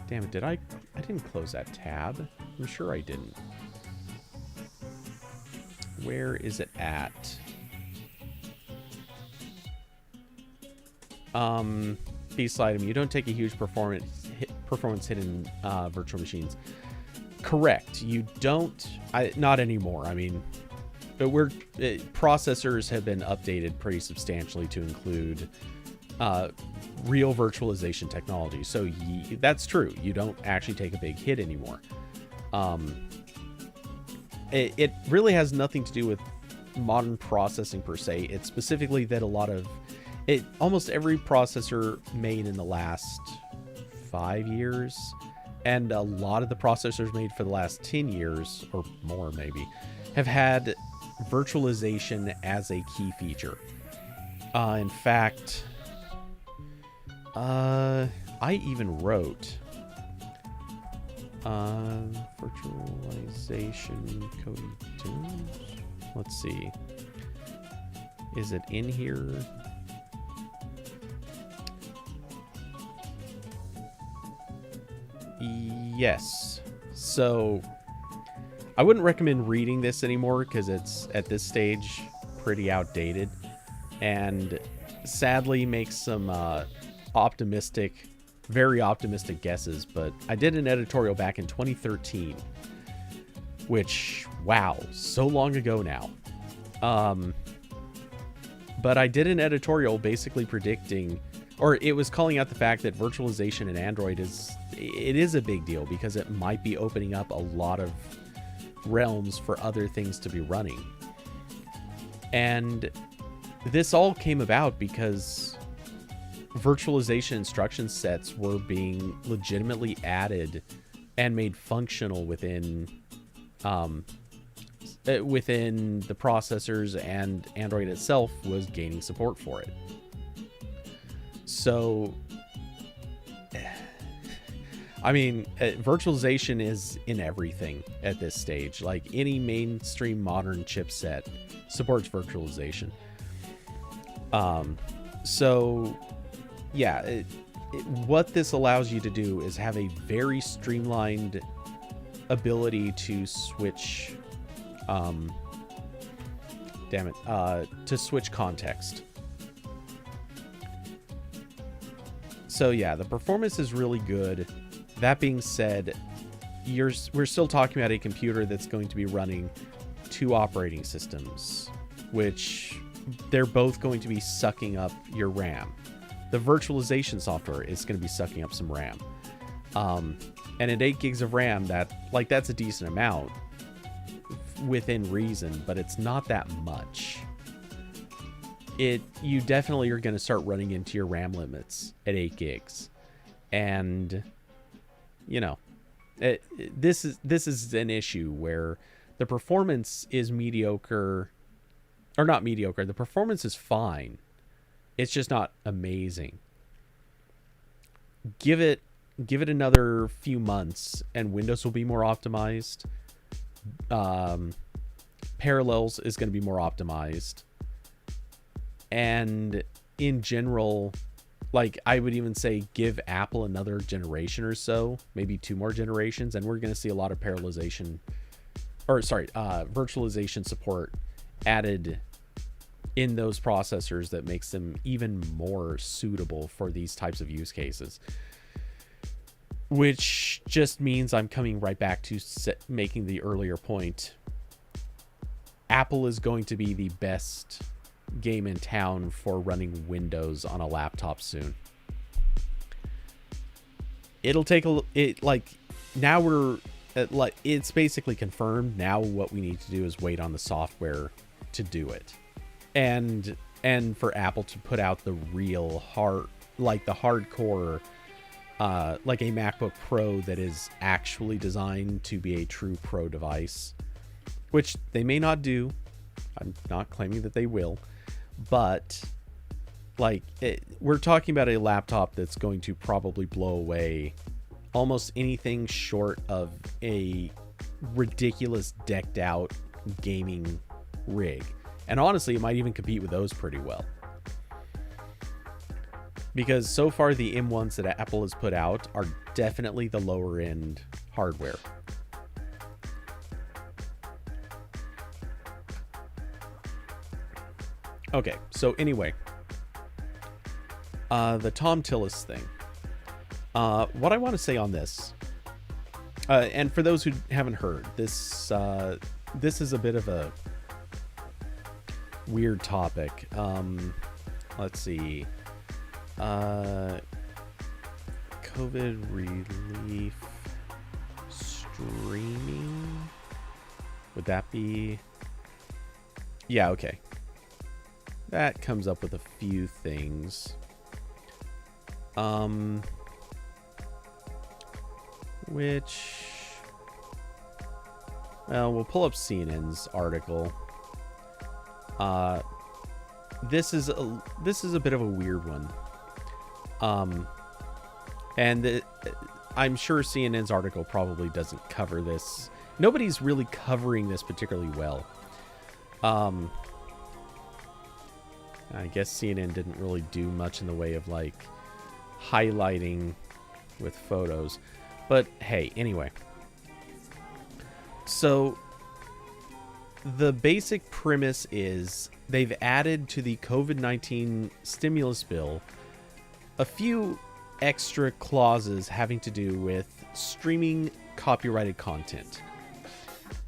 A: damn it, I didn't close that tab. I'm sure I didn't. Where is it at? Beast item. You don't take a huge performance hit in virtual machines. Correct. You don't. Not anymore. I mean, but processors have been updated pretty substantially to include real virtualization technology. So that's true. You don't actually take a big hit anymore. It really has nothing to do with modern processing per se. It's specifically that almost every processor made in the last 5 years, and a lot of the processors made for the last 10 years or more maybe, have had virtualization as a key feature. In fact, I even wrote virtualization coding tunes. Let's see. Is it in here? Yes. So I wouldn't recommend reading this anymore because it's at this stage pretty outdated, and sadly makes some very optimistic guesses. But I did an editorial back in 2013, which, wow, so long ago now. But I did an editorial basically predicting, or it was calling out the fact that virtualization in Android is a big deal because it might be opening up a lot of realms for other things to be running. And this all came about because virtualization instruction sets were being legitimately added and made functional within the processors, and Android itself was gaining support for it. So, I mean, virtualization is in everything at this stage. Like, any mainstream modern chipset supports virtualization. So, yeah, what this allows you to do is have a very streamlined ability to switch, to switch context. So yeah, the performance is really good. That being said, we're still talking about a computer that's going to be running 2 operating systems, which they're both going to be sucking up your RAM. The virtualization software is going to be sucking up some RAM. And at 8 gigs of RAM, that's a decent amount within reason, but it's not that much. You definitely are going to start running into your RAM limits at 8 gigs. And, this is an issue where the performance is mediocre, or not mediocre. The performance is fine. It's just not amazing. Give it another few months and Windows will be more optimized. Parallels is going to be more optimized. And in general, I would even say give Apple another generation or so, maybe 2 more generations, and we're going to see a lot of virtualization support added in those processors that makes them even more suitable for these types of use cases. Which just means I'm coming right back to making the earlier point. Apple is going to be the best game in town for running Windows on a laptop soon. It'll take now we're it's basically confirmed. Now what we need to do is wait on the software to do it. And for Apple to put out the real the hardcore a MacBook Pro that is actually designed to be a true pro device, which they may not do. I'm not claiming that they will, but we're talking about a laptop that's going to probably blow away almost anything short of a ridiculous decked out gaming rig. And honestly, it might even compete with those pretty well. Because so far the M1s that Apple has put out are definitely the lower end hardware. Okay, so anyway, the Tom Tillis thing. What I want to say on this, and for those who haven't heard, this is a bit of a weird topic. Let's see. COVID relief streaming. Would that be? Yeah, okay. That comes up with a few things. We'll pull up CNN's article. This is a bit of a weird one. I'm sure CNN's article probably doesn't cover this. Nobody's really covering this particularly well. I guess CNN didn't really do much in the way of highlighting with photos. But hey, anyway. So the basic premise is they've added to the COVID-19 stimulus bill a few extra clauses having to do with streaming copyrighted content.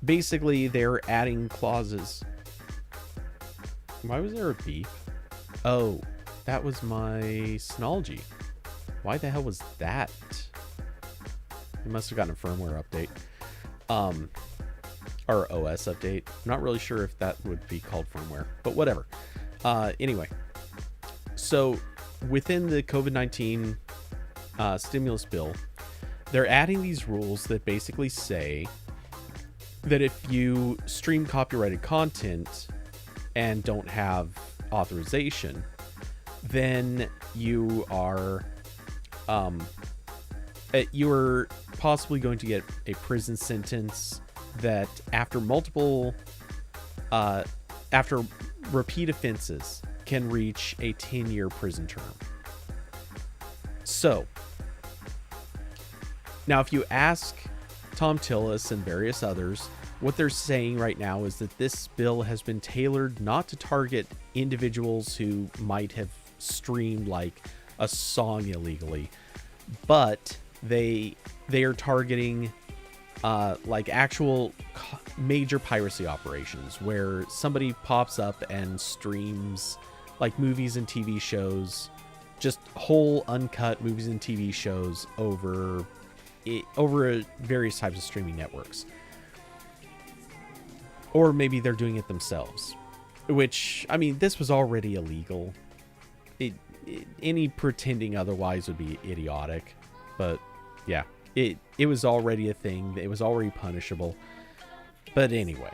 A: Basically, they're adding clauses. Why was there a beep? Oh, that was my Synology. Why the hell was that? You must have gotten a firmware update. Or OS update. I'm not really sure if that would be called firmware, but whatever. Anyway, so within the COVID-19 stimulus bill, they're adding these rules that basically say that if you stream copyrighted content and don't have authorization, then you're possibly going to get a prison sentence that after repeat offenses can reach a 10-year prison term. So now if you ask Tom Tillis and various others, what they're saying right now is that this bill has been tailored not to target individuals who might have streamed a song illegally, but they are targeting actual major piracy operations where somebody pops up and streams movies and TV shows, just whole uncut movies and TV shows over over various types of streaming networks. Or maybe they're doing it themselves. Which, I mean, this was already illegal. Any pretending otherwise would be idiotic. But, yeah. It was already a thing. It was already punishable. But anyway.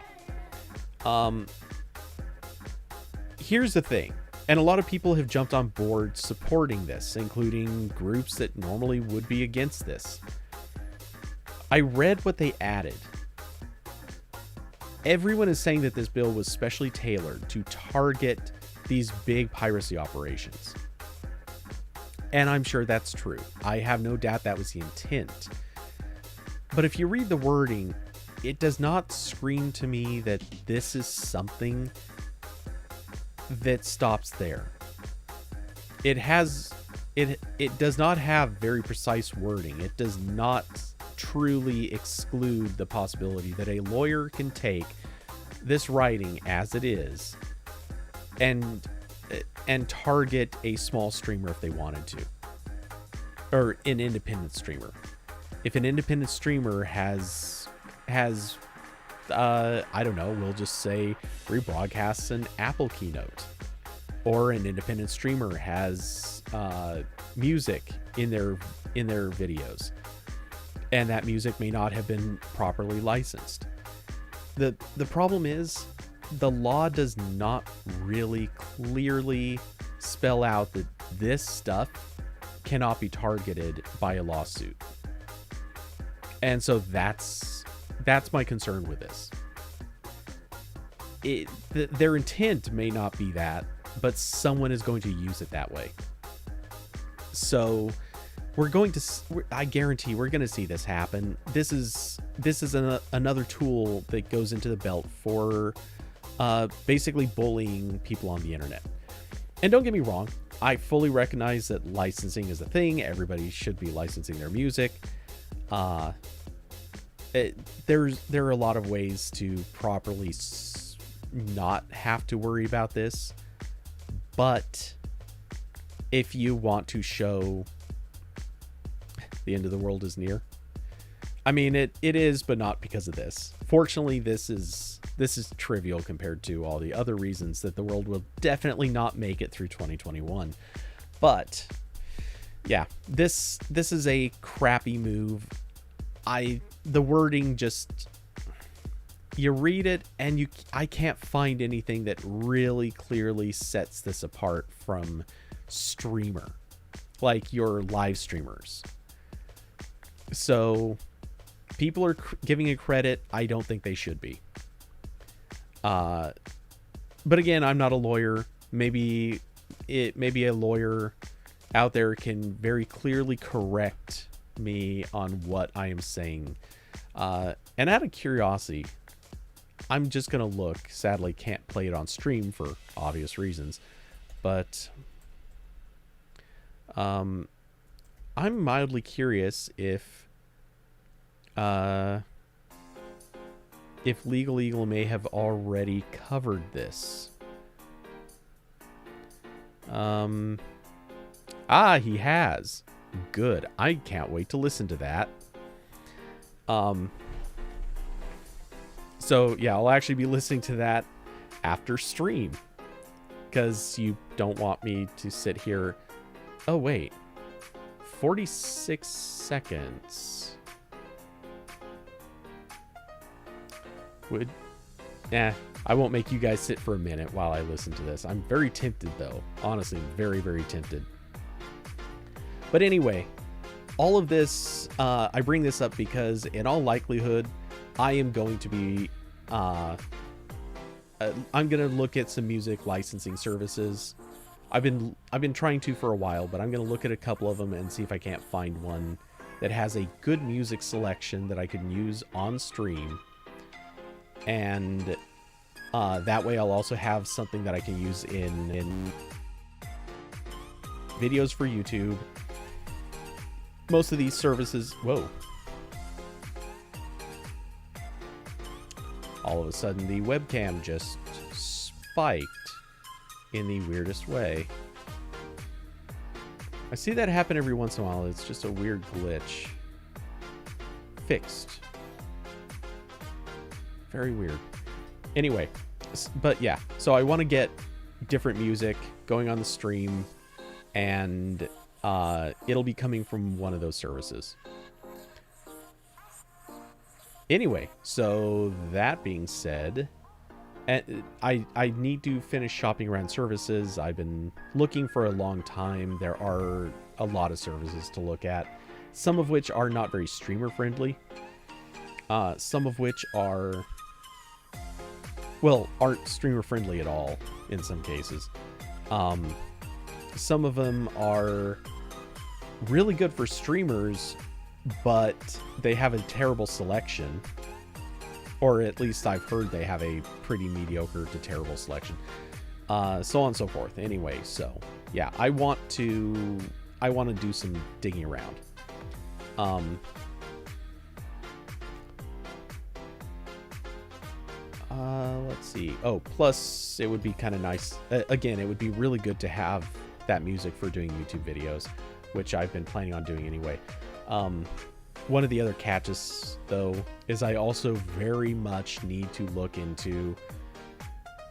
A: Here's the thing. And a lot of people have jumped on board supporting this, including groups that normally would be against this. I read what they added. Everyone is saying that this bill was specially tailored to target these big piracy operations. And I'm sure that's true. I have no doubt that was the intent. But if you read the wording, it does not scream to me that this is something that stops there. It does not have very precise wording. It does not truly exclude the possibility that a lawyer can take this writing as it is and target a small streamer if they wanted to, or an independent streamer. If an independent streamer has I don't know, we'll just say rebroadcasts an Apple keynote, or an independent streamer has music in their videos, and that music may not have been properly licensed. The problem is the law does not really clearly spell out that this stuff cannot be targeted by a lawsuit. And so that's my concern with this. Their intent may not be that, but someone is going to use it that way. So I guarantee we're going to see this happen. This is another tool that goes into the belt for basically bullying people on the internet. And don't get me wrong, I fully recognize that licensing is a thing. Everybody should be licensing their music. There are a lot of ways to properly not have to worry about this. But if you want to show the end of the world is near, I mean, it is, but not because of this. Fortunately, this is trivial compared to all the other reasons that the world will definitely not make it through 2021. But yeah, this is a crappy move. The wording just, you read it and I can't find anything that really clearly sets this apart from streamer, like your live streamers. So people are giving it credit. I don't think they should be. But again, I'm not a lawyer. Maybe a lawyer out there can very clearly correct me on what I am saying. And out of curiosity, I'm just gonna look. Sadly, can't play it on stream for obvious reasons, but I'm mildly curious if Legal Eagle may have already covered this. He has. Good. I can't wait to listen to that. So yeah, I'll actually be listening to that after stream, because you don't want me to sit here. Oh wait, 46 seconds. I won't make you guys sit for a minute while I listen to this. I'm very tempted though. Honestly, very, very tempted. But anyway, all of this, I bring this up because in all likelihood, I am going to be, I'm going to look at some music licensing services. I've been trying to for a while, but I'm going to look at a couple of them and see if I can't find one that has a good music selection that I can use on stream. And that way I'll also have something that I can use in videos for YouTube. Most of these services, whoa. All of a sudden the webcam just spiked in the weirdest way. I see that happen every once in a while. It's just a weird glitch. fixed. Very weird. Anyway, but yeah, so I want to get different music going on the stream, and it'll be coming from one of those services. Anyway, so that being said, I need to finish shopping around services. I've been looking for a long time. There are a lot of services to look at, some of which are not very streamer friendly. Some of which are, well, aren't streamer friendly at all in some cases. Some of them are really good for streamers, but they have a terrible selection. Or at least I've heard they have a pretty mediocre to terrible selection. So on and so forth. Anyway, so yeah, I want to do some digging around. Let's see. Oh, plus it would be kind of nice. Again, it would be really good to have that music for doing YouTube videos, which I've been planning on doing anyway. One of the other catches, though, is I also very much need to look into...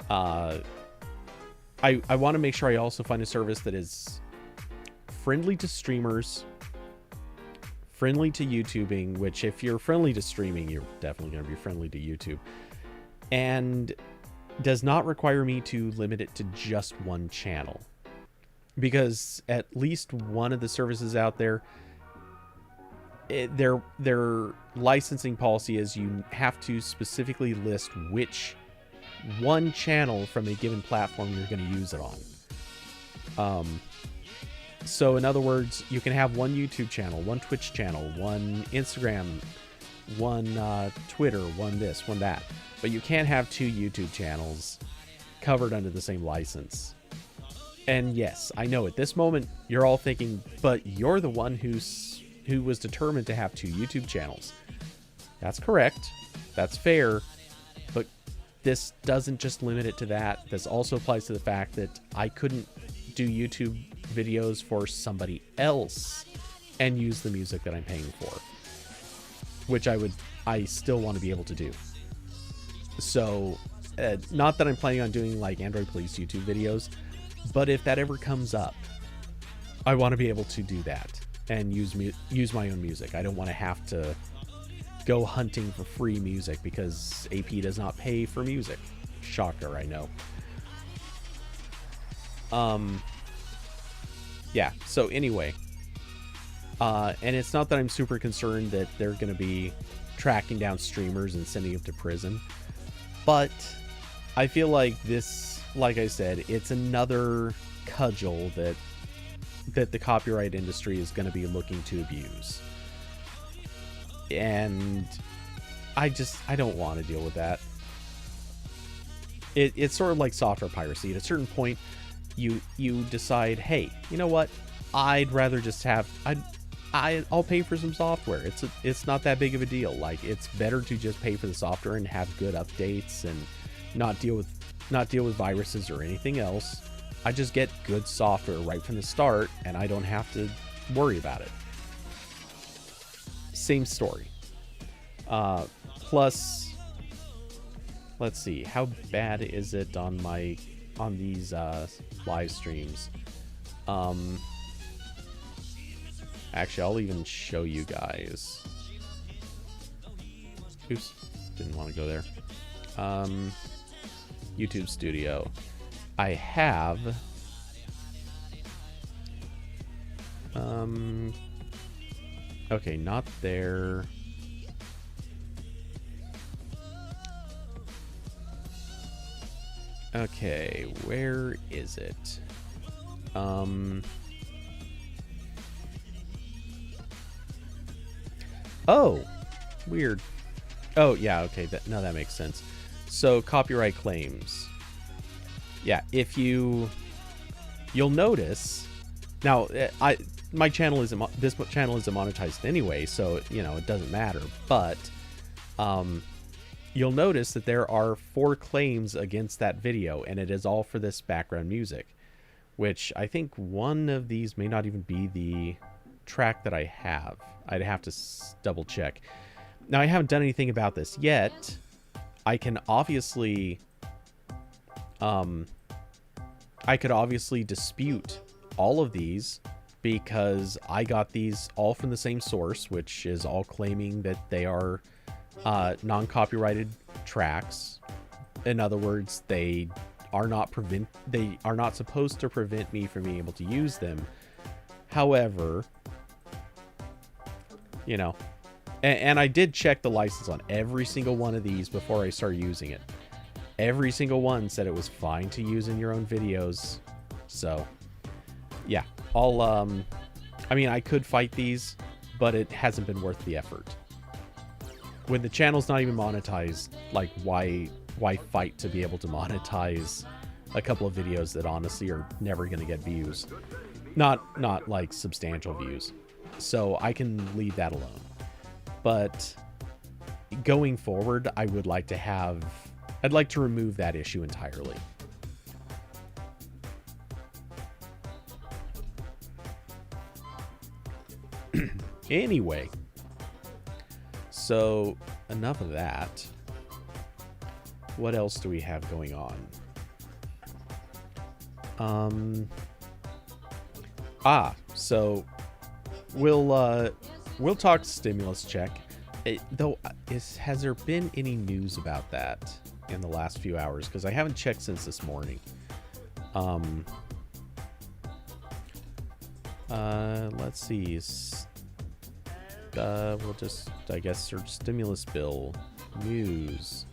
A: I want to make sure I also find a service that is friendly to streamers, friendly to YouTubing, which if you're friendly to streaming, you're definitely going to be friendly to YouTube, and does not require me to limit it to just one channel. Because at least one of the services out there, their licensing policy is you have to specifically list which one channel from a given platform you're going to use it on. So in other words, you can have one YouTube channel, one Twitch channel, one Instagram, one Twitter, one this, one that, but you can't have two YouTube channels covered under the same license. And yes, I know at this moment you're all thinking, but you're the one who was determined to have two YouTube channels. That's correct. That's fair. But this doesn't just limit it to that. This also applies to the fact that I couldn't do YouTube videos for somebody else and use the music that I'm paying for, which I still want to be able to do. So, not that I'm planning on doing like Android Police YouTube videos, but if that ever comes up, I want to be able to do that and use my own music. I don't want to have to go hunting for free music because AP does not pay for music. Shocker, I know. Yeah, so anyway. And it's not that I'm super concerned that they're going to be tracking down streamers and sending them to prison. But I feel like this, like I said, it's another cudgel that the copyright industry is going to be looking to abuse. And I don't want to deal with that. It's sort of like software piracy. At a certain point, you decide, hey, you know what? I'd rather just have... I'll pay for some software. It's not that big of a deal. Like, it's better to just pay for the software and have good updates and not deal with viruses or anything else. I just get good software right from the start, and I don't have to worry about it. Same story. Plus, let's see, how bad is it on these live streams? Actually, I'll even show you guys. Oops, didn't want to go there. YouTube Studio. I have okay, not there. Okay, where is it? Oh, weird. Oh, yeah, okay, now that makes sense. So, copyright claims. Yeah, if you'll notice, now, my channel isn't, this channel isn't monetized anyway, so, you know, it doesn't matter, but, you'll notice that there are 4 claims against that video, and it is all for this background music, which I think one of these may not even be the track that I have. I'd have to double check. Now, I haven't done anything about this yet. I can obviously, I could obviously dispute all of these because I got these all from the same source, which is all claiming that they are non-copyrighted tracks. In other words, they are not supposed to prevent me from being able to use them. However, you know, and I did check the license on every single one of these before I started using it. Every single one said it was fine to use in your own videos. So, yeah, I mean, I could fight these, but it hasn't been worth the effort. When the channel's not even monetized, like, why fight to be able to monetize a couple of videos that honestly are never going to get views? Not like substantial views. So I can leave that alone. But going forward, I'd like to remove that issue entirely. Anyway, so enough of that. What else do we have going on? So we'll talk stimulus check. Has there been any news about that in the last few hours? Because I haven't checked since this morning. Let's see. We'll just, I guess, search stimulus bill news.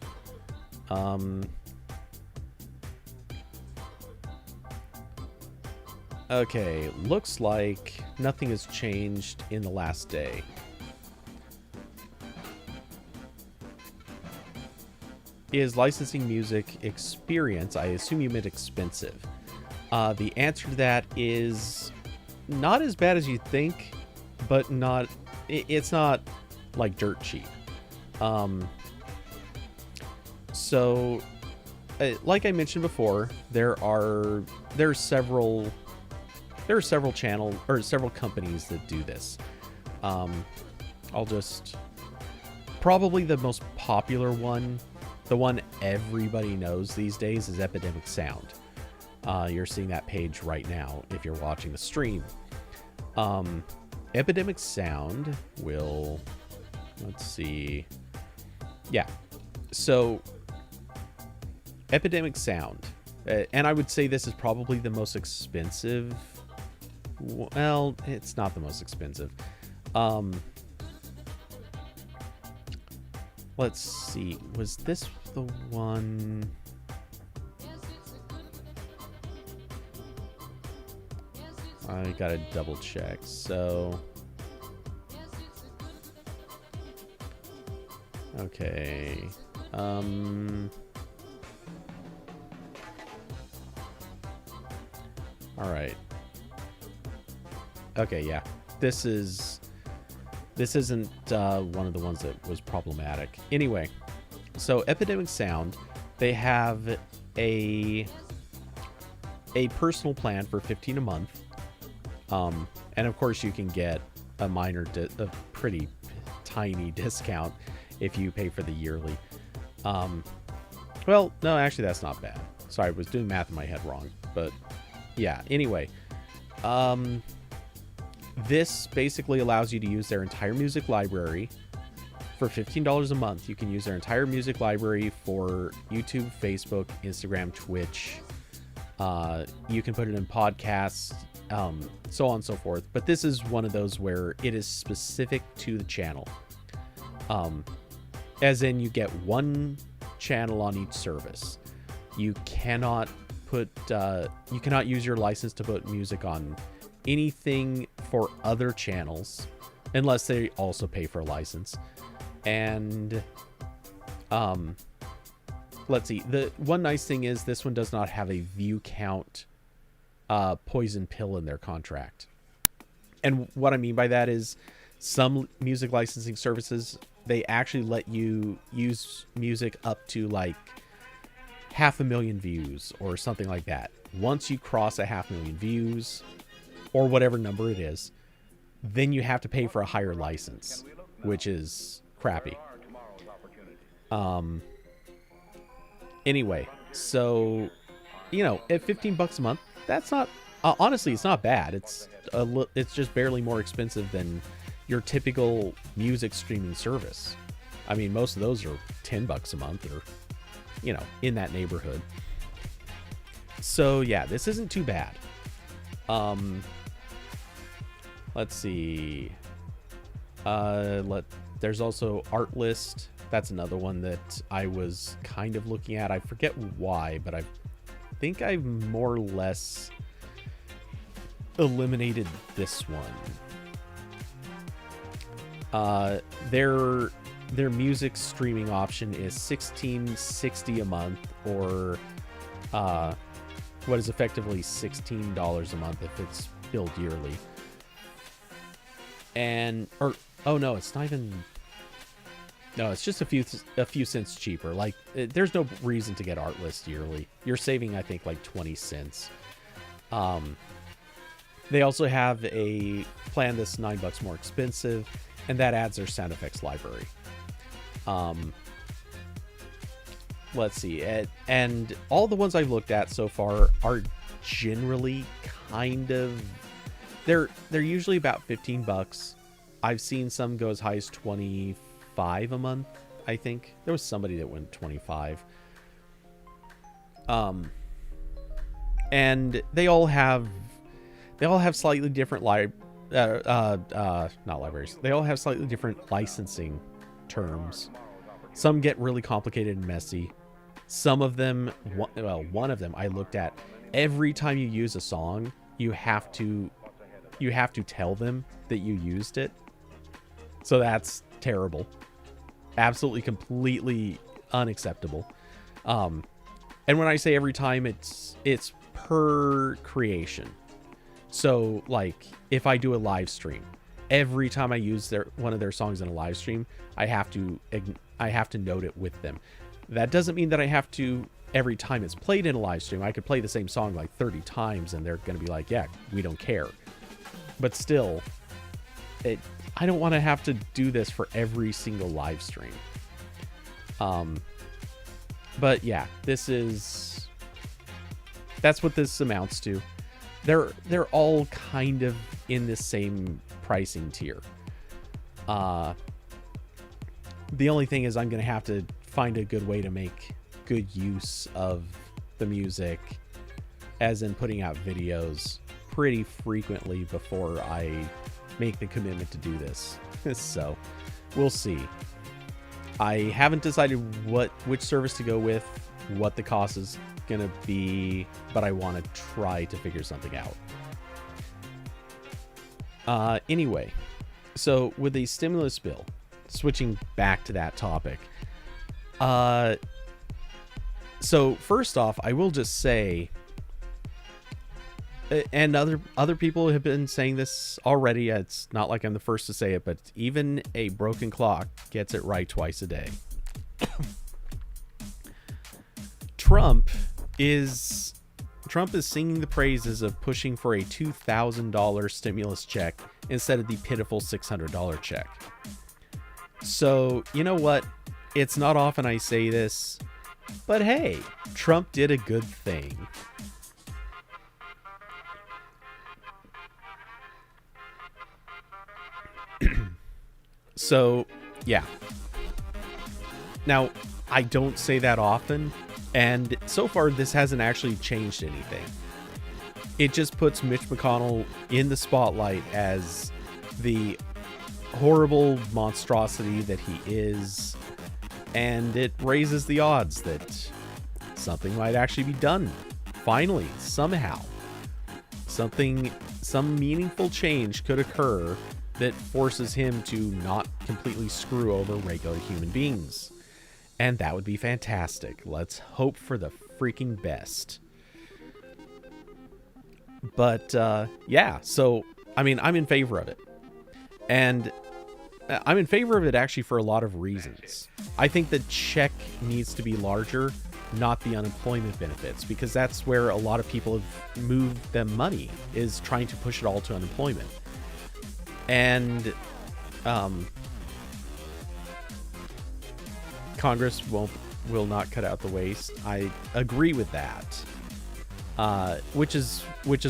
A: Okay, looks like nothing has changed in the last day. Is licensing music experience? I assume you meant expensive. The answer to that is not as bad as you think, but it's not like dirt cheap. So, like I mentioned before, there are several companies that do this. Probably the most popular one, the one everybody knows these days, is Epidemic Sound. You're seeing that page right now if you're watching the stream. Epidemic Sound will, let's see. Yeah. So Epidemic Sound, and I would say this is probably the most expensive. Well, it's not the most expensive. Let's see. Was this the one? I gotta double check. So, okay. All right. Okay, yeah. This isn't one of the ones that was problematic. Anyway, so Epidemic Sound, they have a personal plan for $15 a month. And of course you can get a pretty tiny discount if you pay for the yearly. Well, no, actually that's not bad. Sorry, I was doing math in my head wrong, but yeah, anyway. This basically allows you to use their entire music library for $15 a month. You can use their entire music library for YouTube, Facebook, Instagram, Twitch. You can put it in podcasts, so on and so forth. But this is one of those where it is specific to the channel. As in, you get one channel on each service. You cannot use your license to put music on anything for other channels unless they also pay for a license. And let's see, the one nice thing is this one does not have a view count poison pill in their contract. And what I mean by that is some music licensing services, they actually let you use music up to like 500,000 views or something like that. Once you cross 500,000 views or whatever number it is, then you have to pay for a higher license, which is crappy. Um. Anyway, so at $15 a month, that's not honestly, it's not bad. It's just barely more expensive than your typical music streaming service. I mean, most of those are $10 a month, or in that neighborhood. So yeah, this isn't too bad. Let's see. There's also Artlist. That's another one that I was kind of looking at. I forget why, but I think I've more or less eliminated this one. Their music streaming option is $16.60 a month, or what is effectively $16 a month if it's billed yearly. No, it's not even. No, it's just a few cents cheaper. Like, there's no reason to get Artlist yearly. You're saving, I think, like 20 cents. They also have a plan that's $9 more expensive, and that adds their sound effects library. Let's see, and all the ones I've looked at so far are generally kind of. They're usually about $15. I've seen some go as high as 25 a month. I think there was somebody that went 25. And they all have slightly different not libraries. They all have slightly different licensing terms. Some get really complicated and messy. Some of them, one of them I looked at. Every time you use a song, you have to tell them that you used it. So that's terrible. Absolutely, completely unacceptable. And when I say every time, it's per creation. So, like, if I do a live stream, every time I use one of their songs in a live stream, I have to note it with them. That doesn't mean that I have to every time it's played in a live stream. I could play the same song like 30 times, and they're going to be like, "Yeah, we don't care." But still, I don't want to have to do this for every single live stream. But yeah, that's what this amounts to. They're all kind of in the same pricing tier. The only thing is I'm going to have to find a good way to make good use of the music, as in putting out videos pretty frequently before I make the commitment to do this. So we'll see. I haven't decided which service to go with, what the cost is gonna be, but I want to try to figure something out. Anyway, so with the stimulus bill, switching back to that topic. So first off, I will just say, and other people have been saying this already. It's not like I'm the first to say it, but even a broken clock gets it right twice a day. Trump is singing the praises of pushing for a $2,000 stimulus check instead of the pitiful $600 check. So, you know what? It's not often I say this, but hey, Trump did a good thing. So, yeah. Now, I don't say that often, and so far this hasn't actually changed anything. It just puts Mitch McConnell in the spotlight as the horrible monstrosity that he is, and it raises the odds that something might actually be done. Finally, somehow. Some meaningful change could occur that forces him to not completely screw over regular human beings. And that would be fantastic. Let's hope for the freaking best. But, yeah, so, I mean, I'm in favor of it. And I'm in favor of it actually for a lot of reasons. I think the check needs to be larger, not the unemployment benefits, because that's where a lot of people have moved them money, is trying to push it all to unemployment. And Congress will not cut out the waste. I agree with that. Which is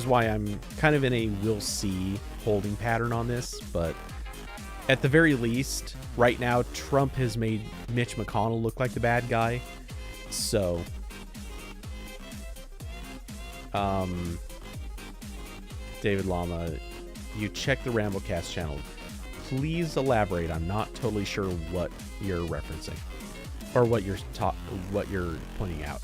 A: why I'm kind of in a we'll see holding pattern on this. But at the very least, right now, Trump has made Mitch McConnell look like the bad guy. So, David Lama, you check the RambleCast channel. Please elaborate. I'm not totally sure what you're referencing or what you're pointing out.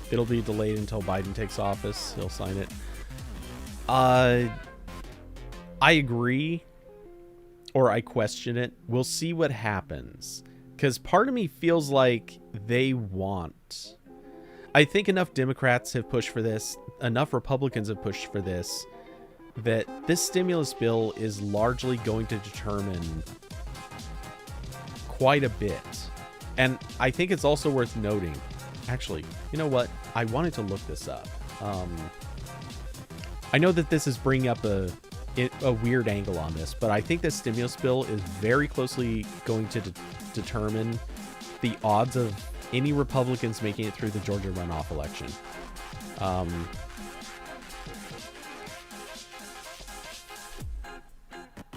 A: It'll be delayed until Biden takes office. He'll sign it. I agree, or I question it. We'll see what happens. Because part of me feels like they want... I think enough Democrats have pushed for this, enough Republicans have pushed for this, that this stimulus bill is largely going to determine quite a bit. And I think it's also worth noting, actually, you know what? I wanted to look this up. I know that this is bringing up a weird angle on this, but I think this stimulus bill is very closely going to determine the odds of any Republicans making it through the Georgia runoff election.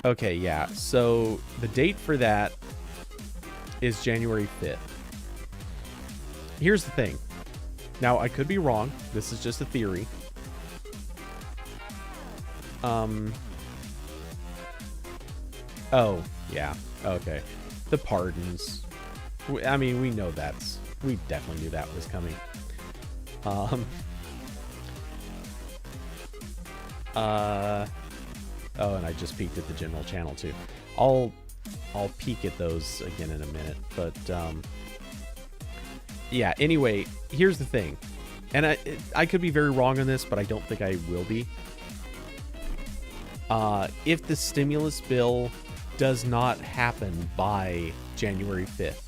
A: Okay, yeah. So the date for that is January 5th. Here's the thing. Now, I could be wrong. This is just a theory. Oh, yeah. Okay. The pardons. I mean, we know we definitely knew that was coming. Oh, and I just peeked at the general channel too. I'll peek at those again in a minute, but yeah, anyway, here's the thing. And I could be very wrong on this, but I don't think I will be. If the stimulus bill does not happen by January 5th,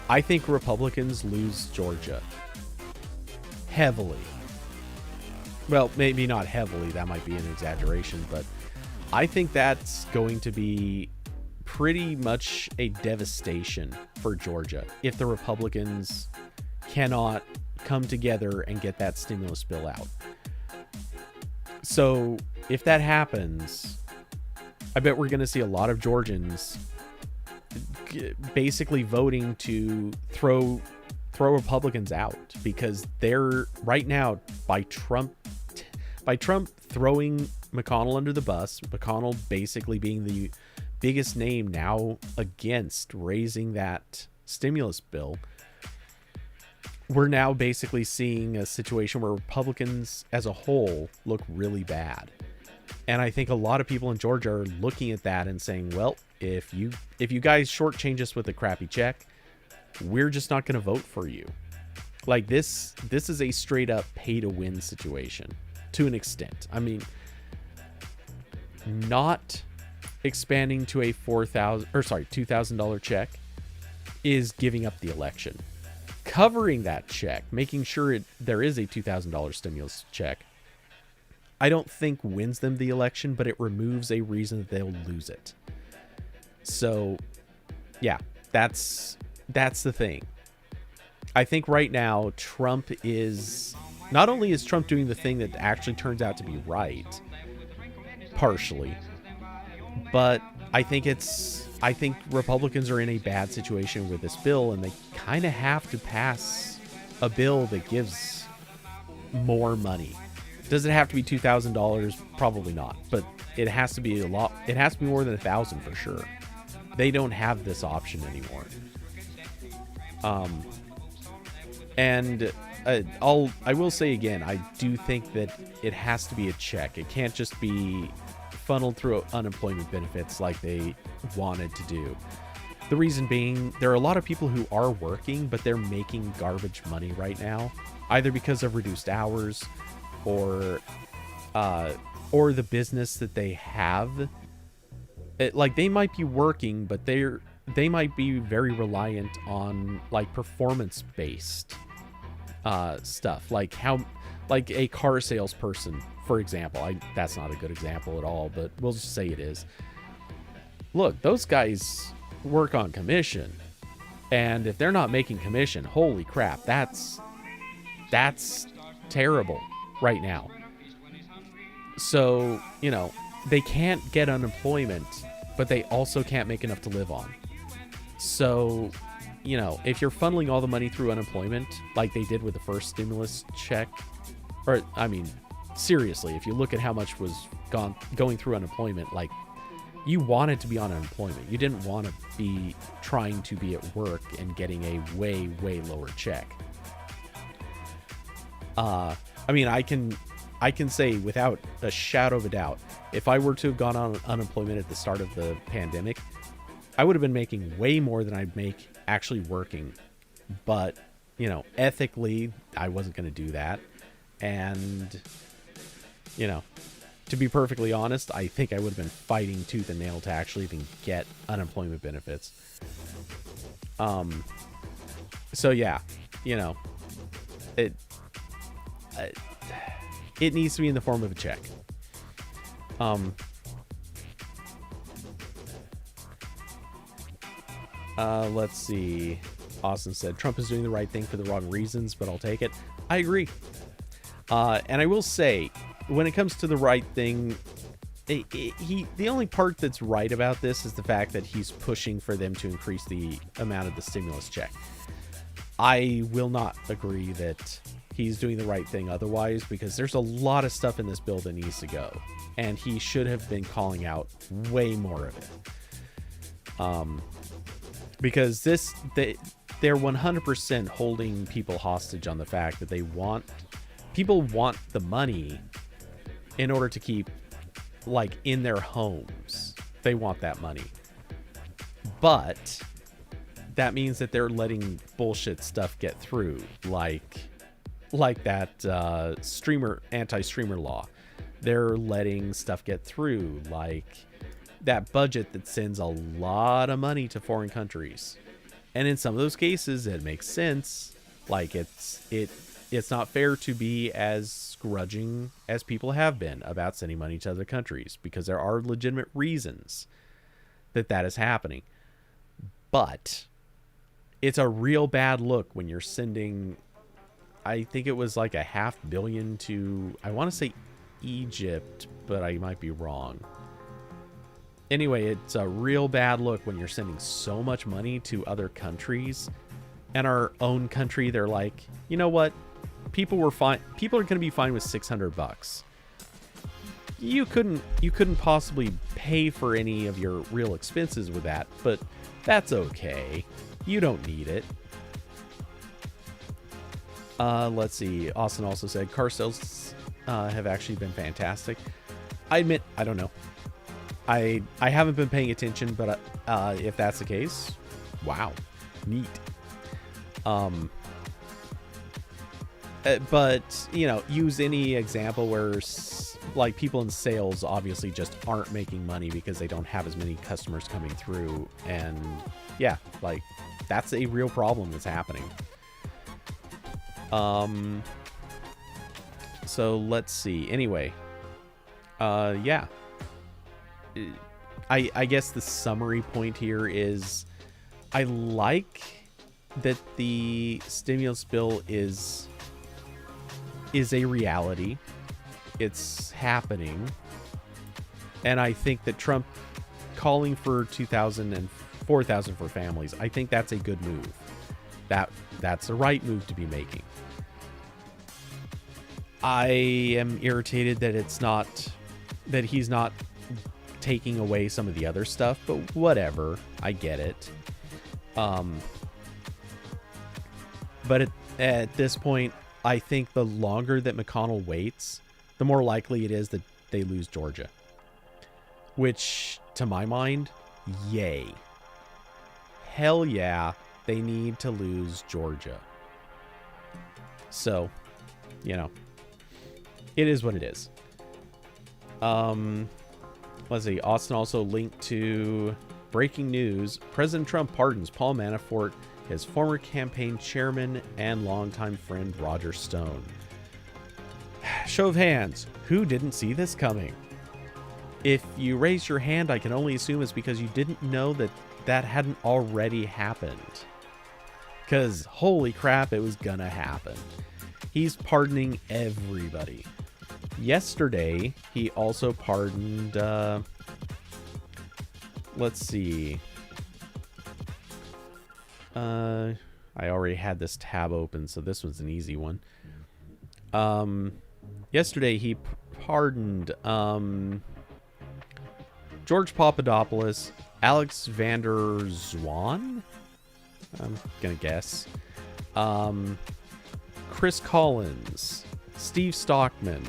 A: I think Republicans lose Georgia. Heavily. Well, maybe not heavily, that might be an exaggeration, but I think that's going to be pretty much a devastation for Georgia if the Republicans cannot come together and get that stimulus bill out. So if that happens, I bet we're going to see a lot of Georgians basically voting to throw Republicans out, because they're right now, by Trump throwing McConnell under the bus, McConnell basically being the biggest name now against raising that stimulus bill, we're now basically seeing a situation where Republicans as a whole look really bad. And I think a lot of people in Georgia are looking at that and saying, well, if you guys shortchange us with a crappy check, we're just not going to vote for you. Like, this is a straight up pay to win situation to an extent. I mean, not expanding to a $2,000 check is giving up the election. Covering that check, making sure there is a $2,000 stimulus check, I don't think wins them the election, but it removes a reason that they'll lose it. So, yeah, that's the thing. I think right now Trump is, not only is Trump doing the thing that actually turns out to be right, partially, but I think Republicans are in a bad situation with this bill, and they kind of have to pass a bill that gives more money. Does it have to be $2,000? Probably not, but it has to be a lot. It has to be more than $1,000 for sure. They don't have this option anymore. And I will say again, I do think that it has to be a check. It can't just be funneled through unemployment benefits like they wanted to do. The reason being, there are a lot of people who are working, but they're making garbage money right now, either because of reduced hours or the business that they have. Like, they might be working, but they might be very reliant on like performance based stuff, like like a car salesperson, for example. That's not a good example at all, but we'll just say it is. Look, those guys work on commission, and if they're not making commission, holy crap, that's terrible right now. So, they can't get unemployment, but they also can't make enough to live on. So, if you're funneling all the money through unemployment, like they did with the first stimulus check, or, I mean, seriously, if you look at how much was going through unemployment, like, you wanted to be on unemployment. You didn't want to be trying to be at work and getting a way, way lower check. I mean, I can say without a shadow of a doubt, if I were to have gone on unemployment at the start of the pandemic, I would have been making way more than I'd make actually working. But, ethically, I wasn't going to do that. And, to be perfectly honest, I think I would have been fighting tooth and nail to actually even get unemployment benefits. So yeah, it needs to be in the form of a check. Let's see. Austin said, Trump is doing the right thing for the wrong reasons, but I'll take it. I agree. And I will say, when it comes to the right thing, the only part that's right about this is the fact that he's pushing for them to increase the amount of the stimulus check. I will not agree that he's doing the right thing otherwise, because there's a lot of stuff in this bill that needs to go, and he should have been calling out way more of it. Because they're 100% holding people hostage on the fact that people want the money in order to keep, like, in their homes. They want that money. But that means that they're letting bullshit stuff get through, like that anti-streamer law. They're letting stuff get through, like that budget that sends a lot of money to foreign countries. And in some of those cases, it makes sense. Like, it's not fair to be as grudging as people have been about sending money to other countries, because there are legitimate reasons that is happening. But it's a real bad look when you're sending, I think it was like $500 million to, I want to say Egypt, but I might be wrong. Anyway, it's a real bad look when you're sending so much money to other countries, and our own country, they're like, you know what? People are going to be fine with $600. You couldn't possibly pay for any of your real expenses with that, but that's okay. You don't need it. Let's see. Austin also said car sales have actually been fantastic. I admit, I don't know. I haven't been paying attention, but if that's the case, wow, neat. But, use any example where, like, people in sales obviously just aren't making money because they don't have as many customers coming through. And, yeah, like, that's a real problem that's happening. So, let's see. Anyway, yeah. I guess the summary point here is I like that the stimulus bill is a reality. It's happening. And I think that Trump calling for $2,000 and $4,000 for families, I think that's a good move. That's the right move to be making. I am irritated that he's not taking away some of the other stuff, but whatever. I get it. But at this point, I think the longer that McConnell waits, the more likely it is that they lose Georgia. Which, to my mind, yay. Hell yeah, they need to lose Georgia. So, it is what it is. Let's see. Austin also linked to breaking news. President Trump pardons Paul Manafort, his former campaign chairman, and longtime friend Roger Stone. show of hands, who didn't see this coming? If you raise your hand, I can only assume it's because you didn't know that that hadn't already happened. Because holy crap, it was gonna happen. He's pardoning everybody. Yesterday, he also pardoned, let's see. I already had this tab open, so this was an easy one. Yesterday, he pardoned, George Papadopoulos, Alex Vander Zwan, I'm gonna guess, Chris Collins, Steve Stockman,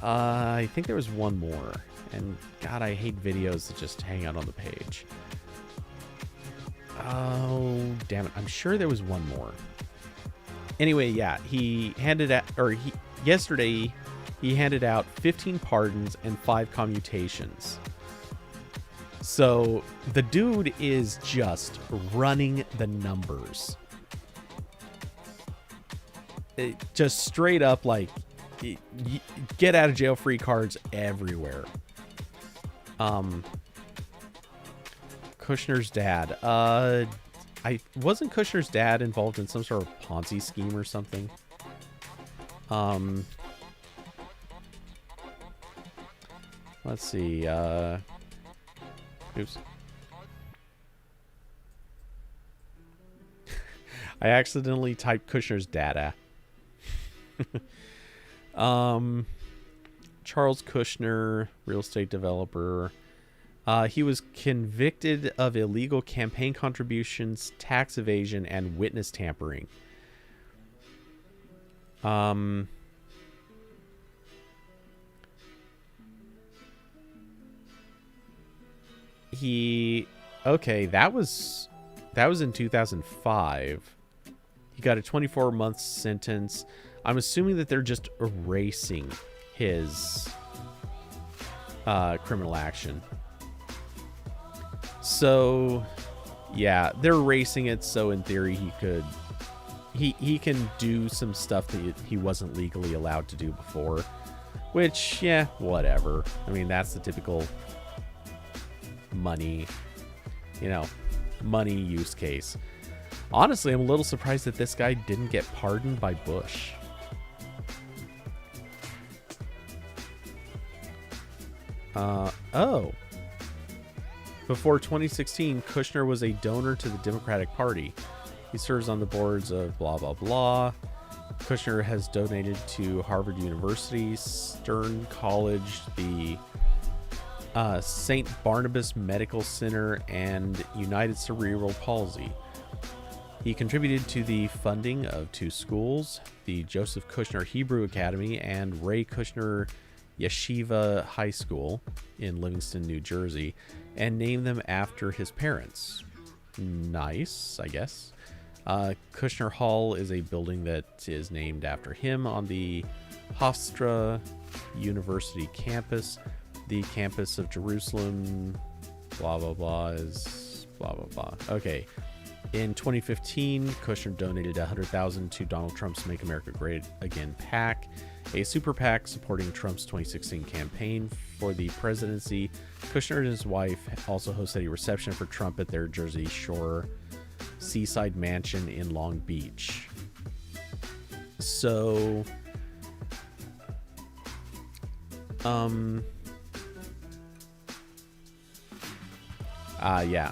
A: I think there was one more, and God, I hate videos that just hang out on the page. Oh, damn it, I'm sure there was one more. Anyway, yeah, yesterday, he handed out 15 pardons and 5 commutations. So the dude is just running the numbers. Just straight up, like, get out of jail free cards everywhere. Kushner's dad. Wasn't Kushner's dad involved in some sort of Ponzi scheme or something? Let's see. Oops. I accidentally typed Kushner's data. Charles Kushner, real estate developer. He was convicted of illegal campaign contributions, tax evasion, and witness tampering. That was in 2005. He got a 24-month sentence. I'm assuming that they're just erasing his criminal action. So, yeah, they're erasing it. So in theory, he can do some stuff that he wasn't legally allowed to do before. Which, yeah, whatever. I mean, that's the typical money use case. Honestly, I'm a little surprised that this guy didn't get pardoned by Bush. Before 2016, Kushner was a donor to the Democratic Party. He serves on the boards of blah, blah, blah. Kushner has donated to Harvard University, Stern College, the St. Barnabas Medical Center, and United Cerebral Palsy. He contributed to the funding of 2 schools, the Joseph Kushner Hebrew Academy and Ray Kushner Yeshiva High School in Livingston, New Jersey, and named them after his parents. Nice, I guess. Kushner Hall is a building that is named after him on the Hofstra University campus. The campus of Jerusalem, blah, blah, blah, is blah, blah, blah. Okay. In 2015, Kushner donated $100,000 to Donald Trump's Make America Great Again PAC, a super PAC supporting Trump's 2016 campaign for the presidency. Kushner and his wife also hosted a reception for Trump at their Jersey Shore seaside mansion in Long Beach. So,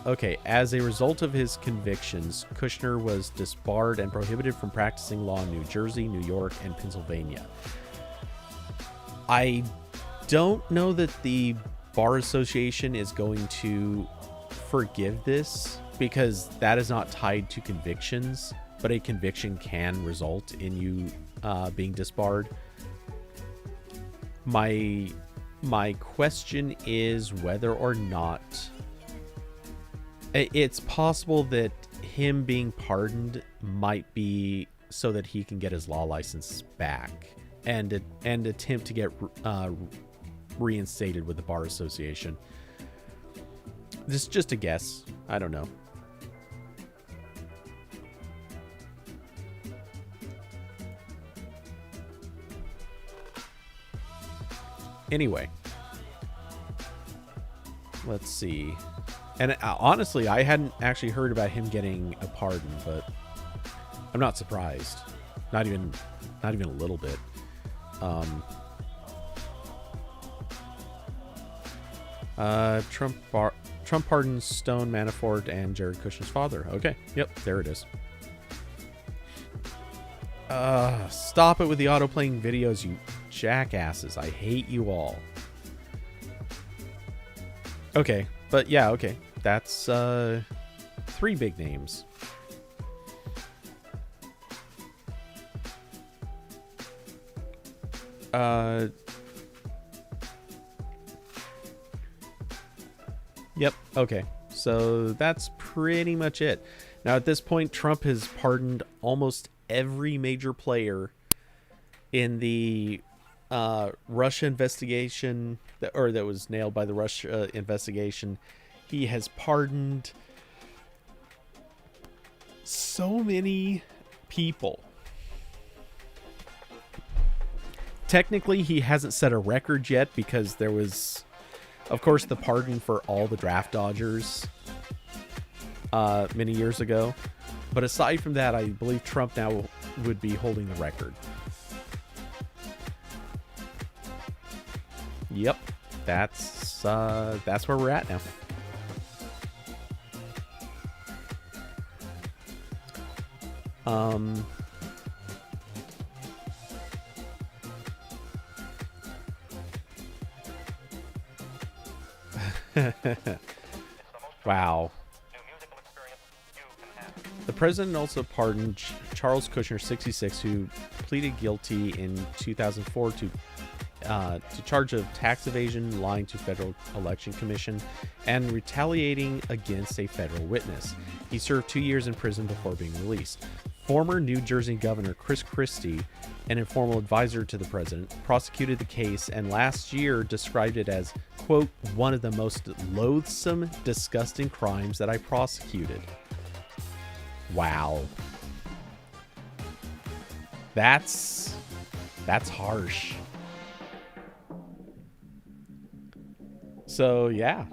A: okay. As a result of his convictions, Kushner was disbarred and prohibited from practicing law in New Jersey, New York, and Pennsylvania. I don't know that the Bar Association is going to forgive this because that is not tied to convictions, but a conviction can result in you being disbarred. My question is whether or not it's possible that him being pardoned might be so that he can get his law license back and attempt to get reinstated with the Bar Association. This is just a guess. I don't know. Anyway, let's see. And honestly, I hadn't actually heard about him getting a pardon, but I'm not surprised. Not even a little bit. Trump pardons Stone, Manafort, and Jared Kushner's father. Okay, yep, there it is. Stop it with the auto-playing videos, you jackasses. I hate you all. Okay, but yeah, okay. That's 3 big names. Yep, okay. So that's pretty much it. Now at this point, Trump has pardoned almost every major player in the Russia investigation, that was nailed by the Russia investigation. He has pardoned so many people. Technically, he hasn't set a record yet because there was, of course, the pardon for all the draft dodgers many years ago. But aside from that, I believe Trump now would be holding the record. Yep, that's where we're at now. Wow. The president also pardoned Charles Kushner, 66, who pleaded guilty in 2004 to charge of tax evasion, lying to Federal Election Commission, and retaliating against a federal witness. He served 2 years in prison before being released. Former New Jersey Governor Chris Christie, an informal advisor to the president, prosecuted the case and last year described it as, quote, one of the most loathsome, disgusting crimes that I prosecuted. Wow. That's harsh. So, yeah.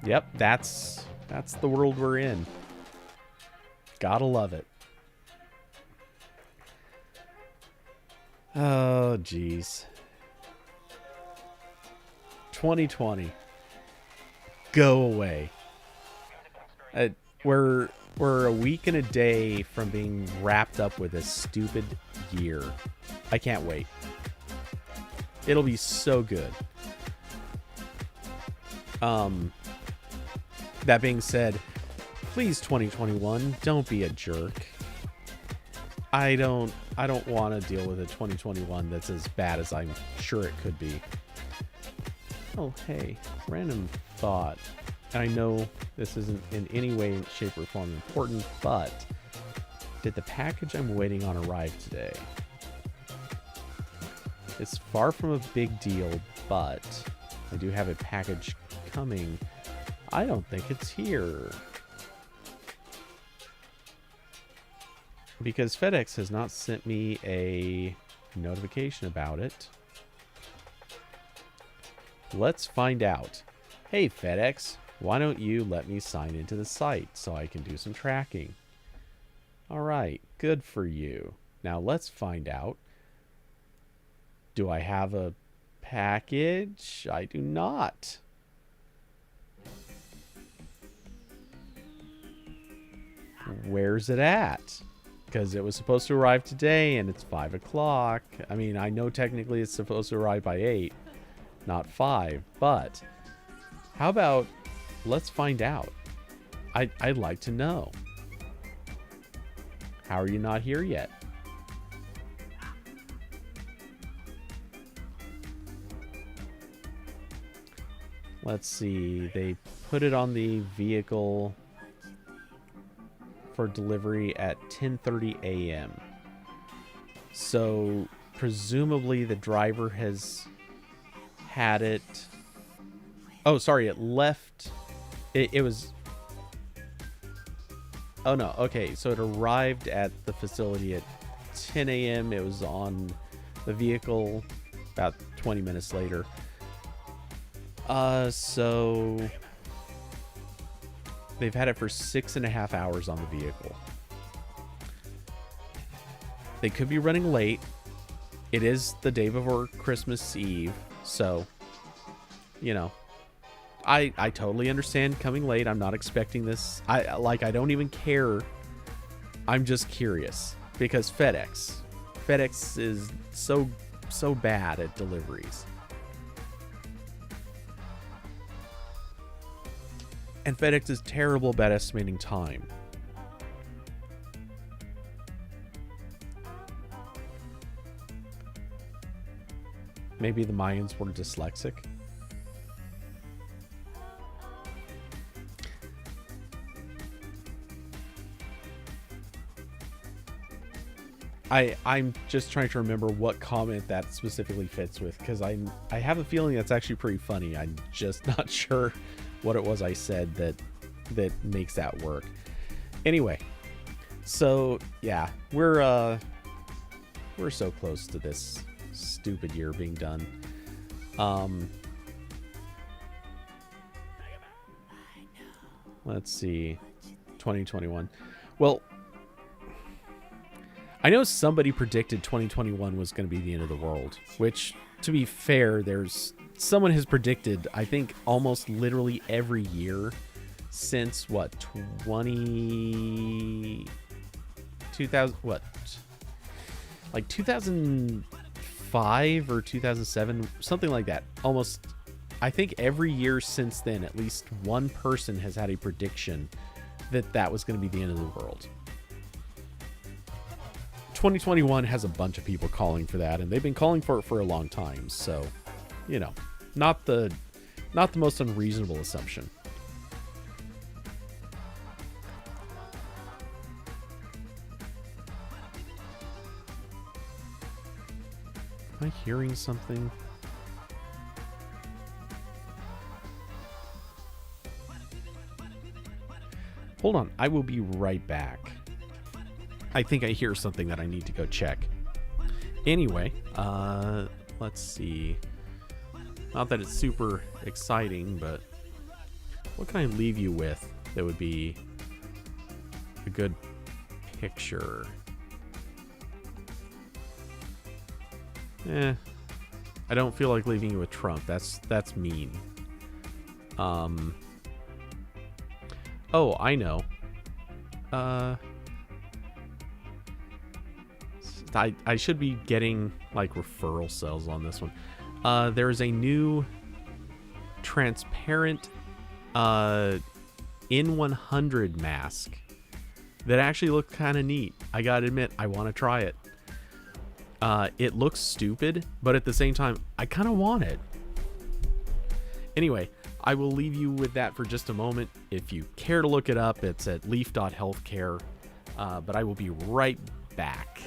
A: Yep, that's the world we're in. Gotta love it. Oh, geez. 2020. Go away. We're a week and a day from being wrapped up with a stupid year. I can't wait. It'll be so good. That being said, please 2021, don't be a jerk. I don't want to deal with a 2021 that's as bad as I'm sure it could be. Oh, hey, random thought. I know this isn't in any way, shape, or form important, but did the package I'm waiting on arrive today? It's far from a big deal, but I do have a package coming. I don't think it's here. Because FedEx has not sent me a notification about it. Let's find out. Hey FedEx, why don't you let me sign into the site so I can do some tracking? Alright, good for you. Now let's find out. Do I have a package? I do not. Where's it at? Because it was supposed to arrive today and it's 5 o'clock. I mean, I know technically it's supposed to arrive by 8, not 5, but how about let's find out. I'd like to know. How are you not here yet? Let's see. They put it on the vehicle for delivery at 10:30 a.m. So presumably the driver has had it. Oh, sorry, it left. It was. Oh no, okay, so it arrived at the facility at 10 a.m. It was on the vehicle about 20 minutes later. So they've had it for 6.5 hours on the vehicle. They could be running late. It is the day before Christmas Eve, so, you know, I totally understand coming late. I'm not expecting this. I don't even care. I'm just curious because FedEx is so bad at deliveries. And FedEx is terrible about estimating time. Maybe the Mayans were dyslexic. I'm just trying to remember what comment that specifically fits with, because I have a feeling that's actually pretty funny. I'm just not sure what it was I said that makes that work. Anyway, so yeah, we're so close to this stupid year being done. Let's see, 2021. Well, I know somebody predicted 2021 was going to be the end of the world, which, to be fair, someone has predicted, I think, almost literally every year since, 2005 or 2007, something like that. Almost, I think every year since then, at least one person has had a prediction that was going to be the end of the world. 2021 has a bunch of people calling for that, and they've been calling for it for a long time. So, you know, not the most unreasonable assumption. Am I hearing something? Hold on, I will be right back. I think I hear something that I need to go check. Anyway, let's see. Not that it's super exciting, but what can I leave you with that would be a good picture? I don't feel like leaving you with Trump. That's mean. Oh, I know. I should be getting like referral sales on this one. There is a new transparent N100 mask that actually looked kind of neat. I gotta admit, I want to try it. It looks stupid, but at the same time, I kind of want it. Anyway, I will leave you with that for just a moment. If you care to look it up, it's at leaf.healthcare. But I will be right back.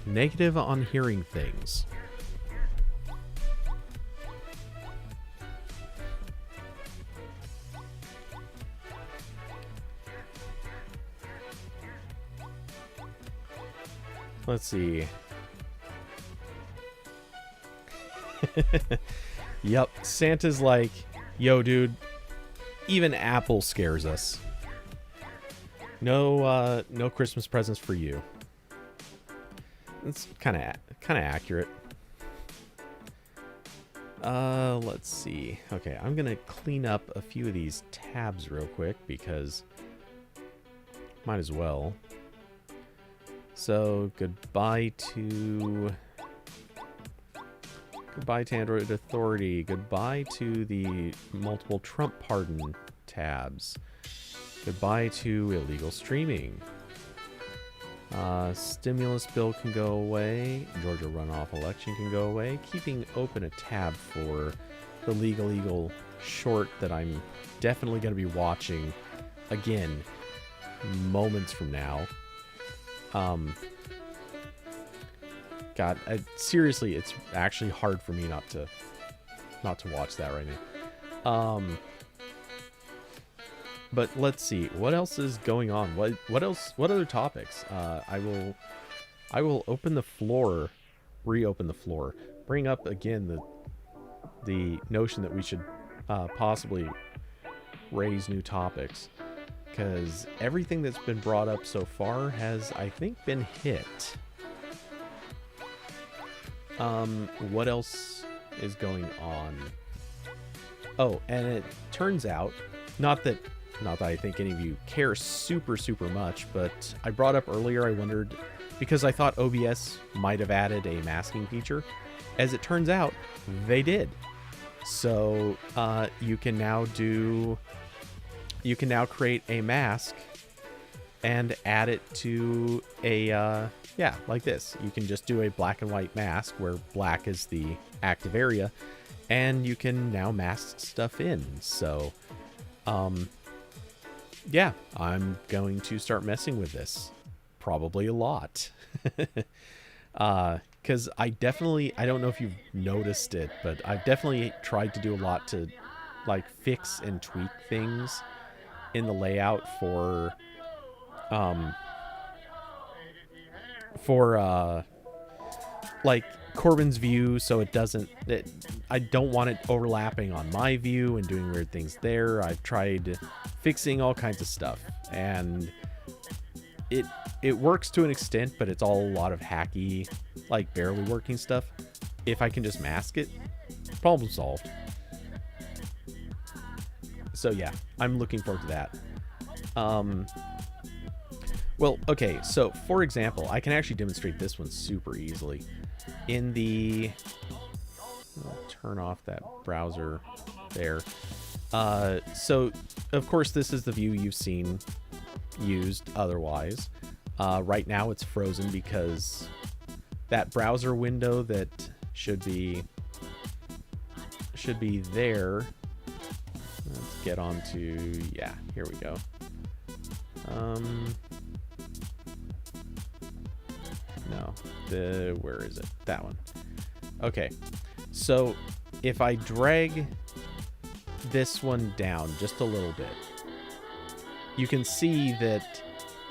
A: Negative on hearing things. Let's see. Yep, Santa's like, yo, dude, even Apple scares us. No Christmas presents for you. It's kind of accurate. Let's see. Okay, I'm gonna clean up a few of these tabs real quick because might as well. So goodbye to Android Authority. Goodbye to the multiple Trump pardon tabs. Goodbye to illegal streaming. Stimulus bill can go away. Georgia runoff election can go away. Keeping open a tab for the Legal Eagle short that I'm definitely going to be watching again moments from now. God, seriously, it's actually hard for me not to watch that right now. But let's see what else is going on. What else? What other topics? I will open the floor, reopen the floor, bring up again the notion that we should possibly raise new topics, because everything that's been brought up so far has, I think, been hit. What else is going on? Oh, and it turns out, not that I think any of you care super much, but I brought up earlier, I wondered, because I thought OBS might have added a masking feature. As it turns out, they did. So you can now create a mask and add it to a like this. You can just do a black and white mask where black is the active area, and you can now mask stuff in. So yeah, I'm going to start messing with this probably a lot. Because I don't know if you've noticed it, but I've definitely tried to do a lot to like fix and tweak things in the layout for like Corbin's view, so I don't want it overlapping on my view and doing weird things there. I've tried fixing all kinds of stuff, and it works to an extent, but it's all a lot of hacky, like barely working stuff. If I can just mask it, problem solved. So yeah, I'm looking forward to that. Well, okay, so for example, I can actually demonstrate this one super easily. I'll turn off that browser there. So of course this is the view you've seen used otherwise. Right now it's frozen because that browser window that should be there. Let's get on to, yeah, here we go. No, where is it? That one. Okay, so if I drag this one down just a little bit, you can see that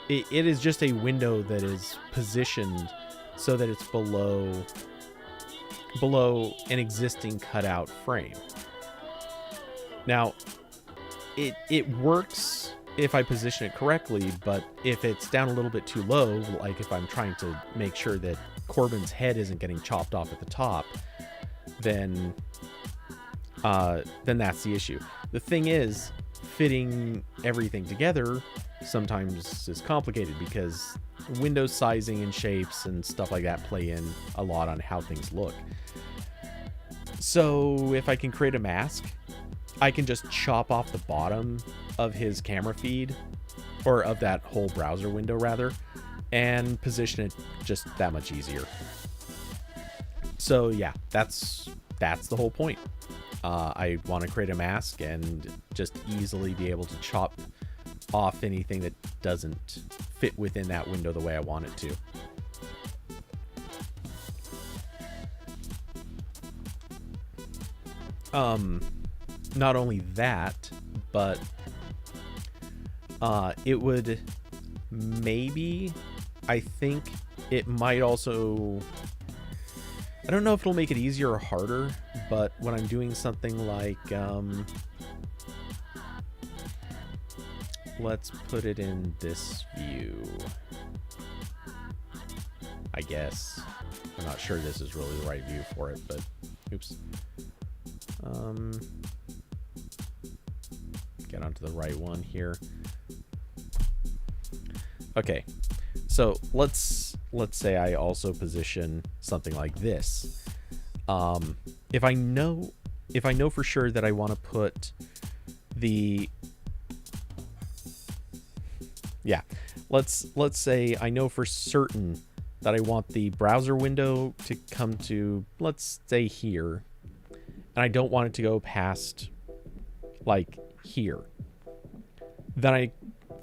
A: it is just a window that is positioned so that it's below an existing cutout frame. Now, it works if I position it correctly, but if it's down a little bit too low, like if I'm trying to make sure that Corbin's head isn't getting chopped off at the top, then that's the issue. The thing is, fitting everything together sometimes is complicated because window sizing and shapes and stuff like that play in a lot on how things look. So if I can create a mask, I can just chop off the bottom of his camera feed, or of that whole browser window rather, and position it just that much easier. So yeah, that's the whole point. I want to create a mask and just easily be able to chop off anything that doesn't fit within that window the way I want it to. Not only that, but it would maybe, I think it might also, I don't know if it'll make it easier or harder, but when I'm doing something like, let's put it in this view, I guess. I'm not sure this is really the right view for it, but oops. Get onto the right one here. Okay, so let's say I also position something like this. If I know for sure that I want to put the let's say I know for certain that I want the browser window to come to, let's say, here, and I don't want it to go past like here. Then I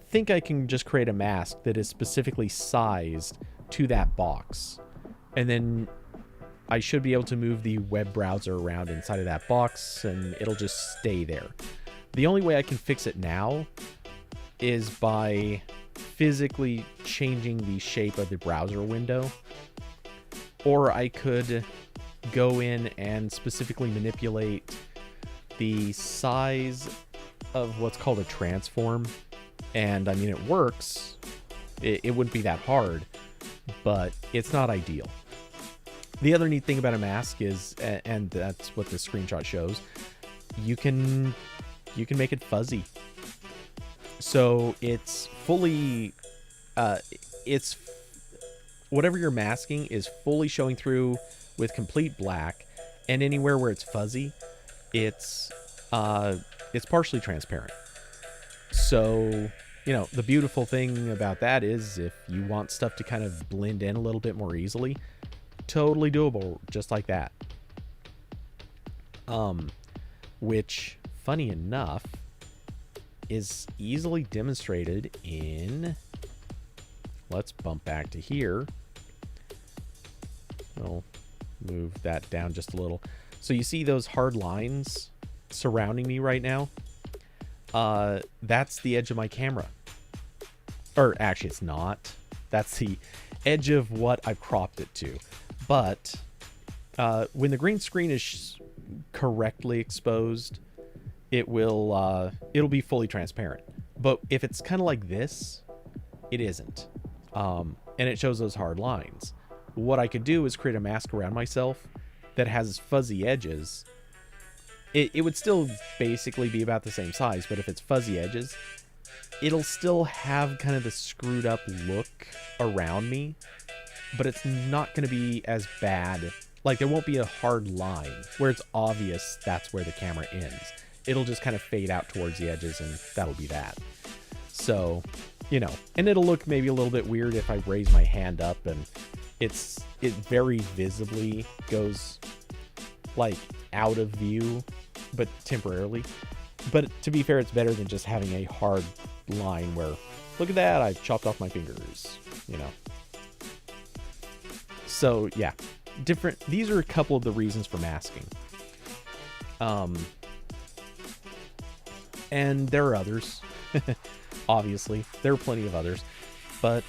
A: think I can just create a mask that is specifically sized to that box, and then I should be able to move the web browser around inside of that box and it'll just stay there. The only way I can fix it now is by physically changing the shape of the browser window, or I could go in and specifically manipulate the size of what's called a transform. And I mean, it works. It wouldn't be that hard, but it's not ideal. The other neat thing about a mask is, and that's what the screenshot shows, you can make it fuzzy. So it's fully, it's whatever you're masking is fully showing through with complete black, and anywhere where it's fuzzy, it's partially transparent. So, you know, the beautiful thing about that is if you want stuff to kind of blend in a little bit more easily, totally doable just like that. Which, funny enough, is easily demonstrated in, let's bump back to here. We'll move that down just a little. So you see those hard lines surrounding me right now? That's the edge of my camera. Or actually, it's not. That's the edge of what I've cropped it to. But when the green screen is correctly exposed, it'll be fully transparent. But if it's kind of like this, it isn't. And it shows those hard lines. What I could do is create a mask around myself that has fuzzy edges. It would still basically be about the same size, but if it's fuzzy edges, it'll still have kind of the screwed up look around me, but it's not going to be as bad. Like, there won't be a hard line where it's obvious that's where the camera ends. It'll just kind of fade out towards the edges, and that'll be that. So, you know, and it'll look maybe a little bit weird if I raise my hand up and it very visibly goes like out of view, but temporarily. But to be fair, it's better than just having a hard line where, look at that, I've chopped off my fingers, you know. So yeah, these are a couple of the reasons for masking. And there are others. Obviously, there are plenty of others. But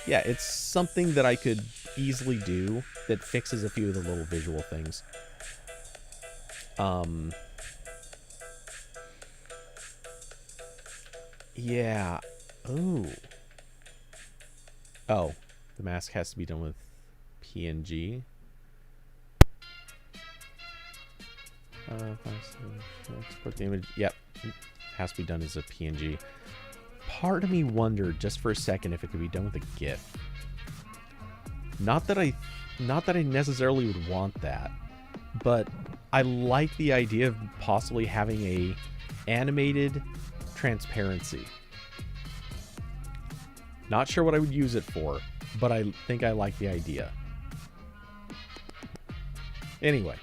A: yeah, it's something that I could easily do that fixes a few of the little visual things. Yeah. Ooh. Oh, the mask has to be done with PNG. Export the image. Yep. Has to be done as a PNG. Part of me wondered just for a second if it could be done with a GIF. Not that I necessarily would want that, but I like the idea of possibly having a animated transparency. Not sure what I would use it for, but I think I like the idea. Anyway,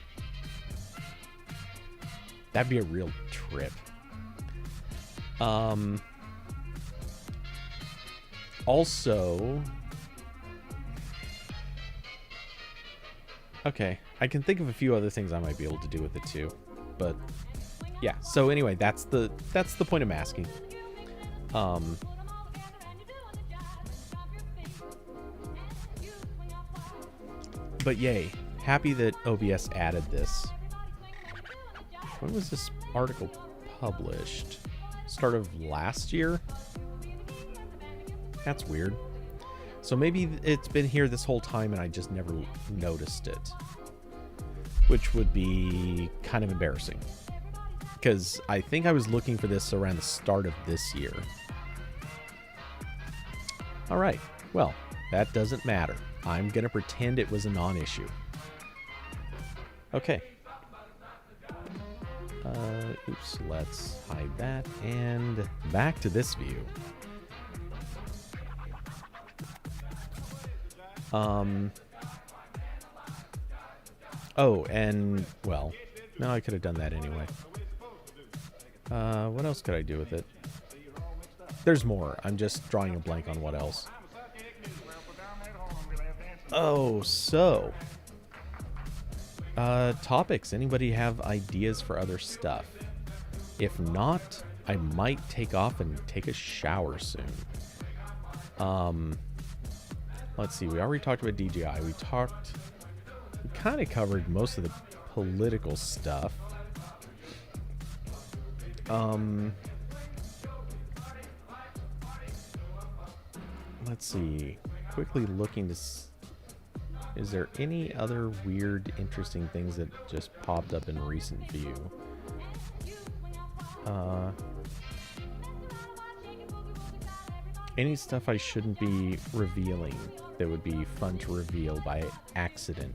A: that'd be a real trip. Also, okay, I can think of a few other things I might be able to do with it too, but yeah. So anyway, that's the point of masking. But yay, happy that OBS added this. When was this article published? Start of last year? That's weird. So maybe it's been here this whole time and I just never noticed it. Which would be kind of embarrassing. Because I think I was looking for this around the start of this year. Alright, well, that doesn't matter. I'm going to pretend it was a non-issue. Okay. Oops, let's hide that. And back to this view. Oh, and, well, no, I could have done that anyway. What else could I do with it? There's more. I'm just drawing a blank on what else. Oh, so. Topics. Anybody have ideas for other stuff? If not, I might take off and take a shower soon. Let's see. We already talked about DJI. We kind of covered most of the political stuff. Let's see. Quickly looking to... Is there any other weird, interesting things that just popped up in recent view? Any stuff I shouldn't be revealing that would be fun to reveal by accident?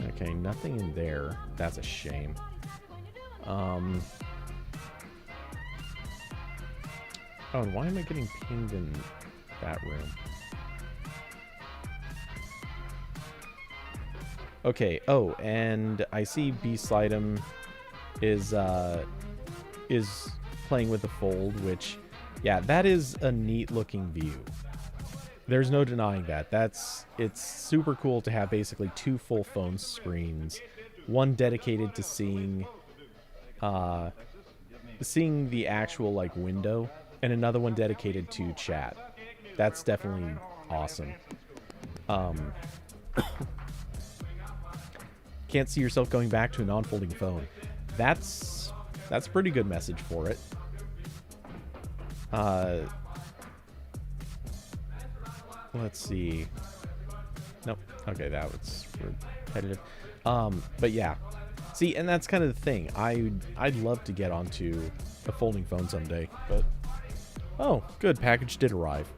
A: Okay, nothing in there. That's a shame. Oh, and why am I getting pinged in that room? Okay, oh, and I see B-Slidem is playing with the fold, which, yeah, that is a neat looking view. There's no denying that. It's super cool to have basically two full phone screens, one dedicated to seeing the actual like window, and another one dedicated to chat. That's definitely awesome. Can't see yourself going back to a non-folding phone. That's a pretty good message for it. Let's see. Nope. Okay, that was repetitive. But yeah. See, and that's kind of the thing. I'd love to get onto a folding phone someday, but oh, good, package did arrive.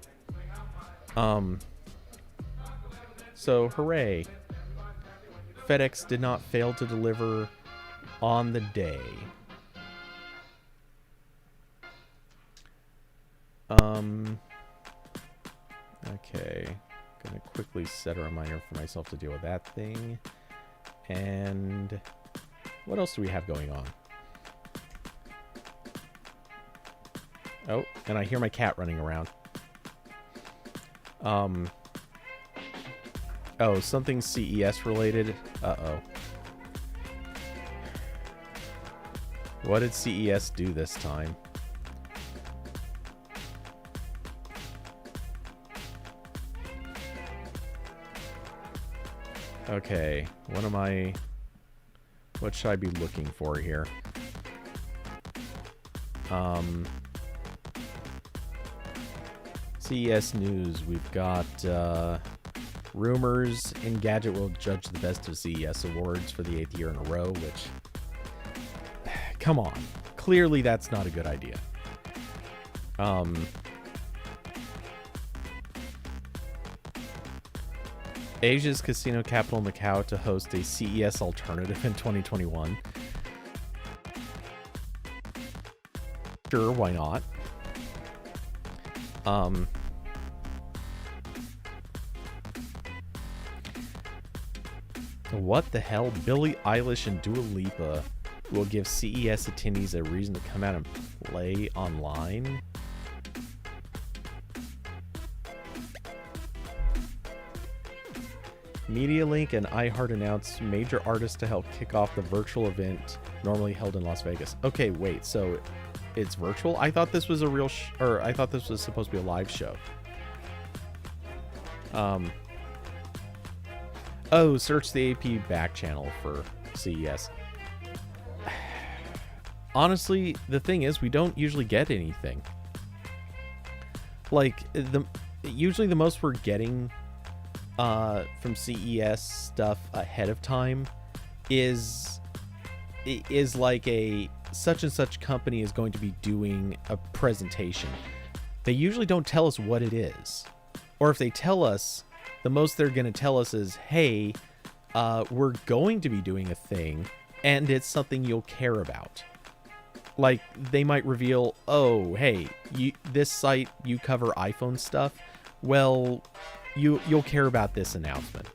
A: So hooray. FedEx did not fail to deliver on the day. Okay. Gonna quickly set a reminder for myself to deal with that thing. And what else do we have going on? Oh, and I hear my cat running around. Oh, something CES related. Uh-oh. What did CES do this time? Okay, what should I be looking for here? CES news, we've got rumors Engadget will judge the best of CES awards for the 8th year in a row, which, come on, clearly that's not a good idea. Asia's casino capital Macau to host a CES alternative in 2021. Sure, why not? What the hell? Billie Eilish and Dua Lipa will give CES attendees a reason to come out and play online? MediaLink and iHeart announced major artists to help kick off the virtual event normally held in Las Vegas. Okay, wait, so it's virtual? I thought this was a real I thought this was supposed to be a live show. Oh, search the AP back channel for CES. Honestly, the thing is, we don't usually get anything. Like, usually the most we're getting from CES stuff ahead of time is like a such and such company is going to be doing a presentation. They usually don't tell us what it is. Or if they tell us, the most they're going to tell us is, hey, we're going to be doing a thing, and it's something you'll care about. Like, they might reveal, oh, hey, this site, you cover iPhone stuff. Well, you'll care about this announcement.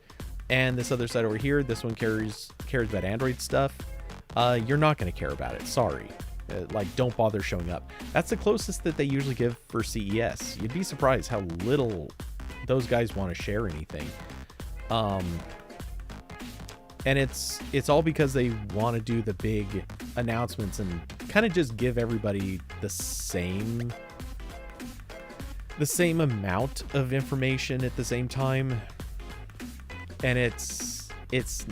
A: And this other site over here, this one cares about Android stuff. You're not going to care about it. Sorry. Like, don't bother showing up. That's the closest that they usually give for CES. You'd be surprised how little those guys want to share anything. And it's all because they want to do the big announcements and kind of just give everybody the same amount of information at the same time. And it's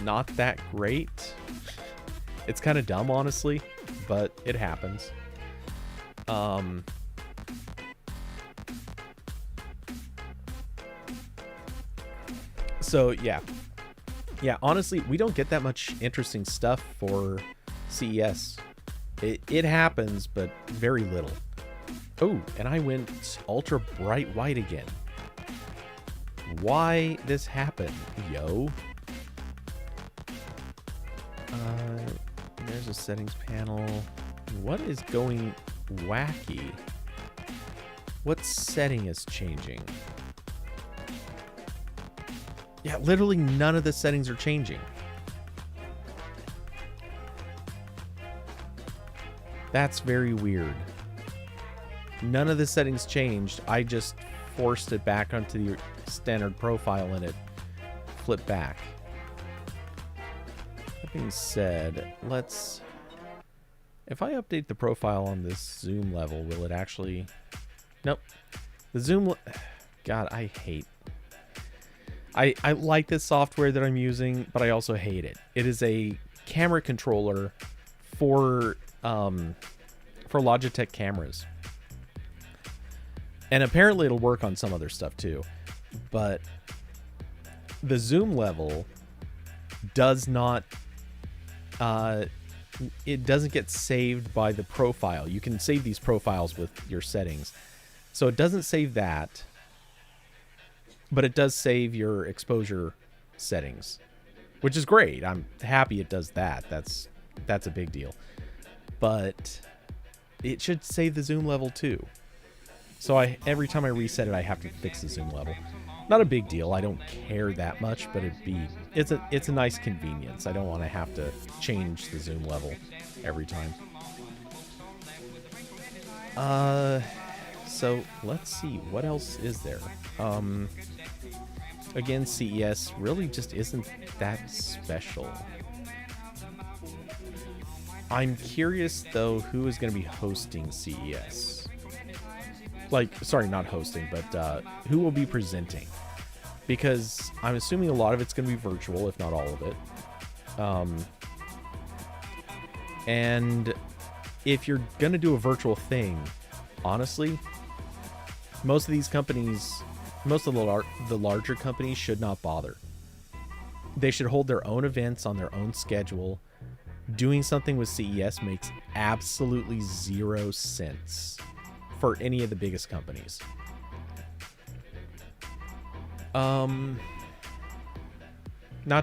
A: not that great. It's kind of dumb, honestly, but it happens. So yeah, honestly, we don't get that much interesting stuff for CES. It happens, but very little. Oh, and I went ultra bright white again. Why this happened, yo? There's a settings panel. What is going wacky? What setting is changing? Yeah, literally none of the settings are changing. That's very weird. None of the settings changed. I just forced it back onto the standard profile and it flipped back. That being said, if I update the profile on this zoom level, will it actually... Nope. The zoom... God, I hate... I like this software that I'm using, but I also hate it. It is a camera controller for Logitech cameras. And apparently it'll work on some other stuff too. But the zoom level does not... it doesn't get saved by the profile. You can save these profiles with your settings. So it doesn't save that. But it does save your exposure settings, which is great. I'm happy it does that. That's a big deal. But it should save the zoom level too. So every time I reset it, I have to fix the zoom level. Not a big deal. I don't care that much, but it's a nice convenience. I don't want to have to change the zoom level every time. So let's see, what else is there? Again, CES really just isn't that special. I'm curious though, who is going to be hosting CES? Like, sorry, not hosting, but who will be presenting? Because I'm assuming a lot of it's going to be virtual, if not all of it. And if you're going to do a virtual thing, honestly, most of these companies, most of the larger companies should not bother. They should hold their own events on their own schedule. Doing something with CES makes absolutely zero sense for any of the biggest companies. Not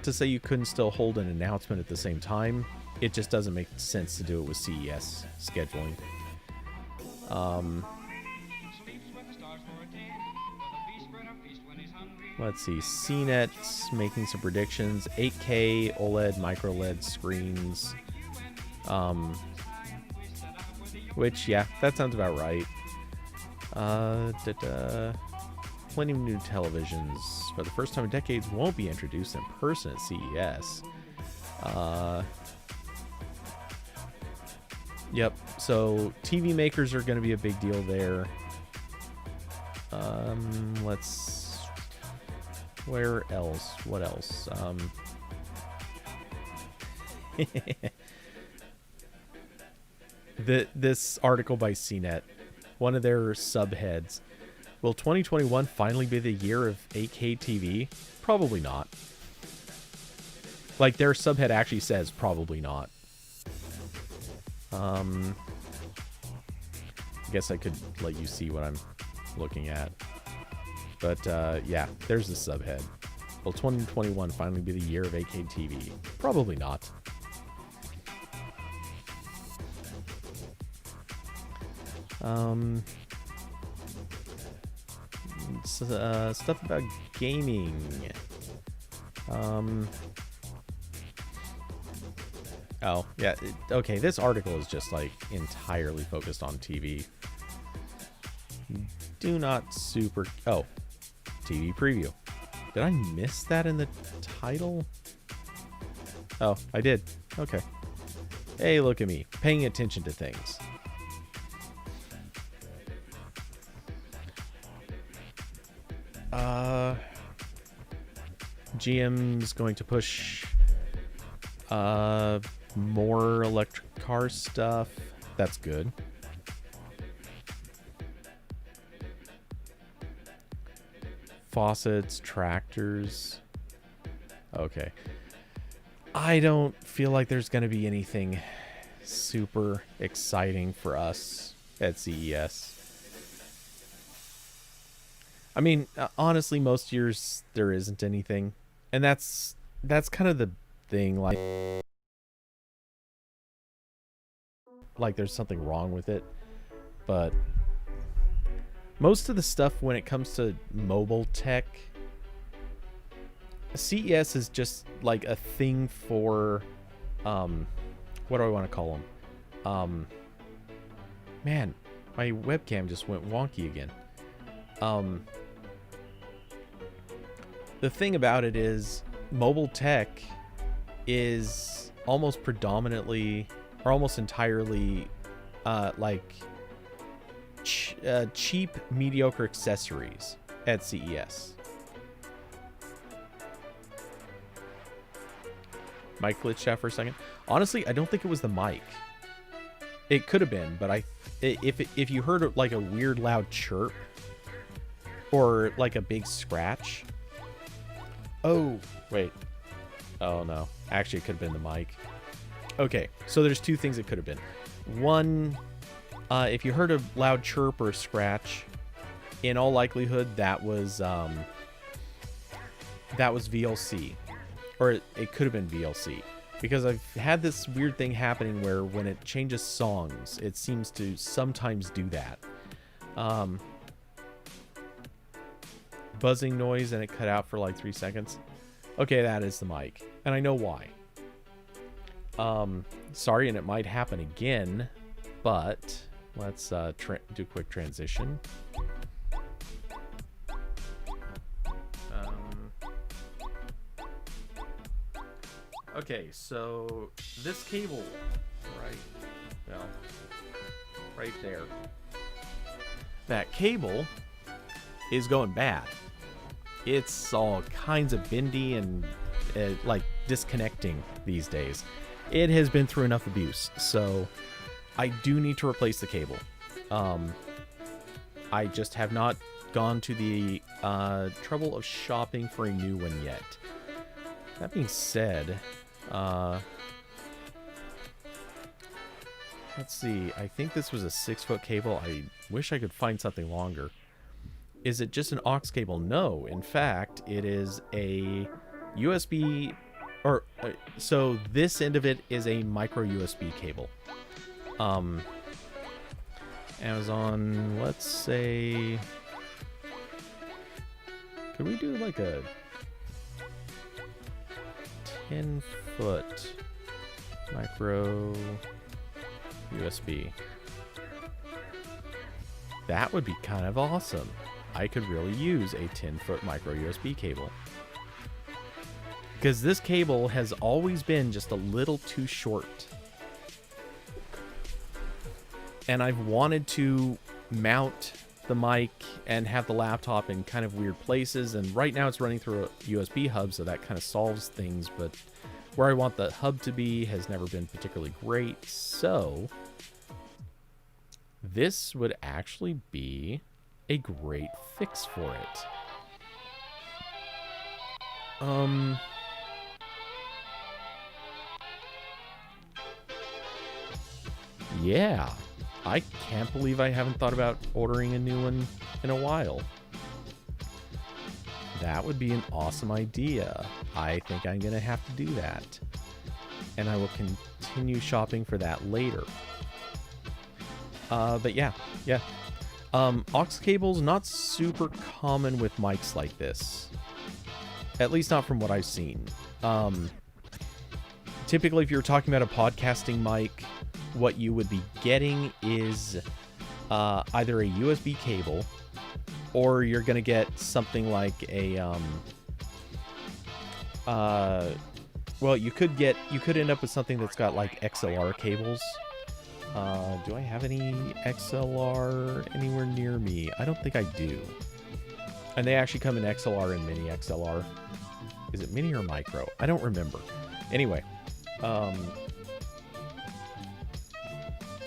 A: to say you couldn't still hold an announcement at the same time. It just doesn't make sense to do it with CES scheduling. Let's see, CNET's making some predictions. 8K OLED micro LED screens. Which, yeah, that sounds about right. Plenty of new televisions for the first time in decades won't be introduced in person at CES. Yep, so TV makers are going to be a big deal there. Where else? What else? This article by CNET, one of their subheads: will 2021 finally be the year of 8K TV? Probably not. Like, their subhead actually says probably not. I guess I could let you see what I'm looking at. But yeah, there's the subhead. Will 2021 finally be the year of 8K TV? Probably not. Stuff about gaming. Oh, yeah. Okay, this article is just like entirely focused on TV. Do not super... Oh, TV preview. Did I miss that in the title? Oh, I did. Okay. Hey, look at me, paying attention to things. GM's going to push more electric car stuff. That's good. Faucets, tractors. Okay. I don't feel like there's going to be anything super exciting for us at CES. I mean, honestly, most years there isn't anything. And that's kind of the thing, like there's something wrong with it. But most of the stuff when it comes to mobile tech, CES is just like a thing for what do I want to call them? Man, my webcam just went wonky again. The thing about it is mobile tech is almost predominantly or almost entirely like cheap, mediocre accessories at CES. Mic glitched out for a second. Honestly, I don't think it was the mic. It could have been, but if you heard like a weird loud chirp or like a big scratch. Oh, wait. Oh no. Actually, it could have been the mic. Okay, so there's two things it could have been. One, if you heard a loud chirp or a scratch, in all likelihood that was VLC, or it could have been VLC, because I've had this weird thing happening where when it changes songs, it seems to sometimes do that. Buzzing noise and it cut out for like 3 seconds. Okay, that is the mic, and I know why. Sorry, and it might happen again, but let's do a quick transition. Okay, so this cable, right there, that cable is going bad. It's all kinds of bendy and like disconnecting these days. It has been through enough abuse, so I do need to replace the cable. I just have not gone to the trouble of shopping for a new one yet. That being said, let's see. I think this was a 6-foot cable. I wish I could find something longer. Is it just an aux cable? No. In fact, it is a USB, or so this end of it is a micro USB cable. Amazon, let's say, could we do like a 10-foot micro USB? That would be kind of awesome. I could really use a 10-foot micro USB cable, because this cable has always been just a little too short. And I've wanted to mount the mic and have the laptop in kind of weird places. And right now it's running through a USB hub, so that kind of solves things. But where I want the hub to be has never been particularly great. So this would actually be a great fix for it. Yeah, I can't believe I haven't thought about ordering a new one in a while. That would be an awesome idea. I think I'm going to have to do that. And I will continue shopping for that later. But yeah. Aux cables, not super common with mics like this. At least not from what I've seen. Typically, if you're talking about a podcasting mic, what you would be getting is either a USB cable, or you're going to get something like a... well, you could end up with something that's got like XLR cables. Do I have any XLR anywhere near me? I don't think I do. And they actually come in XLR and mini XLR. Is it mini or micro? I don't remember. Anyway,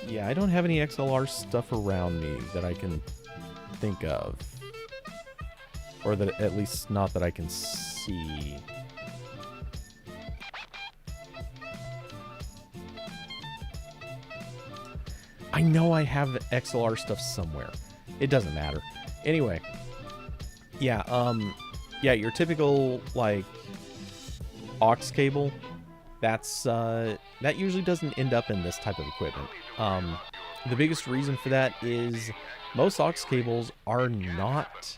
A: yeah, I don't have any XLR stuff around me that I can think of. Or that, at least not that I can see. I know I have XLR stuff somewhere. It doesn't matter. Anyway, yeah, your typical like aux cable, that usually doesn't end up in this type of equipment. The biggest reason for that is most aux cables are not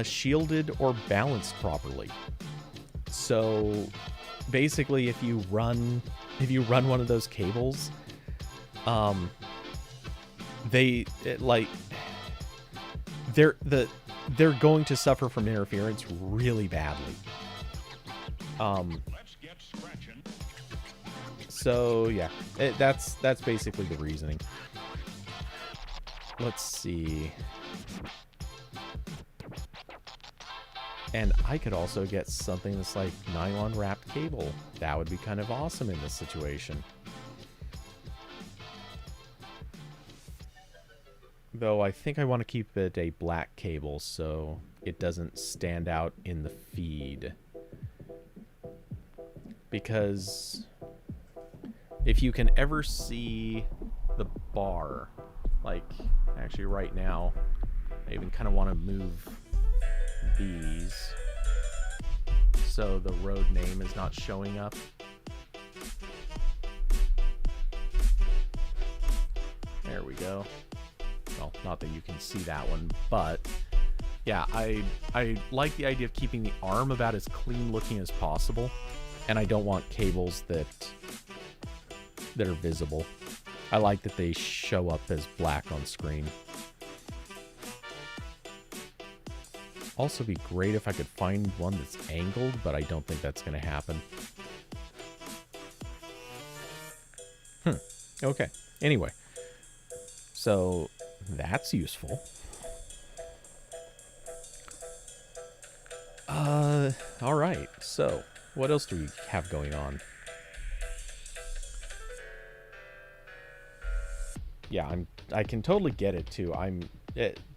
A: shielded or balanced properly. So basically, if you run one of those cables, they're going to suffer from interference really badly. So yeah, that's basically the reasoning. Let's see. And I could also get something that's like nylon wrapped cable. That would be kind of awesome in this situation. Though I think I want to keep it a black cable so it doesn't stand out in the feed. Because if you can ever see the bar, like actually right now, I even kind of want to move these so the road name is not showing up. There we go. Well, not that you can see that one, but yeah, I like the idea of keeping the arm about as clean looking as possible, and I don't want cables that are visible. I like that they show up as black on screen. Also be great if I could find one that's angled, but I don't think that's going to happen. Okay. Anyway. So that's useful. All right. So what else do we have going on? Yeah, I can totally get it too.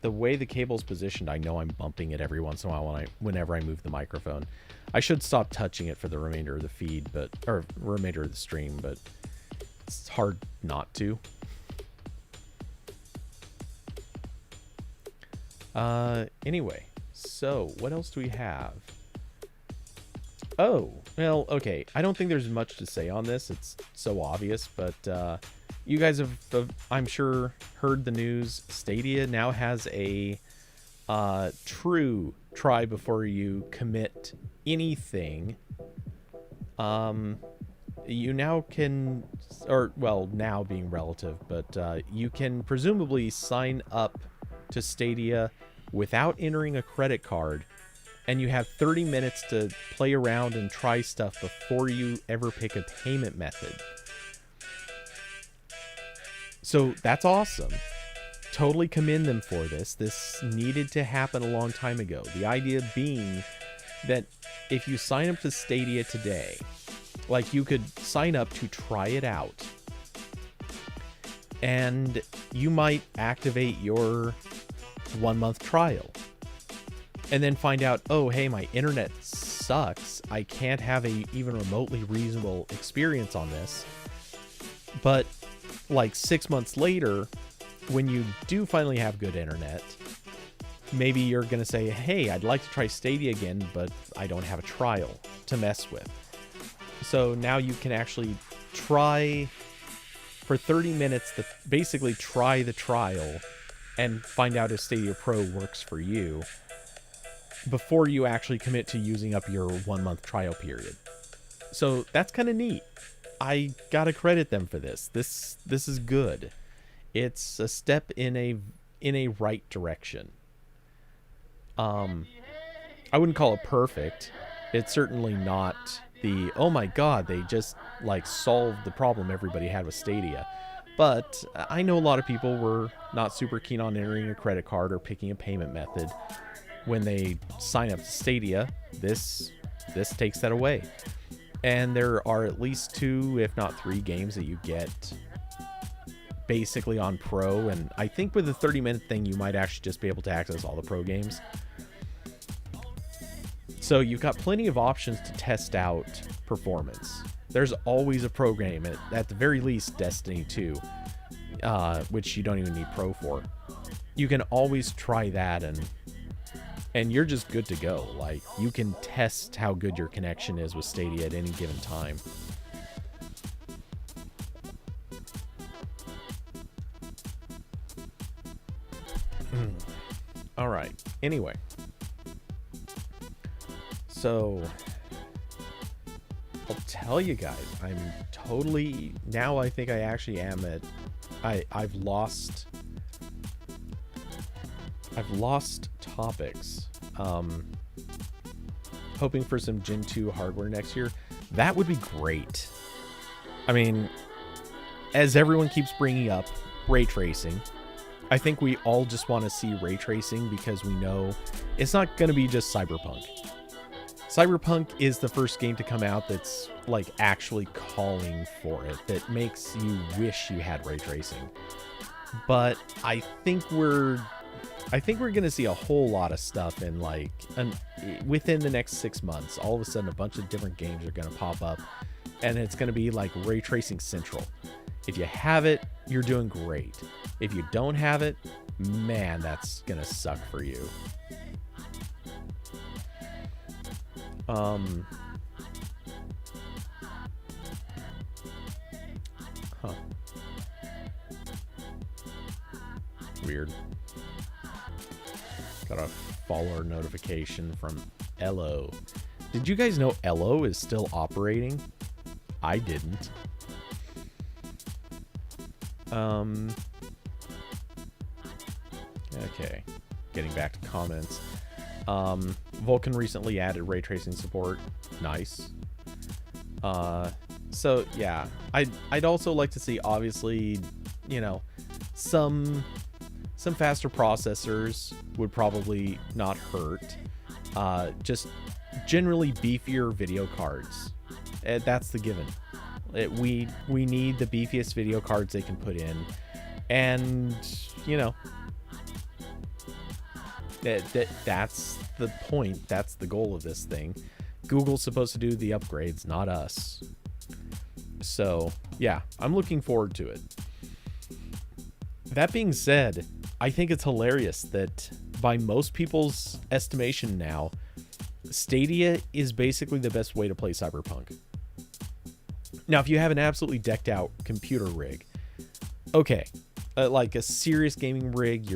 A: The way the cable's positioned, I know I'm bumping it every once in a while whenever I move the microphone. I should stop touching it for the remainder of the feed, or remainder of the stream, but it's hard not to. Anyway, so what else do we have? Oh, well, okay. I don't think there's much to say on this. It's so obvious, but you guys have, I'm sure, heard the news. Stadia now has a true try before you commit anything. You now can, or well, now being relative, but you can presumably sign up to Stadia without entering a credit card, and you have 30 minutes to play around and try stuff before you ever pick a payment method. So that's awesome. totally commend them for this. This needed to happen a long time ago. The idea being that if you sign up to Stadia today, like, you could sign up to try it out, and you might activate your 1-month trial and then find out, oh, hey, my internet sucks. I can't have a even remotely reasonable experience on this. But like 6 months later, when you do finally have good internet, maybe you're going to say, hey, I'd like to try Stadia again, but I don't have a trial to mess with. So now you can actually try for 30 minutes, basically try the trial and find out if Stadia Pro works for you before you actually commit to using up your 1-month trial period. So that's kind of neat. I gotta credit them for this. This is good. It's a step in a right direction. I wouldn't call it perfect. It's certainly not the, oh my god, they just like solved the problem everybody had with Stadia. But I know a lot of people were not super keen on entering a credit card or picking a payment method when they sign up to Stadia. This takes that away. And there are at least 2, if not 3 games that you get basically on Pro. And I think with the 30-minute thing, you might actually just be able to access all the Pro games. So you've got plenty of options to test out performance. There's always a Pro game, at the very least Destiny 2, which you don't even need Pro for. You can always try that, and you're just good to go. Like, you can test how good your connection is with Stadia at any given time. All right. Anyway. So, I'll tell you guys, I'm totally, now I think I actually am at, I've lost topics. Hoping for some Gen 2 hardware next year. That would be great. I mean, as everyone keeps bringing up, ray tracing. I think we all just want to see ray tracing because we know it's not going to be just Cyberpunk. Cyberpunk is the first game to come out that's like actually calling for it, that makes you wish you had ray tracing. But I think we're going to see a whole lot of stuff in within the next 6 months. All of a sudden, a bunch of different games are going to pop up, and it's going to be like ray tracing central. If you have it, you're doing great. If you don't have it, man, that's going to suck for you. Weird. Got a follower notification from Elo. Did you guys know Elo is still operating? I didn't. Okay. Getting back to comments. Vulkan recently added ray tracing support. Nice. So yeah, I'd also like to see, obviously, some faster processors would probably not hurt. Just generally beefier video cards. That's the given. We need the beefiest video cards they can put in, and that's the point. That's the goal of this thing. Google's supposed to do the upgrades, not us. So yeah, I'm looking forward to it. That being said, I think it's hilarious that by most people's estimation now, Stadia is basically the best way to play Cyberpunk. Now, if you have an absolutely decked out computer rig, okay, like a serious gaming rig,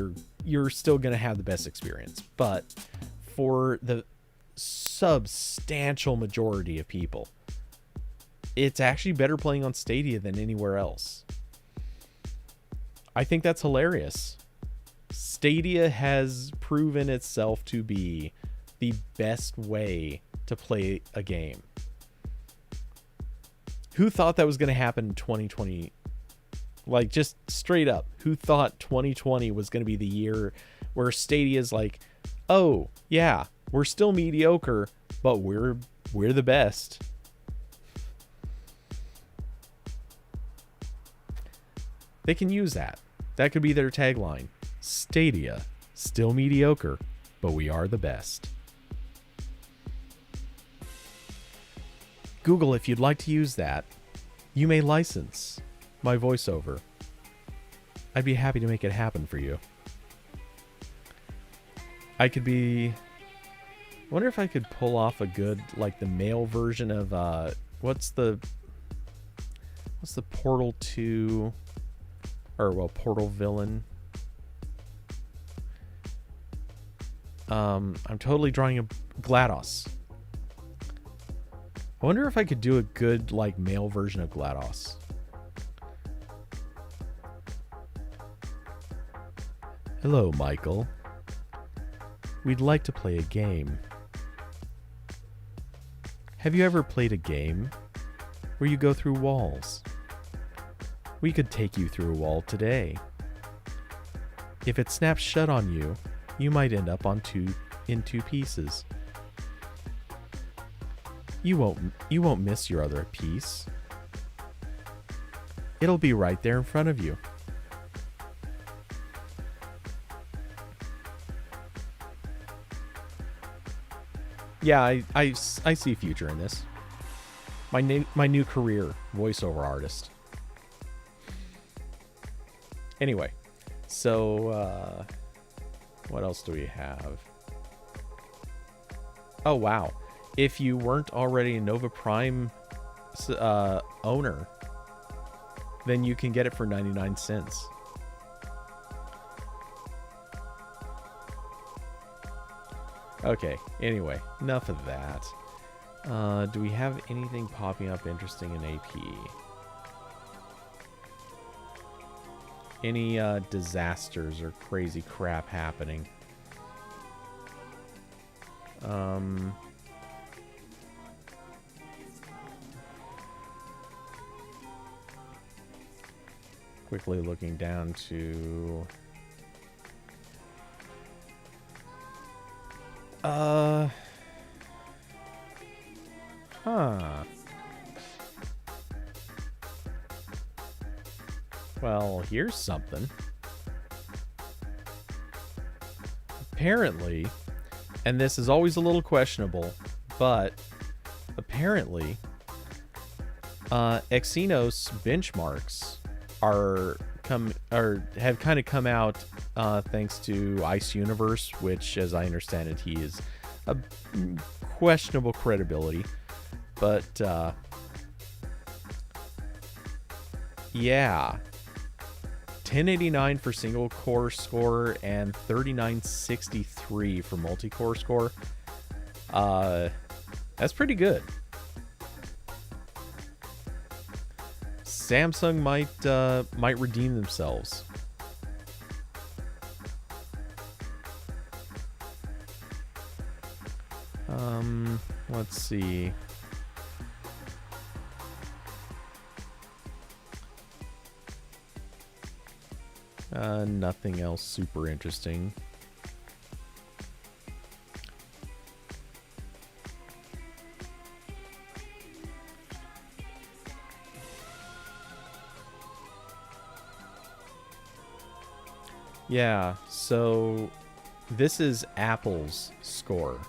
A: you're still going to have the best experience. But for the substantial majority of people, it's actually better playing on Stadia than anywhere else. I think that's hilarious. Stadia has proven itself to be the best way to play a game. Who thought that was going to happen in 2020? Like, just straight up, who thought 2020 was going to be the year where Stadia's like, oh, yeah, we're still mediocre, but we're the best. They can use that. That could be their tagline. Stadia, still mediocre, but we are the best. Google, if you'd like to use that, you may license my voiceover. I'd be happy to make it happen for you. I wonder if I could pull off a good, like, the male version of, what's the Portal 2, Portal villain? I'm totally drawing a GLaDOS. I wonder if I could do a good, like, male version of GLaDOS. Hello, Michael. We'd like to play a game. Have you ever played a game where you go through walls? We could take you through a wall today. If it snaps shut on you, you might end up in two pieces. You won't miss your other piece. It'll be right there in front of you. Yeah, I see future in this. My new career, voiceover artist. Anyway, so what else do we have? Oh wow. If you weren't already a Nova Prime owner, then you can get it for 99 cents. Okay, anyway, enough of that. Do we have anything popping up interesting in AP? Any disasters or crazy crap happening? Quickly looking down to... Well, here's something. Apparently, and this is always a little questionable, but apparently, Exynos benchmarks have kind of come out thanks to Ice Universe, which, as I understand it, he is a questionable credibility, but yeah, 1089 for single core score and 3963 for multi-core score. That's pretty good. Samsung might redeem themselves. Let's see. Nothing else super interesting. Yeah, so this is Apple's score.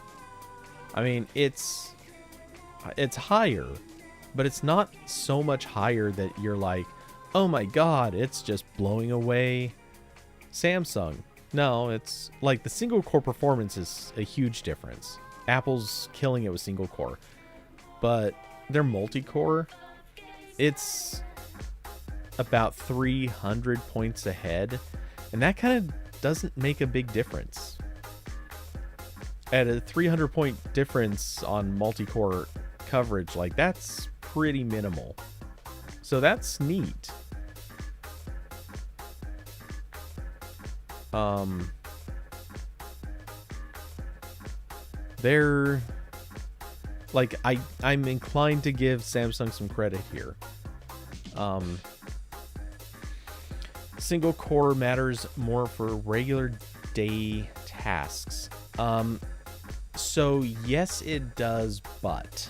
A: I mean, it's higher, but it's not so much higher that you're like, oh my god, it's just blowing away Samsung. No, it's like the single core performance is a huge difference. Apple's killing it with single core, but their multi-core, it's about 300 points ahead, and that kind of doesn't make a big difference. At a 300 point difference on multi-core coverage, like, that's pretty minimal. So that's neat. They're like, I'm inclined to give Samsung some credit here. single core matters more for regular day tasks. So yes, it does, but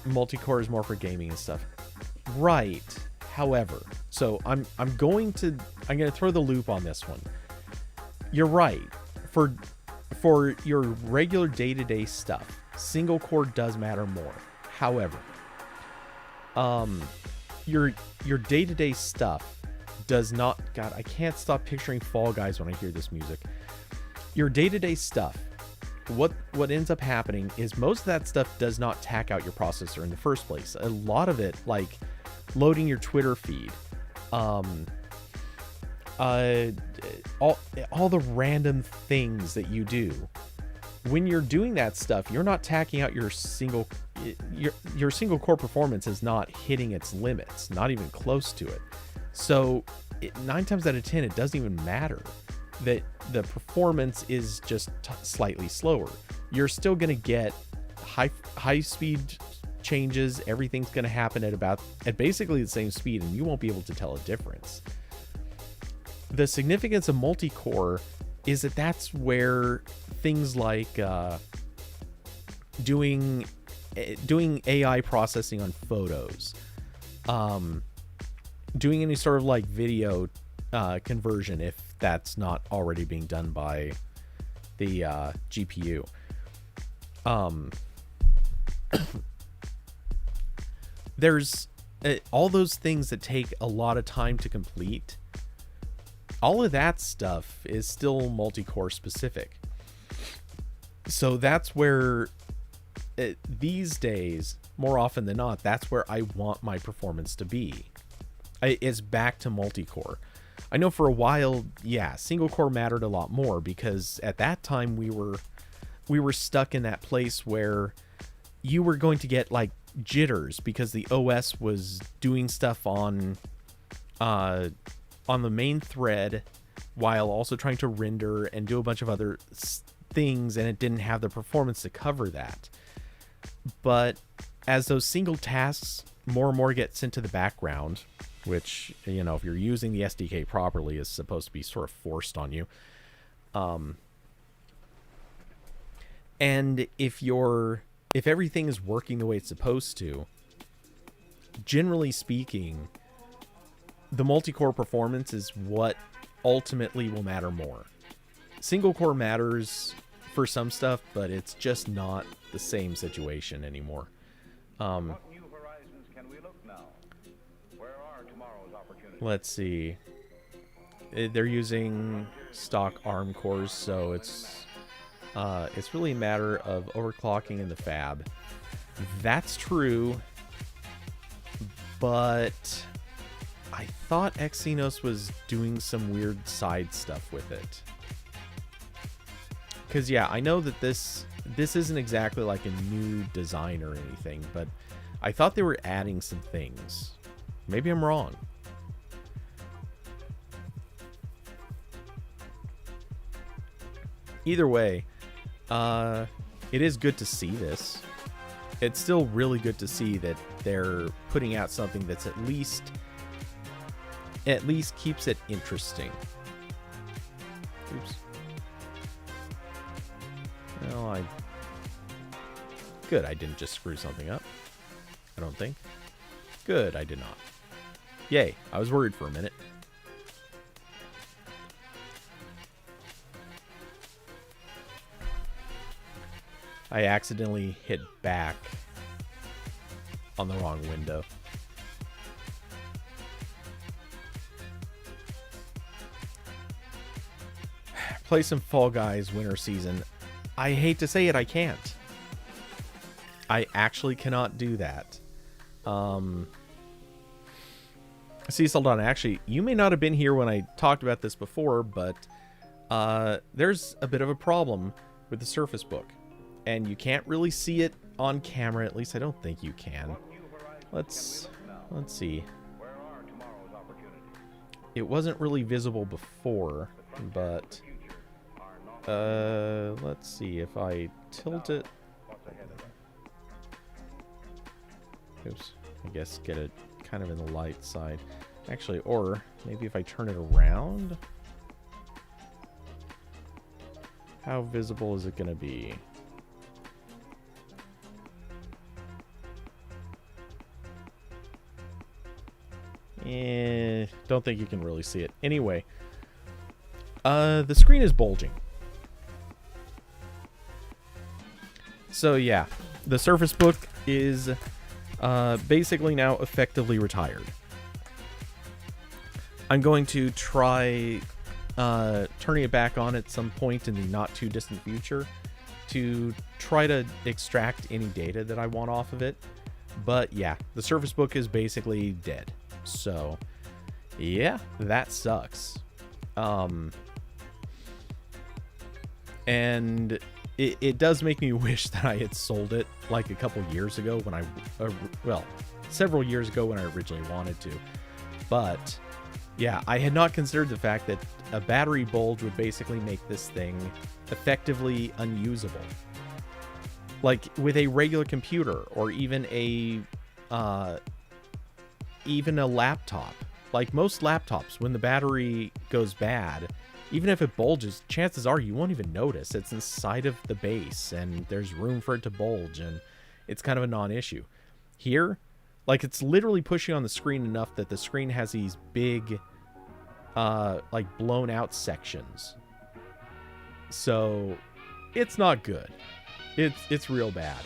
A: multi-core is more for gaming and stuff. Right. However, so I'm going to throw the loop on this one. You're right. For your regular day-to-day stuff, single core does matter more. However, your day-to-day stuff does not. God, I can't stop picturing Fall Guys when I hear this music. Your day-to-day stuff, what ends up happening is most of that stuff does not tack out your processor in the first place. A lot of it, like loading your Twitter feed, all the random things that you do. When you're doing that stuff, you're not tacking out your single core performance is not hitting its limits, not even close to it. So 9 times out of 10, it doesn't even matter that the performance is just slightly slower. You're still going to get high speed changes. Everything's going to happen at basically the same speed, and you won't be able to tell a difference. The significance of multi-core is that that's where things like doing AI processing on photos, doing any sort of like video conversion, if that's not already being done by the GPU. There's all those things that take a lot of time to complete. All of that stuff is still multi-core specific. So that's where these days, more often than not, that's where I want my performance to be. It's back to multi-core. I know for a while, yeah, single core mattered a lot more because at that time we were stuck in that place where you were going to get like jitters because the OS was doing stuff on the main thread while also trying to render and do a bunch of other things, and it didn't have the performance to cover that. But as those single tasks more and more get sent to the background, which, you know, if you're using the SDK properly, is supposed to be sort of forced on you. And if everything is working the way it's supposed to, generally speaking, the multi-core performance is what ultimately will matter more. Single core matters for some stuff, but it's just not the same situation anymore.
C: What new horizons can we look now? Where are tomorrow's opportunities?
A: Let's see. They're using stock ARM cores, so it's really a matter of overclocking in the fab. That's true, but I thought Exynos was doing some weird side stuff with it. Because, yeah, I know that this isn't exactly like a new design or anything, but I thought they were adding some things. Maybe I'm wrong. Either way, it is good to see this. It's still really good to see that they're putting out something that's at least keeps it interesting. Oops. Well, good, I didn't just screw something up. I don't think. Good, I did not. Yay, I was worried for a minute. I accidentally hit back on the wrong window. Play some Fall Guys winter season. I hate to say it, I can't. I actually cannot do that. See, Saldana, actually, you may not have been here when I talked about this before, but there's a bit of a problem with the Surface Book. And you can't really see it on camera. At least I don't think you can. Let's see. It wasn't really visible before, but let's see if I tilt it. Oops. I guess get it kind of in the light side. Actually, or maybe if I turn it around. How visible is it going to be? Don't think you can really see it. Anyway, the screen is bulging. So yeah, the Surface Book is basically now effectively retired. I'm going to try turning it back on at some point in the not too distant future to try to extract any data that I want off of it. But yeah, the Surface Book is basically dead. So yeah, that sucks. And it does make me wish that I had sold it like a couple years ago when I, well, several years ago when I originally wanted to. But yeah, I had not considered the fact that a battery bulge would basically make this thing effectively unusable. Like with a regular computer or even a laptop. Like most laptops, when the battery goes bad, even if it bulges, chances are you won't even notice. It's inside of the base and there's room for it to bulge and it's kind of a non-issue. Here, like it's literally pushing on the screen enough that the screen has these big, like blown out sections. So it's not good. It's real bad.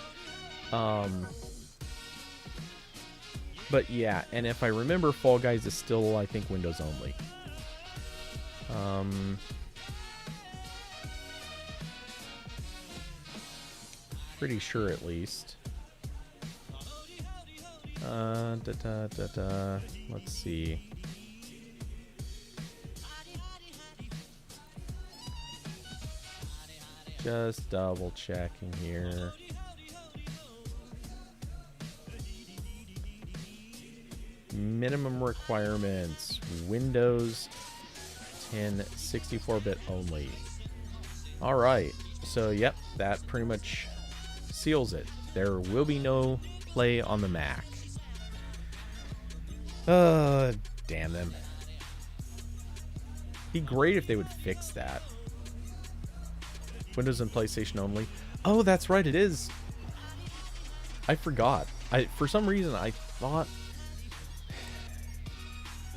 A: But yeah, and if I remember, Fall Guys is still, I think, Windows only. Pretty sure, at least. Let's see. Just double checking here. Minimum requirements. Windows 10 64-bit only. Alright. So, yep. That pretty much seals it. There will be no play on the Mac. Damn them. Be great if they would fix that. Windows and PlayStation only. Oh, that's right. It is. I forgot. For some reason, I thought...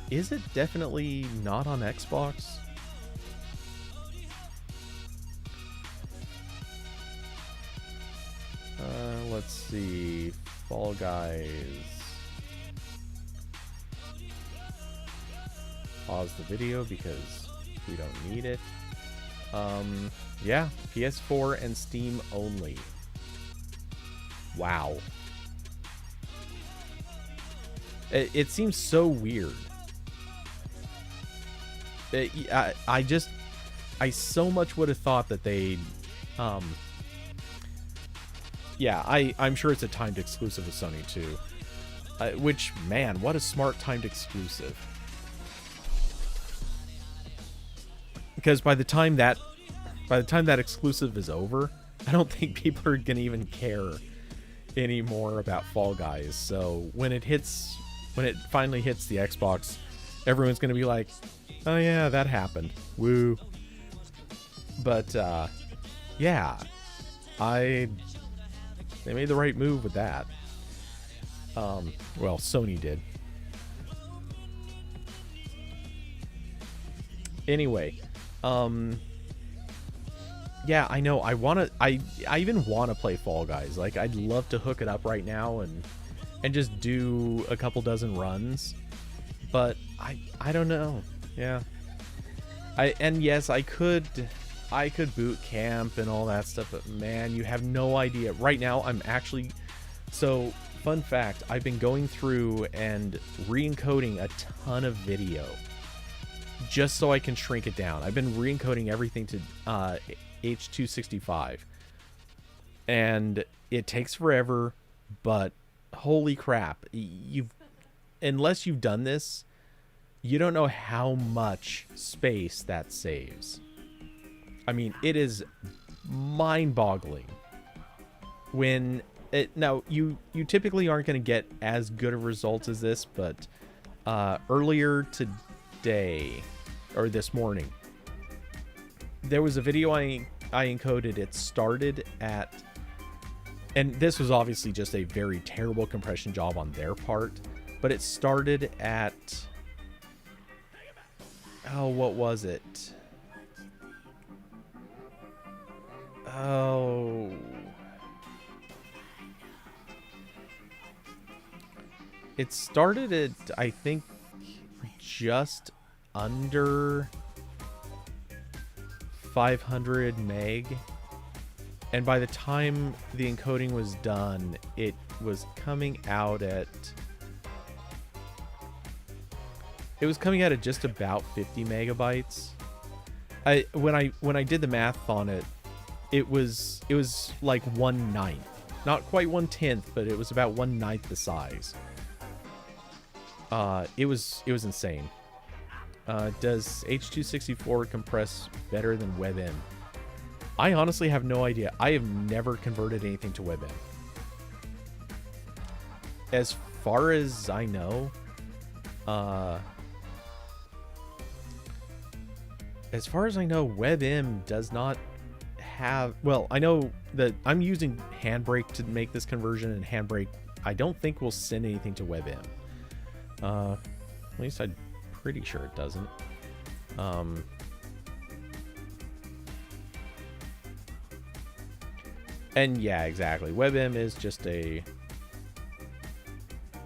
A: Is it definitely not on Xbox? Let's see. Fall Guys. Pause the video because we don't need it. Yeah, PS4 and Steam only. Wow. It seems so weird. I so much would have thought that they'd, yeah, I'm sure it's a timed exclusive with Sony too. Which, man, what a smart timed exclusive. Because by the time that exclusive is over, I don't think people are gonna even care anymore about Fall Guys. So when it finally hits the Xbox, everyone's gonna be like, oh yeah, that happened. Woo. But yeah, they made the right move with that. Well, Sony did. Anyway, yeah, I know. I even want to play Fall Guys. Like, I'd love to hook it up right now and just do a couple dozen runs. But I don't know. Yeah. Yes, I could boot camp and all that stuff, but man, you have no idea. Right now, I'm actually... So, fun fact, I've been going through and re-encoding a ton of video just so I can shrink it down. I've been re-encoding everything to H.265. And it takes forever, but holy crap. Unless you've done this, you don't know how much space that saves. I mean, it is mind-boggling. Now, you typically aren't going to get as good of results as this, but earlier today, or this morning, there was a video I encoded. It started at, and this was obviously just a very terrible compression job on their part, but it started at, oh, what was it? Oh, it started at, I think, just under 500 meg, and by the time the encoding was done, it was coming out at just about 50 megabytes. When I did the math on it, it was like 1/9, not quite 1/10, but it was about 1/9 the size. It was insane. Does H.264 compress better than WebM? I honestly have no idea. I have never converted anything to WebM. As far as I know, WebM does not have... Well, I know that I'm using Handbrake to make this conversion, and Handbrake, I don't think will send anything to WebM. At least I'm pretty sure it doesn't. And yeah, exactly. WebM is just a...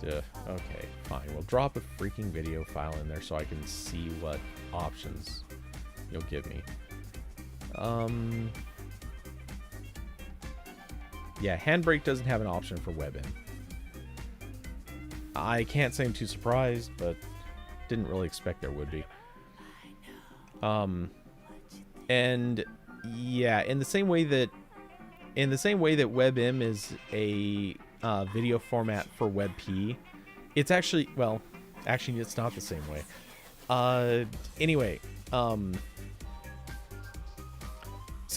A: okay, fine. We'll drop a freaking video file in there so I can see what options you'll give me. Yeah, Handbrake doesn't have an option for WebM. I can't say I'm too surprised, but didn't really expect there would be. And yeah, in the same way that WebM is a video format for WebP, it's actually, well, actually it's not the same way. Anyway, some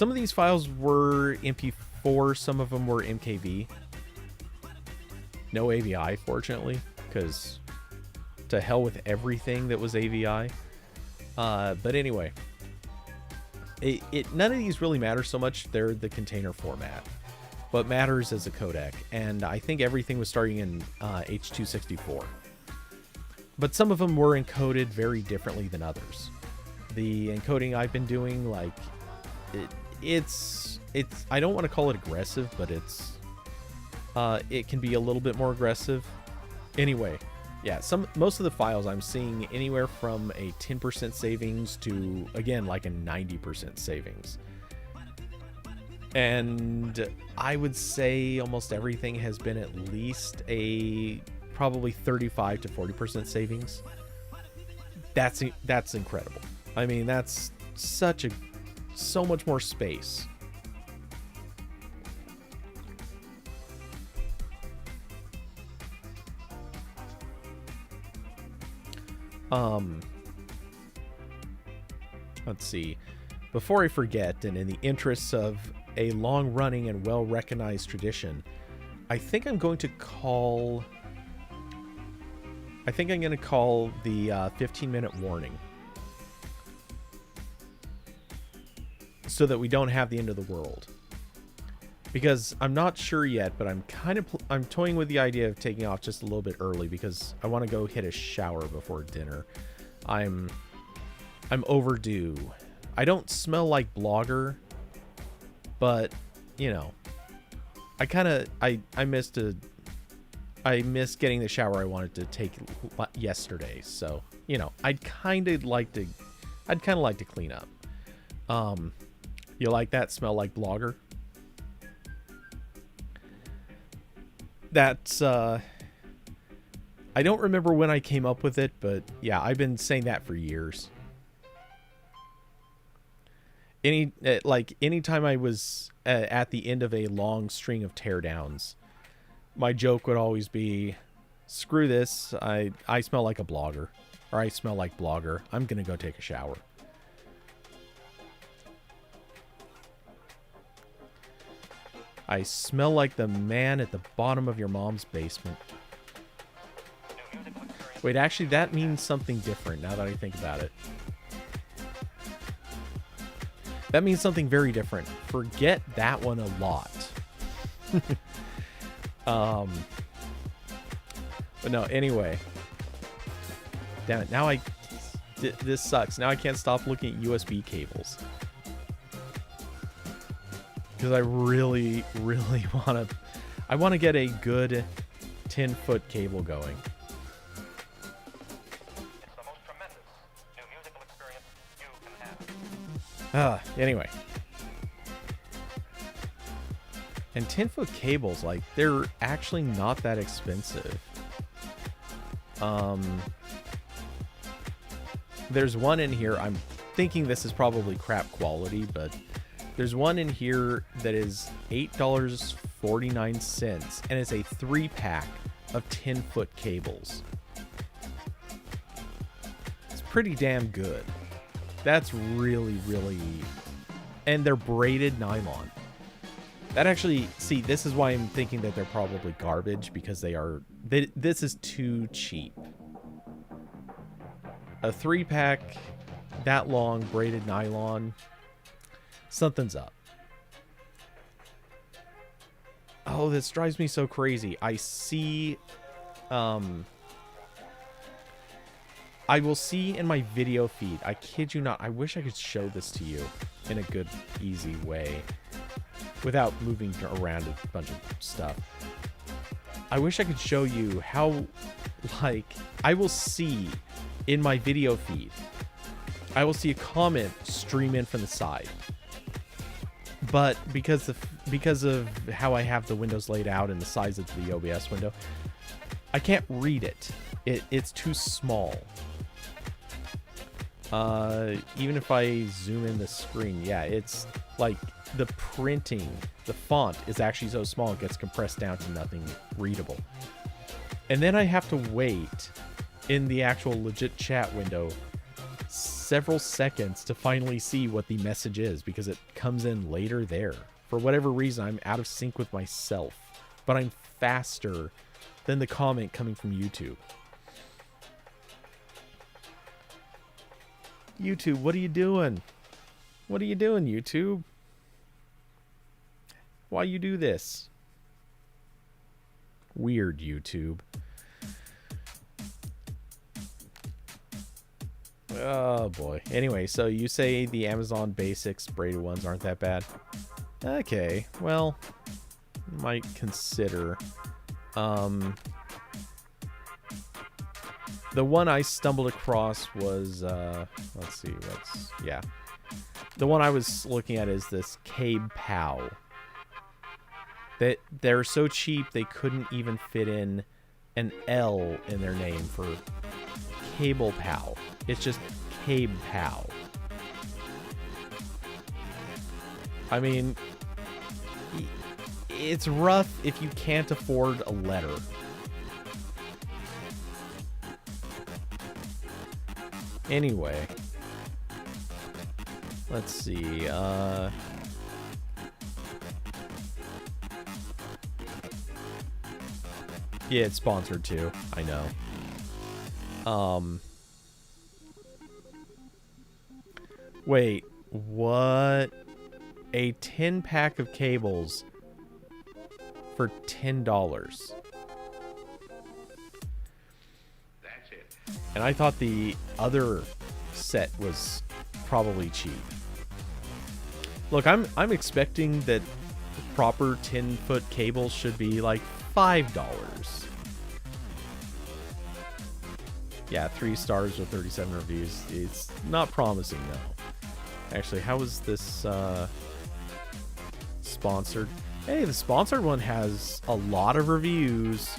A: of these files were MP4, some of them were MKV. No AVI, fortunately, because to hell with everything that was AVI. But anyway, none of these really matter so much. They're the container format. What matters is a codec, and I think everything was starting in H.264. But some of them were encoded very differently than others. The encoding I've been doing, like, it's I don't want to call it aggressive, but it can be a little bit more aggressive. Anyway, yeah, most of the files I'm seeing anywhere from a 10% savings to, again, like a 90% savings. And I would say almost everything has been at least a probably 35 to 40% savings. That's incredible. I mean, that's so much more space. Let's see. Before I forget, and in the interests of a long-running and well-recognized tradition, I think I'm going to call the 15-minute warning, so that we don't have the end of the world. Because I'm not sure yet, but I'm toying with the idea of taking off just a little bit early because I want to go hit a shower before dinner. I'm overdue. I don't smell like Blogger, but you know, I missed getting the shower I wanted to take yesterday. So, you know, I'd kind of like to clean up. You like that? Smell like Blogger? That's I don't remember when I came up with it, but yeah, I've been saying that for years. Anytime I was at the end of a long string of teardowns, my joke would always be, screw this, I smell like a blogger, or I smell like Blogger, I'm gonna go take a shower. I smell like the man at the bottom of your mom's basement. Wait, actually, that means something different now that I think about it. That means something very different. Forget that one a lot. But no, anyway. Damn it, now this sucks. Now I can't stop looking at USB cables. Because I really, really want to get a good 10-foot cable going.
C: It's the most tremendous new musical experience you can have.
A: Anyway. And 10-foot cables, like, they're actually not that expensive. There's one in here, I'm thinking this is probably crap quality, but there's one in here that is $8.49, and it's a 3-pack of 10-foot cables. It's pretty damn good. That's really, really... And they're braided nylon. That actually... See, this is why I'm thinking that they're probably garbage, because this is too cheap. A 3-pack, that long, braided nylon... Something's up. Oh, this drives me so crazy. I see... I will see in my video feed. I kid you not. I wish I could show this to you in a good, easy way. Without moving around a bunch of stuff. I wish I could show you how, like... I will see in my video feed. I will see a comment stream in from the side. But because of how I have the windows laid out and the size of the OBS window, I can't read it. It's too small. Even if I zoom in the screen, yeah, it's like the printing, the font is actually so small it gets compressed down to nothing readable. And then I have to wait in the actual legit chat window several seconds to finally see what the message is, because it comes in later there. For whatever reason, I'm out of sync with myself, but I'm faster than the comment coming from YouTube. YouTube, what are you doing? What are you doing, YouTube? Why you do this? Weird, YouTube. Oh boy. Anyway, so you say the Amazon Basics braided ones aren't that bad. Okay, well, might consider. The one I stumbled across was, let's see, the one I was looking at is this Cabe Pow. They're so cheap they couldn't even fit in an L in their name for Cable Pow. It's just Cabe Pow. I mean, it's rough if you can't afford a letter. Anyway, let's see. Yeah, it's sponsored too. I know. Wait, what? A 10-pack of cables for $10.
C: That's it.
A: And I thought the other set was probably cheap. Look, I'm expecting that proper 10-foot cables should be like $5. Yeah, 3 stars with 37 reviews. It's not promising, though. Actually, how is this sponsored? Hey, the sponsored one has a lot of reviews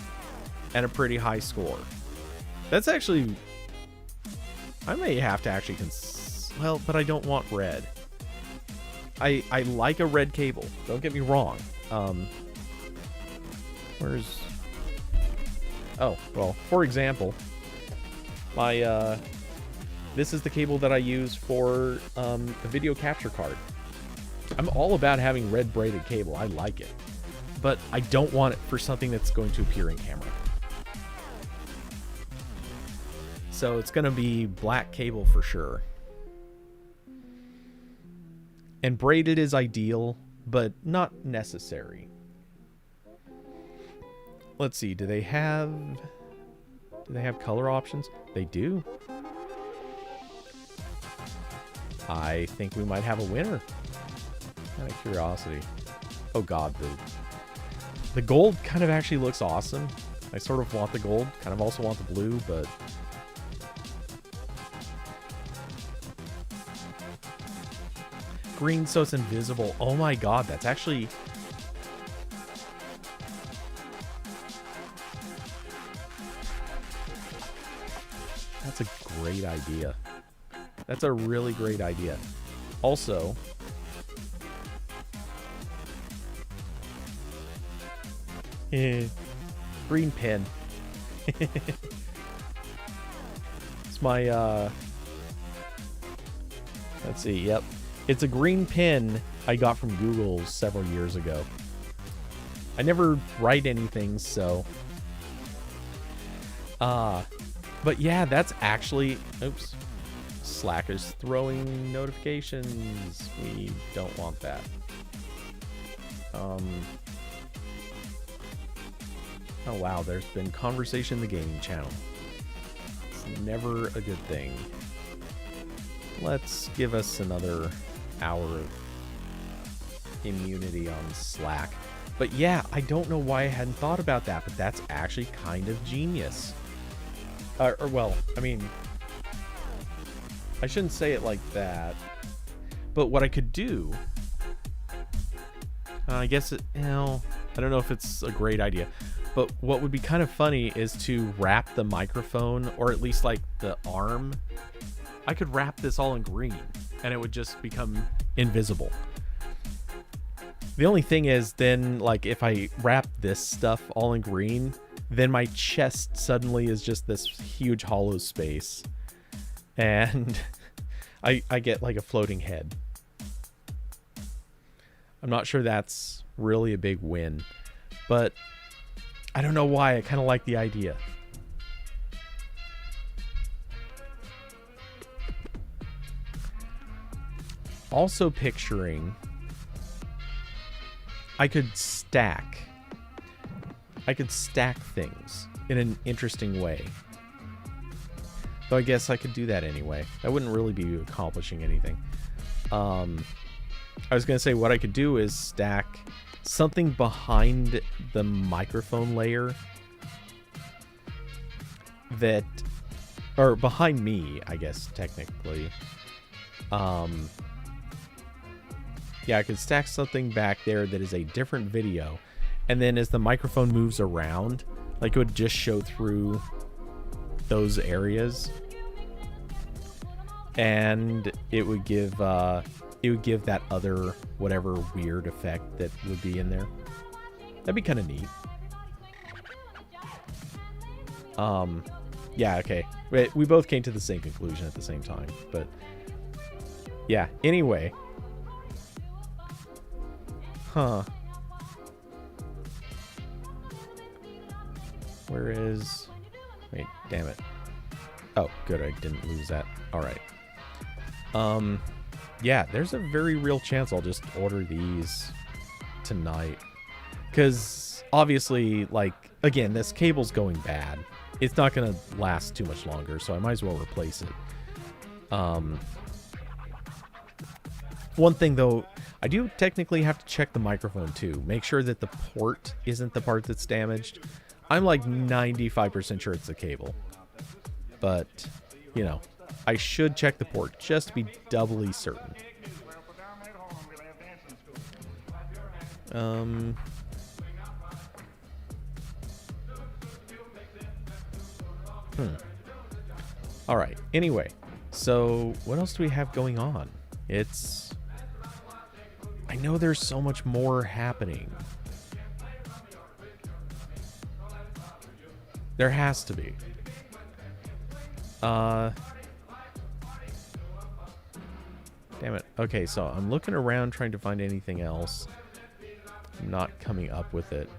A: and a pretty high score. That's actually... I may have to actually well, but I don't want red. I like a red cable. Don't get me wrong. Where's... Oh, well, for example... My, this is the cable that I use for the video capture card. I'm all about having red braided cable. I like it. But I don't want it for something that's going to appear in camera. So it's going to be black cable for sure. And braided is ideal, but not necessary. Let's see, do they have color options? They do. I think we might have a winner. Out of curiosity. Oh god, the gold kind of actually looks awesome. I sort of want the gold, kind of also want the blue, but green so it's invisible. Oh my god, that's actually... That's a great idea. That's a really great idea. Also, green pin. It's my, let's see, yep. It's a green pin I got from Google several years ago. I never write anything, so... But yeah, that's actually... Oops. Slack is throwing notifications. We don't want that. Oh wow, there's been conversation in the gaming channel. It's never a good thing. Let's give us another hour of immunity on Slack. But yeah, I don't know why I hadn't thought about that, but that's actually kind of genius. Well, I mean, I shouldn't say it like that. But what I could do, I guess it, I don't know if it's a great idea. But what would be kind of funny is to wrap the microphone, or at least like the arm. I could wrap this all in green, and it would just become invisible. The only thing is then, like, if I wrap this stuff all in green, then my chest suddenly is just this huge hollow space. And I get like a floating head. I'm not sure that's really a big win, but I don't know why. I kind of like the idea. Also picturing I could stack things in an interesting way. Though I guess I could do that anyway. That wouldn't really be accomplishing anything. I was going to say what I could do is stack something behind the microphone layer that, or behind me, I guess, technically. Yeah, I could stack something back there that is a different video. And then as the microphone moves around, like it would just show through those areas. And it would give that other whatever weird effect that would be in there. That'd be kind of neat. Yeah, okay. We both came to the same conclusion at the same time, but yeah, anyway. Huh. Where is... Wait, damn it. Oh, good, I didn't lose that. Alright. Yeah, there's a very real chance I'll just order these tonight. Because, obviously, like, again, this cable's going bad. It's not going to last too much longer, so I might as well replace it. One thing, though, I do technically have to check the microphone, too. Make sure that the port isn't the part that's damaged. I'm like 95% sure it's the cable. But, you know, I should check the port just to be doubly certain. Alright, anyway. So, what else do we have going on? I know there's so much more happening. There has to be. Damn it. Okay, so I'm looking around trying to find anything else. I'm not coming up with it.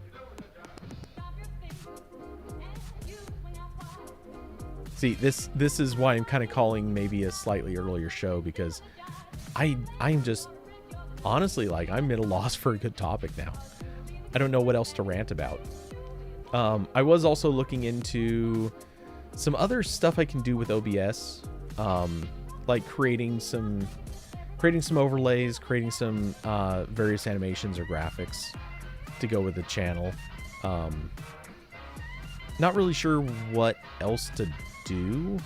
A: See, this is why I'm kind of calling maybe a slightly earlier show, because I'm just honestly, like, I'm at a loss for a good topic now. I don't know what else to rant about. I was also looking into some other stuff I can do with OBS, like creating some overlays, creating some various animations or graphics to go with the channel. Not really sure what else to do.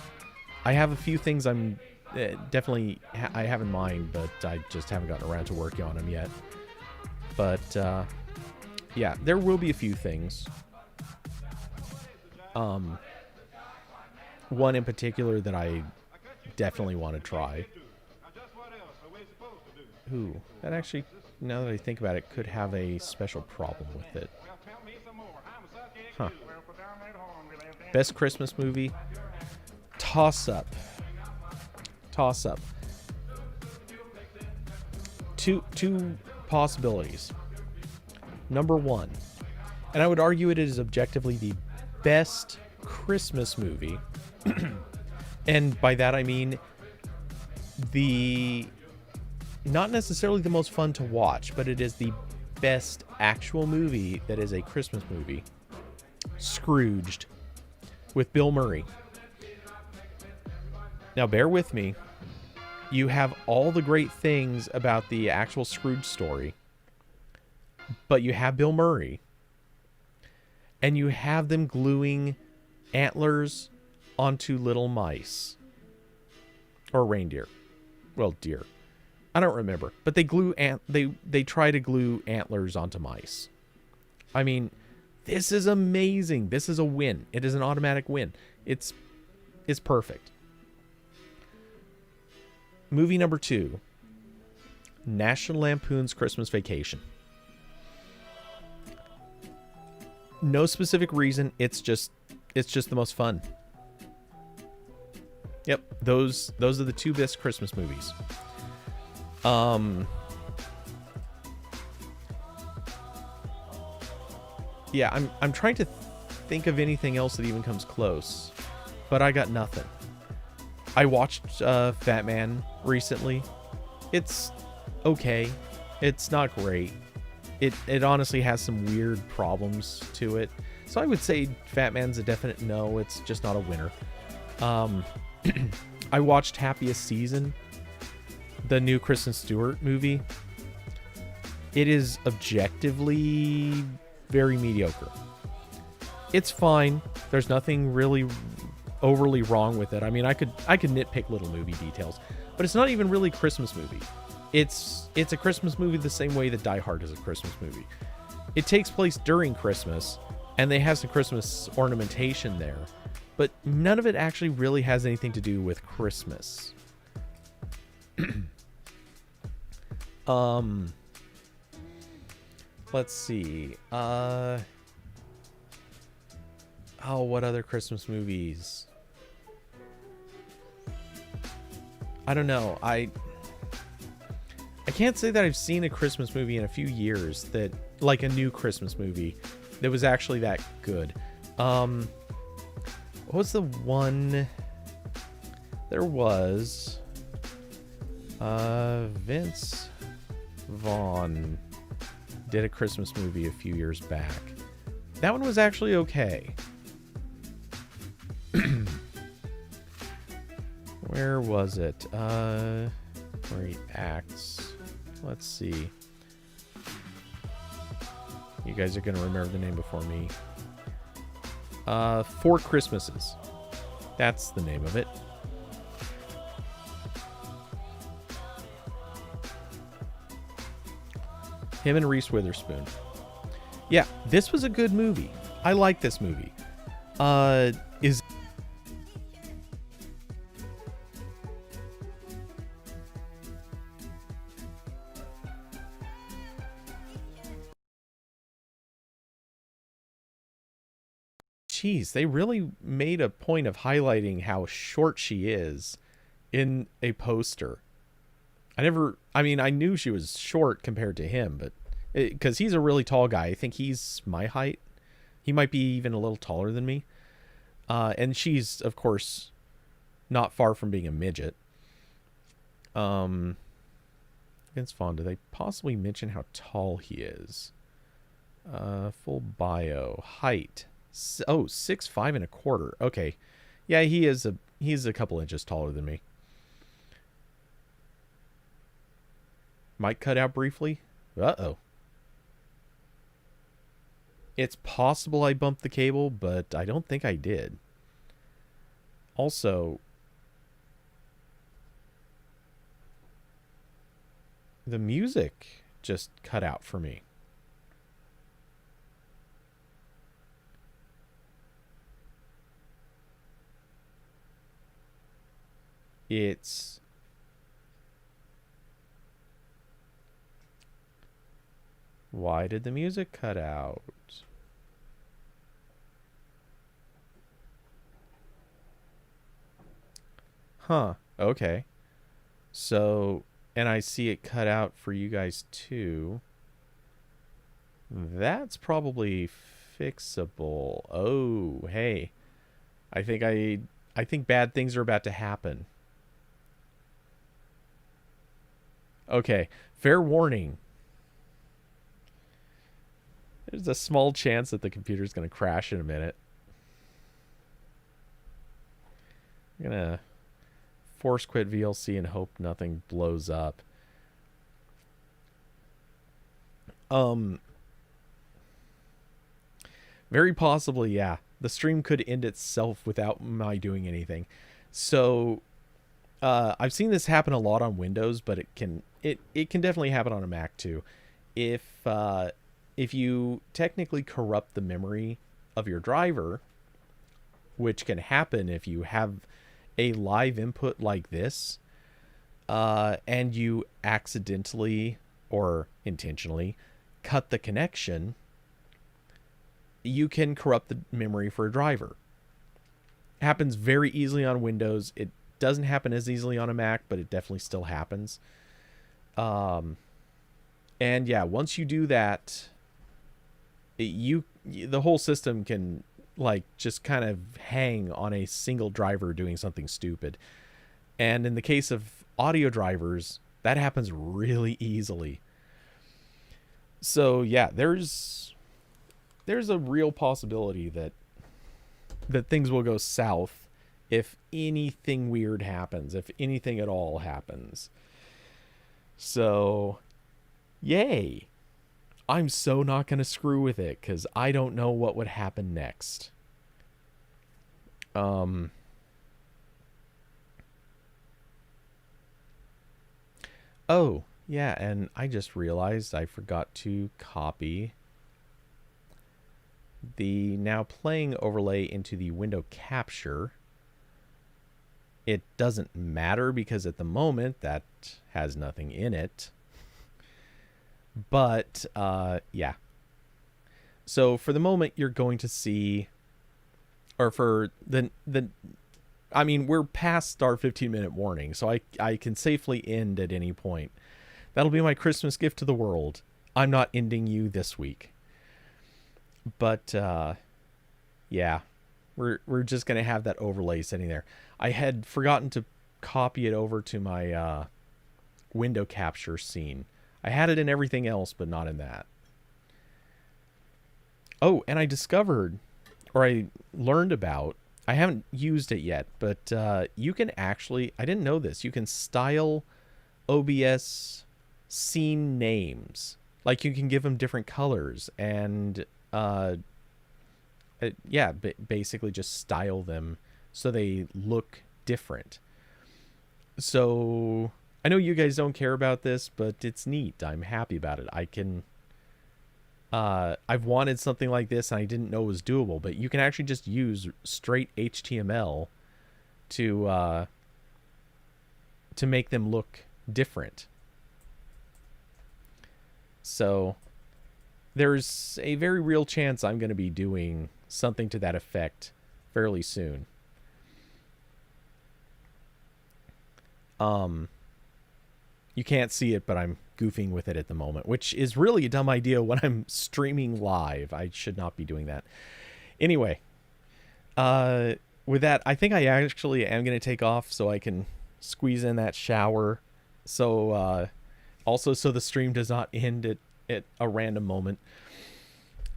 A: I have a few things I'm definitely I have in mind, but I just haven't gotten around to working on them yet. But yeah, there will be a few things. One in particular that I definitely want to try. Ooh, that actually, now that I think about it, could have a special problem with it. Huh. Best Christmas movie? Toss-up. Toss-up. Two possibilities. Number one, and I would argue it is objectively the best Christmas movie. And by that I mean not necessarily the most fun to watch, but it is the best actual movie that is a Christmas movie. Scrooged, with Bill Murray. Now bear with me. You have all the great things about the actual Scrooge story, but you have Bill Murray, and you have them gluing antlers onto little mice. Or reindeer. Well, deer. I don't remember. But they try to glue antlers onto mice. I mean, this is amazing. This is a win. It is an automatic win. It's perfect. Movie number 2. National Lampoon's Christmas Vacation. No specific reason. It's just the most fun. Yep, those are the 2 best Christmas movies. Yeah, I'm trying to think of anything else that even comes close, but I got nothing. I watched Fat Man recently. It's okay. It's not great. It honestly has some weird problems to it. So I would say Fat Man's a definite no. It's just not a winner. I watched Happiest Season, the new Kristen Stewart movie. It is objectively very mediocre. It's fine. There's nothing really overly wrong with it. I mean, I could nitpick little movie details, but it's not even really a Christmas movie. It's a Christmas movie the same way that Die Hard is a Christmas movie. It takes place during Christmas, and they have some Christmas ornamentation there, but none of it actually really has anything to do with Christmas. Let's see. What other Christmas movies? I don't know. I can't say that I've seen a Christmas movie in a few years that, like a new Christmas movie, that was actually that good. What was the one? There was Vince Vaughn did a Christmas movie a few years back. That one was actually okay. Where was it? Where he acts. Let's see. You guys are going to remember the name before me. Four Christmases. That's the name of it. Him and Reese Witherspoon. Yeah, this was a good movie. I like this movie. Jeez, they really made a point of highlighting how short she is in a poster. I knew she was short compared to him, but because he's a really tall guy. I think he's my height. He might be even a little taller than me. And she's, of course, not far from being a midget. Vince Vaughn, did they possibly mention how tall he is? Full bio. Height. 6'5". Okay. Yeah, he's a couple inches taller than me. Might cut out briefly. Uh-oh. It's possible I bumped the cable, but I don't think I did. Also, the music just cut out for me. It's... Why did the music cut out? Huh. Okay. So, and I see it cut out for you guys too. That's probably fixable. Oh, hey. I think bad things are about to happen. Okay, fair warning. There's a small chance that the computer's going to crash in a minute. I'm going to force quit VLC and hope nothing blows up. Very possibly, yeah. The stream could end itself without my doing anything. So, I've seen this happen a lot on Windows, but it can definitely happen on a Mac too. If you technically corrupt the memory of your driver, which can happen if you have a live input like this, and you accidentally or intentionally cut the connection, you can corrupt the memory for a driver. It happens very easily on Windows. It doesn't happen as easily on a Mac, but it definitely still happens. And yeah, once you do that, the whole system can like just kind of hang on a single driver doing something stupid. And in the case of audio drivers, that happens really easily. So yeah, there's a real possibility that things will go south if anything weird happens, if anything at all happens. So, yay. I'm so not going to screw with it because I don't know what would happen next. Oh, yeah, and I just realized I forgot to copy the now playing overlay into the window capture. It doesn't matter because at the moment that has nothing in it. But, yeah. So for the moment, you're going to see, or for I mean, we're past our 15-minute warning, so I can safely end at any point. That'll be my Christmas gift to the world. I'm not ending you this week. But, yeah, we're just going to have that overlay sitting there. I had forgotten to copy it over to my window capture scene. I had it in everything else, but not in that. Oh, and I discovered, or I learned about, I haven't used it yet, but you can actually, I didn't know this, you can style OBS scene names. Like you can give them different colors and, yeah, basically just style them so they look different. So I know you guys don't care about this, but it's neat. I'm happy about it. I can, I've wanted something like this and I didn't know it was doable, but you can actually just use straight HTML to make them look different. So there's a very real chance I'm going to be doing something to that effect fairly soon. You can't see it, but I'm goofing with it at the moment, which is really a dumb idea when I'm streaming live. I should not be doing that. Anyway, With that, I think I actually am going to take off so I can squeeze in that shower. So, also so the stream does not end at a random moment.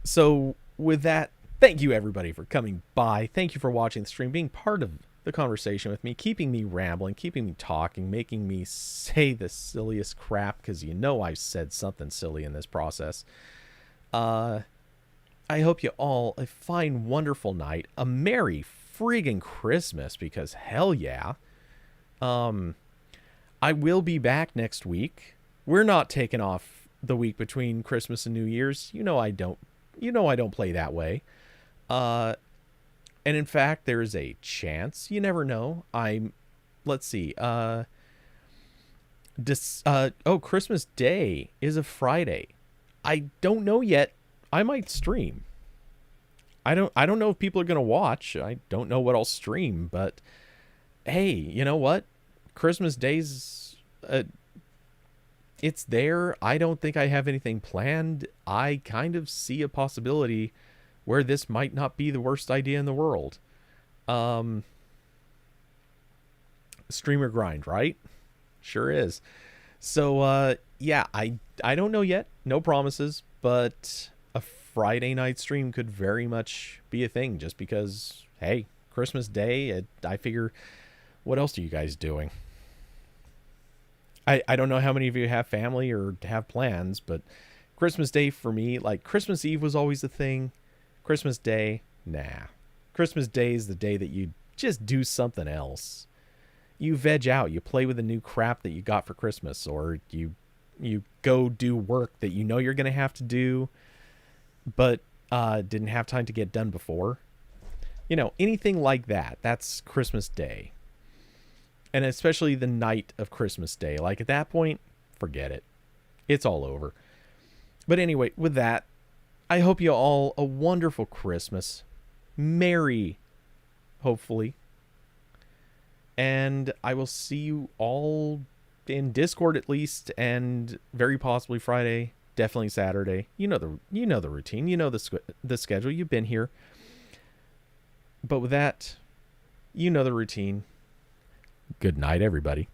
A: So, with that, thank you everybody for coming by. Thank you for watching the stream, being part of the conversation with me, keeping me rambling, keeping me talking, making me say the silliest crap, because you know I've said something silly in this process. I hope you all a fine, wonderful night, a merry friggin' Christmas, because hell yeah. I will be back next week. We're not taking off the week between Christmas and New Year's. You know I don't play that way. And in fact, there's a chance, you never know. Let's see. Christmas Day is a Friday. I don't know yet. I might stream. I don't know if people are going to watch. I don't know what I'll stream, but hey, you know what? Christmas Day's it's there. I don't think I have anything planned. I kind of see a possibility where this might not be the worst idea in the world. Streamer grind, right? Sure is. So, yeah, I don't know yet. No promises, but a Friday night stream could very much be a thing just because, hey, Christmas Day, I figure, what else are you guys doing? I don't know how many of you have family or have plans, but Christmas Day for me, like Christmas Eve was always a thing. Christmas Day, nah. Christmas Day is the day that you just do something else. You veg out. You play with the new crap that you got for Christmas, or you go do work that you know you're going to have to do, but didn't have time to get done before. You know, anything like that. That's Christmas Day. And especially the night of Christmas Day. Like at that point, forget it. It's all over. But anyway, with that, I hope you all a wonderful Christmas. Merry, hopefully. And I will see you all in Discord at least, and very possibly Friday, definitely Saturday. You know the routine. You know the schedule. You've been here. But with that, you know the routine. Good night, everybody.